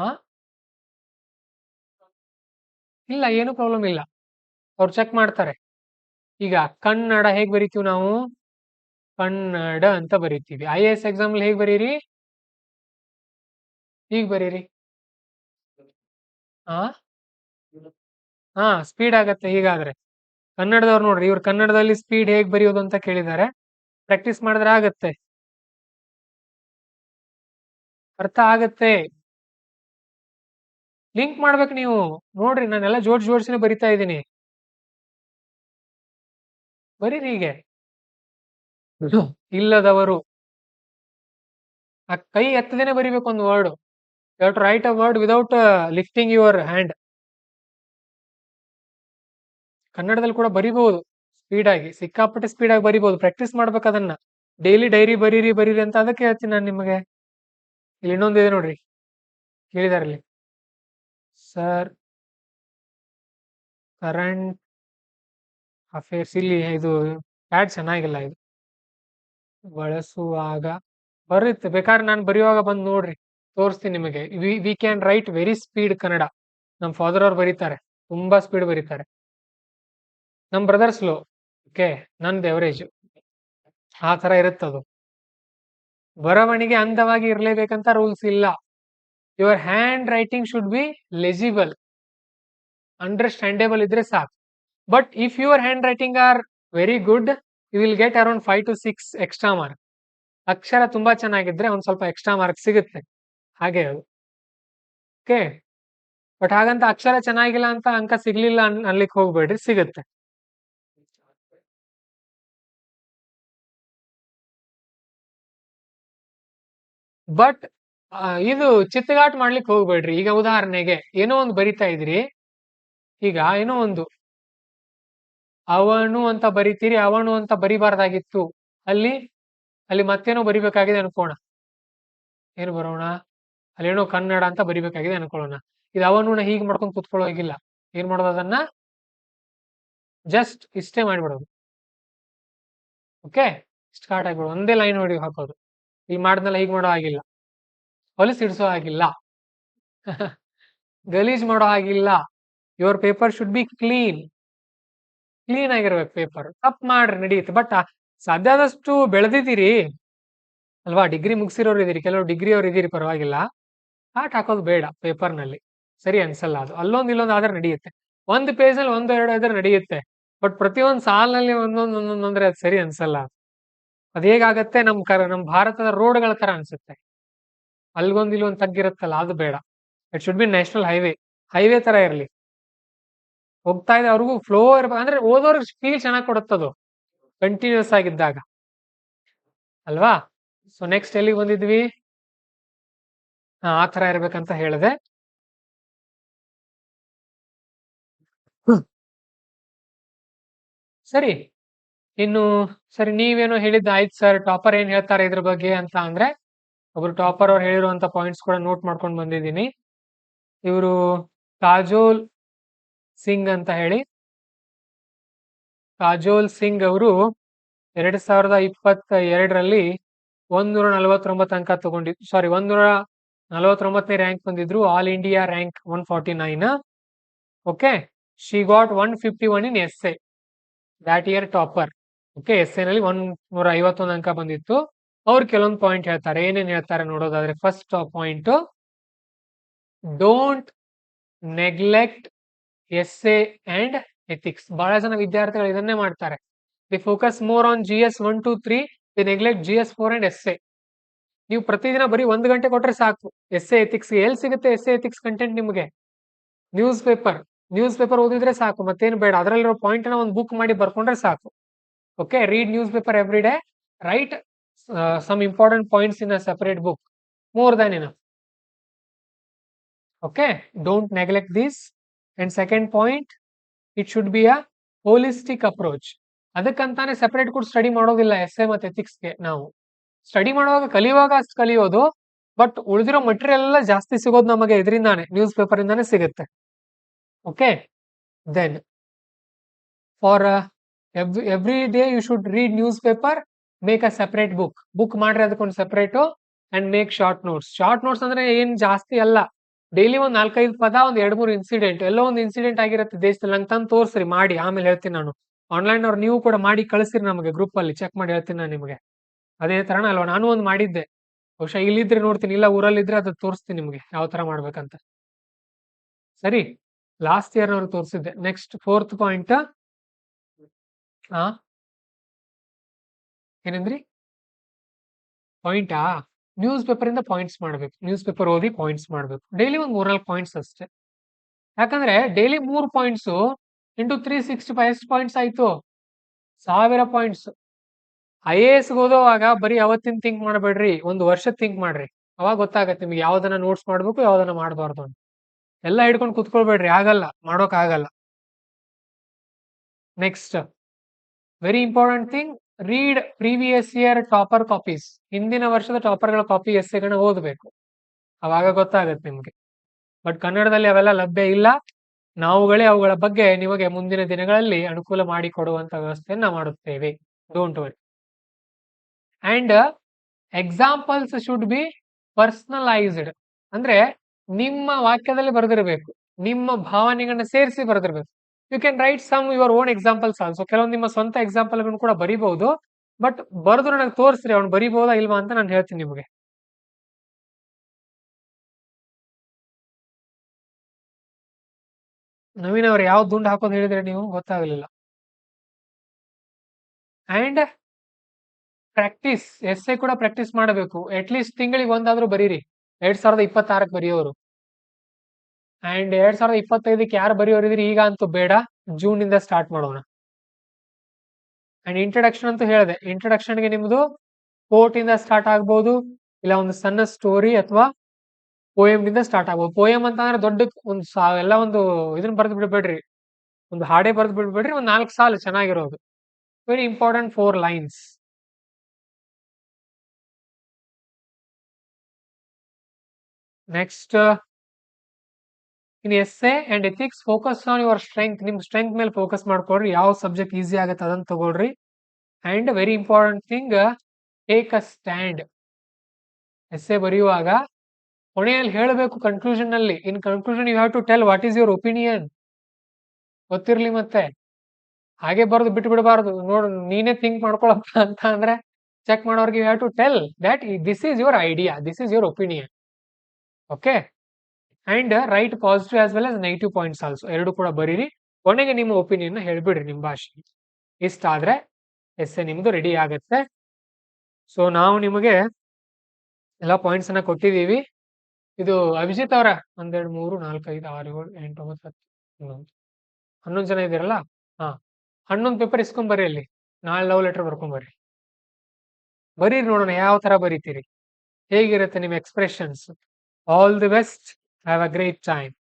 ಇಲ್ಲ, ಏನು ಪ್ರಾಬ್ಲಮ್ ಇಲ್ಲ, ಅವ್ರು ಚೆಕ್ ಮಾಡ್ತಾರೆ. ಈಗ ಕನ್ನಡ ಹೇಗ್ ಬರಿತೀವಿ ನಾವು? ಕನ್ನಡ ಅಂತ ಬರಿತೀವಿ. IAS ಎಕ್ಸಾಮ್ ಹೇಗ್ ಬರೀರಿ? ಹೀಗ್ ಬರೀರಿ. ಹಾ ಹಾ, ಸ್ಪೀಡ್ ಆಗತ್ತೆ ಹೀಗಾದ್ರೆ. ಕನ್ನಡದವ್ರು ನೋಡ್ರಿ, ಇವ್ರು ಕನ್ನಡದಲ್ಲಿ ಸ್ಪೀಡ್ ಹೇಗ್ ಬರೆಯೋದು ಅಂತ ಕೇಳಿದ್ದಾರೆ. ಪ್ರಾಕ್ಟೀಸ್ ಮಾಡಿದ್ರೆ ಆಗತ್ತೆ, ಅರ್ಥ ಆಗತ್ತೆ. ಲಿಂಕ್ ಮಾಡ್ಬೇಕು ನೀವು. ನೋಡ್ರಿ, ನಾನೆಲ್ಲ ಜೋಡಿಸಿನೇ ಬರಿತಾ ಇದ್ದೀನಿ. ಬರೀರಿ ಹೀಗೆ. ಇಲ್ಲದವರು ಆ ಕೈ ಎತ್ತದೇನೆ ಬರಿಬೇಕು ಒಂದು word. You have to write a word without lifting your hand. ಕನ್ನಡದಲ್ಲಿ ಕೂಡ ಬರಿಬಹುದು ಸ್ಪೀಡ್ ಆಗಿ, ಸಿಕ್ಕಾಪಟ್ಟೆ ಸ್ಪೀಡ್ ಆಗಿ ಬರಿಬಹುದು. ಪ್ರಾಕ್ಟೀಸ್ ಮಾಡ್ಬೇಕು ಅದನ್ನ. ಡೈಲಿ ಡೈರಿ ಬರೀರಿ ಅಂತ ಅದಕ್ಕೆ ಹೇಳ್ತೀನಿ ನಾನು ನಿಮಗೆ. ಇಲ್ಲಿ ಇನ್ನೊಂದಿದೆ ನೋಡ್ರಿ, ಕೇಳಿದಾರಲ್ಲಿ, ಸರ್ ಕರೆಂಟ್ ಅಫೇರ್ಸ್. ಇಲ್ಲಿ ಇದು ಪ್ಯಾಡ್ ಚೆನ್ನಾಗಿಲ್ಲ, ಇದು ಬಳಸುವಾಗ ಬರುತ್ತೆ. ಬೇಕಾದ್ರೆ ನಾನು ಬರೆಯುವಾಗ ಬಂದು ನೋಡ್ರಿ, ತೋರಿಸ್ತೀನಿ ನಿಮಗೆ. We can write very speed Kannada. ನಮ್ಮ ಫಾದರ್ ಅವ್ರು ಬರೀತಾರೆ, ತುಂಬಾ ಸ್ಪೀಡ್ ಬರೀತಾರೆ. ನಮ್ಮ ಬ್ರದರ್ ಸ್ಲೋ, ಓಕೆ, ನಂದು ಎವರೇಜ್. ಆ ತರ ಇರುತ್ತದು. ಬರವಣಿಗೆ ಅಂದವಾಗಿ ಇರಲೇಬೇಕಂತ ರೂಲ್ಸ್ ಇಲ್ಲ. Your handwriting should be legible, understandable ಇದ್ರೆ ಸಾಕು. But if your handwriting are very good, you will get around 5 to 6 extra mark. ಅಕ್ಷರ ತುಂಬಾ ಚೆನ್ನಾಗಿದ್ರೆ ಒಂದ್ ಸ್ವಲ್ಪ ಎಕ್ಸ್ಟ್ರಾ ಮಾರ್ಕ್ ಸಿಗುತ್ತೆ, ಹಾಗೆ ಅದು. ಓಕೆ, ಬಟ್ ಹಾಗಂತ ಅಕ್ಷರ ಚೆನ್ನಾಗಿಲ್ಲ ಅಂತ ಅಂಕ ಸಿಗ್ಲಿಲ್ಲ ಅನ್ಲಿಕ್ಕೆ ಹೋಗ್ಬೇಡ್ರಿ, ಸಿಗುತ್ತೆ. ಬಟ್ ಇದು ಚಿತ್ತಗಾಟ್ ಮಾಡ್ಲಿಕ್ಕೆ ಹೋಗ್ಬೇಡ್ರಿ. ಈಗ ಉದಾಹರಣೆಗೆ ಏನೋ ಒಂದು ಬರಿತಾ ಇದ್ರಿ, ಈಗ ಏನೋ ಒಂದು ಅವನು ಅಂತ ಬರಿತೀರಿ, ಅವನು ಅಂತ ಬರಿಬಾರ್ದಾಗಿತ್ತು. ಅಲ್ಲಿ ಅಲ್ಲಿ ಮತ್ತೇನೋ ಬರಿಬೇಕಾಗಿದೆ ಅನ್ಕೋಣ. ಏನು ಬರೋಣ? ಅಲ್ಲೇನೋ ಕನ್ನಡ ಅಂತ ಬರಿಬೇಕಾಗಿದೆ ಅನ್ಕೊಳ್ಳೋಣ. ಇದು ಅವನು ಹೀಗೆ ಮಾಡ್ಕೊಂಡು ಕುತ್ಕೊಳ್ಳೋಗಿಲ್ಲ. ಏನ್ ಮಾಡೋದು? ಅದನ್ನ ಜಸ್ಟ್ ಇಷ್ಟೇ ಮಾಡ್ಬಿಡೋದು. ಓಕೆ, ಸ್ಟಾರ್ಟ್ ಆಗ್ಬಿಡೋದು, ಒಂದೇ ಲೈನ್ ನೋಡಿ ಹಾಕೋದು. ಇಲ್ಲಿ ಮಾಡ್ದಲ್ಲ ಹೀಗೆ ಮಾಡೋ ಆಗಿಲ್ಲ, ಹೊಲಸಿಡಿಸೋ ಆಗಿಲ್ಲ, ಗಲೀಜ್ ಮಾಡೋ ಆಗಿಲ್ಲ. Your paper should be clean. Clean ಆಗಿರ್ಬೇಕು ಪೇಪರ್. ತಪ್ಪು ಮಾಡ್ರಿ ನಡೆಯುತ್ತೆ, ಬಟ್ ಸಾಧ್ಯ ಆದಷ್ಟು ಬೆಳೆದಿದ್ದೀರಿ ಅಲ್ವಾ, ಡಿಗ್ರಿ ಮುಗಿಸಿರೋರು ಇದೀರಿ, ಕೆಲವರು ಡಿಗ್ರಿ ಅವ್ರು ಇದೀರಿ, ಪರವಾಗಿಲ್ಲ. ಆಟ್ ಹಾಕೋದು ಬೇಡ ಪೇಪರ್ನಲ್ಲಿ, ಸರಿ ಅನ್ಸಲ್ಲ ಅದು. ಅಲ್ಲೊಂದು ಇಲ್ಲೊಂದು ಆದ್ರೆ ನಡೆಯುತ್ತೆ. ಒಂದು ಪೇಜ್ ಅಲ್ಲಿ 1-2 ಆದ್ರೆ ನಡೆಯುತ್ತೆ, ಬಟ್ ಪ್ರತಿಯೊಂದು ಸಾಲಿನಲ್ಲಿ ಒಂದೊಂದು ಅಂದ್ರೆ ಅದು ಸರಿ ಅನ್ಸಲ್ಲ. ಅದು ಹೇಗಾಗತ್ತೆ, ನಮ್ ಭಾರತದ ರೋಡ್ಗಳ ತರ ಅನ್ಸುತ್ತೆ. ಅಲ್ಗೊಂದು ಇಲ್ಲೊಂದು ತಗ್ಗಿರುತ್ತಲ್ಲ, ಅದು ಬೇಡ. It should B national highway ತರ ಇರಲಿ. ಹೋಗ್ತಾ ಇದೆ ಅವ್ರಿಗೂ ಫ್ಲೋ ಇರ್ಬೇಕು, ಅಂದ್ರೆ ಓದೋರ್ಗೆ ಫೀಲ್ ಚೆನ್ನಾಗಿ ಕೊಡುತ್ತದು ಕಂಟಿನ್ಯೂಸ್ ಆಗಿದ್ದಾಗ, ಅಲ್ವಾ? ಸೊ ನೆಕ್ಸ್ಟ್ ಎಲ್ಲಿಗೆ ಬಂದಿದ್ವಿ? ಆ ತರ ಇರ್ಬೇಕಂತ ಹೇಳಿದೆ. ಸರಿ, ಇನ್ನು ಸರಿ, ನೀವೇನೋ ಹೇಳಿದ್ದ ಆಯ್ತು ಸರ್, ಟಾಪರ್ ಏನ್ ಹೇಳ್ತಾರೆ ಇದ್ರ ಬಗ್ಗೆ ಅಂತ. ಅಂದ್ರೆ ಒಬ್ರು ಟಾಪರ್ ಅವ್ರು ಹೇಳಿರುವಂತ ಪಾಯಿಂಟ್ಸ್ ಕೂಡ ನೋಟ್ ಮಾಡ್ಕೊಂಡು ಬಂದಿದ್ದೀನಿ. ಇವರು ಕಾಜೋಲ್ ಸಿಂಗ್ ಅಂತ ಹೇಳಿ, ಕಾಜೋಲ್ ಸಿಂಗ್ ಅವರು 2022ರಲ್ಲಿ 149 ಅಂಕ ತಗೊಂಡಿದ್ರು. ಸಾರಿ, 149ನೇ ರ್ಯಾಂಕ್ ಬಂದಿದ್ರು. All India rank 149. Okay, she got 151 in essay, that year topper. Okay, ಎಸ್ಸೆನಲ್ಲಿ 151 ಅಂಕ ಬಂದಿತ್ತು. ಅವ್ರು ಕೆಲವೊಂದು ಪಾಯಿಂಟ್ ಹೇಳ್ತಾರೆ. ಏನೇನ್ ಹೇಳ್ತಾರೆ ನೋಡೋದಾದ್ರೆ, first point, don't neglect essay and ethics. ಬಹಳ ಜನ ವಿದ್ಯಾರ್ಥಿಗಳು ಇದನ್ನೇ ಮಾಡ್ತಾರೆ. The focus more on GS 1, 2, 3, the neglect GS 4 and essay. ನೀವು ಪ್ರತಿದಿನ ಬರೀ 1 ಗಂಟೆ ಕೊಟ್ರೆ ಸಾಕು ಎಸ್ಸೆ ಎಥಿಕ್ಸ್. ಎಲ್ಲಿ ಸಿಗುತ್ತೆ ಎಸ್ಸೆ ಎಥಿಕ್ಸ್ ಕಂಟೆಂಟ್ ನಿಮಗೆ? ನ್ಯೂಸ್ ಪೇಪರ್, ನ್ಯೂಸ್ ಪೇಪರ್ ಓದಿದ್ರೆ ಸಾಕು, ಮತ್ತೇನು ಬೇಡ. ಅದರಲ್ಲಿರೋ ಪಾಯಿಂಟ್ ನ ಒಂದು ಬುಕ್ ಮಾಡಿ ಬರ್ಕೊಂಡ್ರೆ ಸಾಕು. Okay, read news paper every day, right some important points in a separate book, more than enough. Okay, don't neglect this. And second point, it should be a holistic approach. ಅದಕ್ಕಂತಾನೆ ಸೆಪರೇಟ್ ಕೂಡ ಸ್ಟಡಿ ಮಾಡೋದಿಲ್ಲ ಎಸ್ಸೆ ಮತ್ತೆ ಎಥಿಕ್ಸ್ಗೆ. ನಾವು ಸ್ಟಡಿ ಮಾಡುವಾಗ ಕಲಿಯುವಾಗ ಅಷ್ಟು ಕಲಿಯೋದು, ಬಟ್ ಉಳಿದಿರೋ ಮಟೀರಿಯಲ್ ಎಲ್ಲ ಜಾಸ್ತಿ ಸಿಗೋದು ನಮಗೆ ಇದರಿಂದಾನೆ, ನ್ಯೂಸ್ ಪೇಪರ್ ಇಂದಾನೆ ಸಿಗುತ್ತೆ. Okay, then for every day you should read news paper, make a separate book ಮಾಡ್ರಿ ಅದಕ್ಕೊಂದು separate, and make short notes. Short notes ಅಂದ್ರೆ ಏನ್ ಜಾಸ್ತಿ ಅಲ್ಲ, ಡೈಲಿ ಒಂದ್ 4-5 ಪದ, ಒಂದ್ 2-3 ಇನ್ಸಿಡೆಂಟ್, ಎಲ್ಲೋ ಒಂದು ಇನ್ಸಿಡೆಂಟ್ ಆಗಿರುತ್ತೆ ದೇಶದಲ್ಲಿ, ನಂಗೆ ತಂದು ತೋರಿಸ್ರಿ ಮಾಡಿ, ಆಮೇಲೆ ಹೇಳ್ತೀನಿ ನಾನು. ಆನ್ಲೈನ್ ಅವ್ರು ನೀವು ಕೂಡ ಮಾಡಿ ಕಳಿಸ್ರಿ ನಮಗೆ ಗ್ರೂಪ್ ಅಲ್ಲಿ, ಚೆಕ್ ಮಾಡಿ ಹೇಳ್ತೀನಿ ನಾನು ನಿಮಗೆ. ಅದೇ ತರನ ಅಲ್ವಾ, ನಾನು ಒಂದು ಮಾಡಿದ್ದೆ, ಬಹುಶಃ ಇಲ್ಲಿದ್ರೆ ನೋಡ್ತೀನಿ, ಇಲ್ಲ ಊರಲ್ಲಿದ್ರೆ ಅದು ತೋರಿಸ್ತೀನಿ ನಿಮ್ಗೆ ಯಾವ ತರ ಮಾಡ್ಬೇಕಂತ. ಸರಿ, ಲಾಸ್ಟ್ ಇಯರ್ ಅವ್ರು ತೋರಿಸಿದ್ದೆ. ನೆಕ್ಸ್ಟ್ 4th ಪಾಯಿಂಟ್, ಏನಂದ್ರಿ ಪಾಯಿಂಟಾ? ನ್ಯೂಸ್ ಪೇಪರ್ ಇಂದ ಪಾಯಿಂಟ್ಸ್ ಮಾಡ್ಬೇಕು, ನ್ಯೂಸ್ ಪೇಪರ್ ಓದಿ ಪಾಯಿಂಟ್ಸ್ ಮಾಡ್ಬೇಕು. ಡೈಲಿ ಒಂದು 3-4 ಪಾಯಿಂಟ್ಸ್ ಅಷ್ಟೇ. ಯಾಕಂದ್ರೆ ಡೈಲಿ 3 ಪಾಯಿಂಟ್ಸ್ ಇಂಟು 365 ಎಷ್ಟು ಪಾಯಿಂಟ್ಸ್ ಆಯ್ತು? 1000 ಪಾಯಿಂಟ್ಸ್. IAS ಓದೋವಾಗ ಬರೀ ಅವತ್ತಿನ ಥಿಂಕ್ ಮಾಡಬೇಡ್ರಿ, ಒಂದು ವರ್ಷ ಥಿಂಕ್ ಮಾಡ್ರಿ. ಅವಾಗ ಗೊತ್ತಾಗತ್ತೆ ನಿಮ್ಗೆ ಯಾವ್ದನ್ನ ನೋಟ್ಸ್ ಮಾಡ್ಬೇಕು, ಯಾವ್ದನ್ನ ಮಾಡಬಾರ್ದು ಅಂತ. ಎಲ್ಲ ಹಿಡ್ಕೊಂಡು ಕುತ್ಕೊಳ್ಬೇಡ್ರಿ, ಆಗಲ್ಲ, ಮಾಡೋಕ್ ಆಗಲ್ಲ. Next very important thing, read previous year topper copies. ಹಿಂದಿನ ವರ್ಷದ ಟಾಪರ್ಗಳ ಕಾಪಿ ಎಸ್ಸೆಗಳನ್ನ ಓದಬೇಕು, ಅವಾಗ ಗೊತ್ತಾಗತ್ತೆ ನಿಮ್ಗೆ. ಬಟ್ ಕನ್ನಡದಲ್ಲಿ ಅವೆಲ್ಲ ಲಭ್ಯ ಇಲ್ಲ. ನಾವುಗಳೇ ಅವುಗಳ ಬಗ್ಗೆ ನಿಮಗೆ ಮುಂದಿನ ದಿನಗಳಲ್ಲಿ ಅನುಕೂಲ ಮಾಡಿಕೊಡುವಂತ ವ್ಯವಸ್ಥೆಯನ್ನ ಮಾಡುತ್ತೇವೆ. Don't worry. And examples should be personalised, ಅಂದ್ರೆ ನಿಮ್ಮ ವಾಕ್ಯದಲ್ಲಿ ಬರೆದಿರಬೇಕು, ನಿಮ್ಮ ಭಾವನೆಗಳನ್ನ ಸೇರಿಸಿ ಬರೆದಿರಬೇಕು. You can write some your own examples also. ಕೆಲವೊಂದು ನಿಮ್ಮ ಸ್ವಂತ ಎಕ್ಸಾಂಪಲ್ಗಳನ್ನು ಕೂಡ ಬರಿಬಹುದು, ಬಟ್ ಬರೆದು ನನಗೆ ತೋರಿಸ್ರಿ ಅವ್ನು ಬರಿಬಹುದಾ ಇಲ್ವಾ ಅಂತ ನಾನು ಹೇಳ್ತೀನಿ ನಿಮಗೆ. ನವೀನ್ ಅವ್ರು ಯಾವ ದುಂಡು ಹಾಕೋದು ಹೇಳಿದ್ರೆ ನೀವು ಗೊತ್ತಾಗಲಿಲ್ಲ. ಅಂಡ್ ಪ್ರಾಕ್ಟೀಸ್, ಎಸ್ಸೆ ಕೂಡ ಪ್ರಾಕ್ಟೀಸ್ ಮಾಡಬೇಕು. ಅಟ್ಲೀಸ್ಟ್ ತಿಂಗಳಿಗೆ ಒಂದಾದ್ರೂ ಬರೀರಿ. 2026ಕ್ಕೆ ಬರೆಯೋರು, ಅಂಡ್ 2025ಕ್ಕೆ ಯಾರು ಬರೆಯೋರಿದ್ರಿ ಈಗ ಅಂತೂ ಬೇಡ, ಜೂನ್ ಇಂದ ಸ್ಟಾರ್ಟ್ ಮಾಡೋಣ. ಅಂಡ್ ಇಂಟ್ರಡಕ್ಷನ್ ಅಂತೂ ಹೇಳಿದೆ, ಇಂಟ್ರಡಕ್ಷನ್ಗೆ ನಿಮ್ದು ಕೋಟ್ ಇಂದ ಸ್ಟಾರ್ಟ್ ಆಗ್ಬೋದು, ಇಲ್ಲ ಒಂದು ಸಣ್ಣ ಸ್ಟೋರಿ ಅಥವಾ ಪೋಯಮ್ ಇಂದ ಸ್ಟಾರ್ಟ್ ಆಗ್ಬೋದು. ಪೋಯಮ್ ಅಂತ ಅಂದ್ರೆ ದೊಡ್ಡ ಒಂದು ಎಲ್ಲ ಒಂದು ಇದನ್ನ ಬರೆದು ಬಿಡ್ಬೇಡ್ರಿ, ಒಂದು ಹಾಡೇ ಬರೆದು ಬಿಡ್ಬೇಡ್ರಿ, ಒಂದು 4 ಸಾಲು ಚೆನ್ನಾಗಿರೋದು. Very important 4 lines. Next in essay and ethics, focus on your strength. ನಿಮ್ ಸ್ಟ್ರೆಂತ್ ಮೇಲೆ ಫೋಕಸ್ ಮಾಡ್ಕೊಳ್ರಿ, ಯಾವ ಸಬ್ಜೆಕ್ಟ್ ಈಸಿ ಆಗುತ್ತೆ ಅದನ್ನ ತಗೊಳ್ರಿ. And very important thing, take a stand. Essay ಬರೆಯುವಾಗ ಕೊನೆಯಲ್ಲಿ ಹೇಳಬೇಕು ಕನ್ಕ್ಲೂಷನ್ ಅಲ್ಲಿ, in conclusion you have to tell what is your opinion. ಗೊತ್ತಿರ್ಲಿ ಮತ್ತೆ, ಹಾಗೆ ಬರೆದು ಬಿಟ್ಟು ಬಿಡಬಾರ್ದು. ನೋಡು ನೀನೇ ಥಿಂಕ್ ಮಾಡ್ಕೊಳಪ್ಪ ಅಂತ ಅಂದ್ರೆ ಚೆಕ್ ಮಾಡೋರ್ಗೆ you have to tell that this is your idea, this is your opinion. Okay, and write positive as well as negative points also, ಎರಡು ಕೂಡ ಬರೀರಿ. ಕೊನೆಗೆ ನಿಮ್ಮ ಒಪಿನಿಯನ್ ಹೇಳ್ಬಿಡ್ರಿ ನಿಮ್ಮ ಭಾಷೆಗೆ. ಇಷ್ಟಾದ್ರೆ ಎಸ್ಸೆ ನಿಮ್ದು ರೆಡಿ ಆಗತ್ತೆ. ಸೊ ನಾವು ನಿಮಗೆ ಎಲ್ಲ ಪಾಯಿಂಟ್ಸ್ ಅನ್ನ ಕೊಟ್ಟಿದೀವಿ. ಇದು ಅಭಿಜಿತ್ ಅವರ 1 2 3 4 5 6 7 8 9 10 11 11 ಜನ ಇದ್ದೀರಲ್ಲ, ಹಾ, 11 ಪೇಪರ್ ಇಸ್ಕೊಂಬರ್ರಿ, ಅಲ್ಲಿ ನಾಳೆ ಲವ್ ಲೆಟರ್ ಬರ್ಕೊಂಬರ್ರಿ. ಬರೀರಿ ನೋಡೋಣ ಯಾವ ತರ ಬರೀತೀರಿ, ಹೇಗಿರುತ್ತೆ ನಿಮ್ಮ expressions. All the best, have a great time.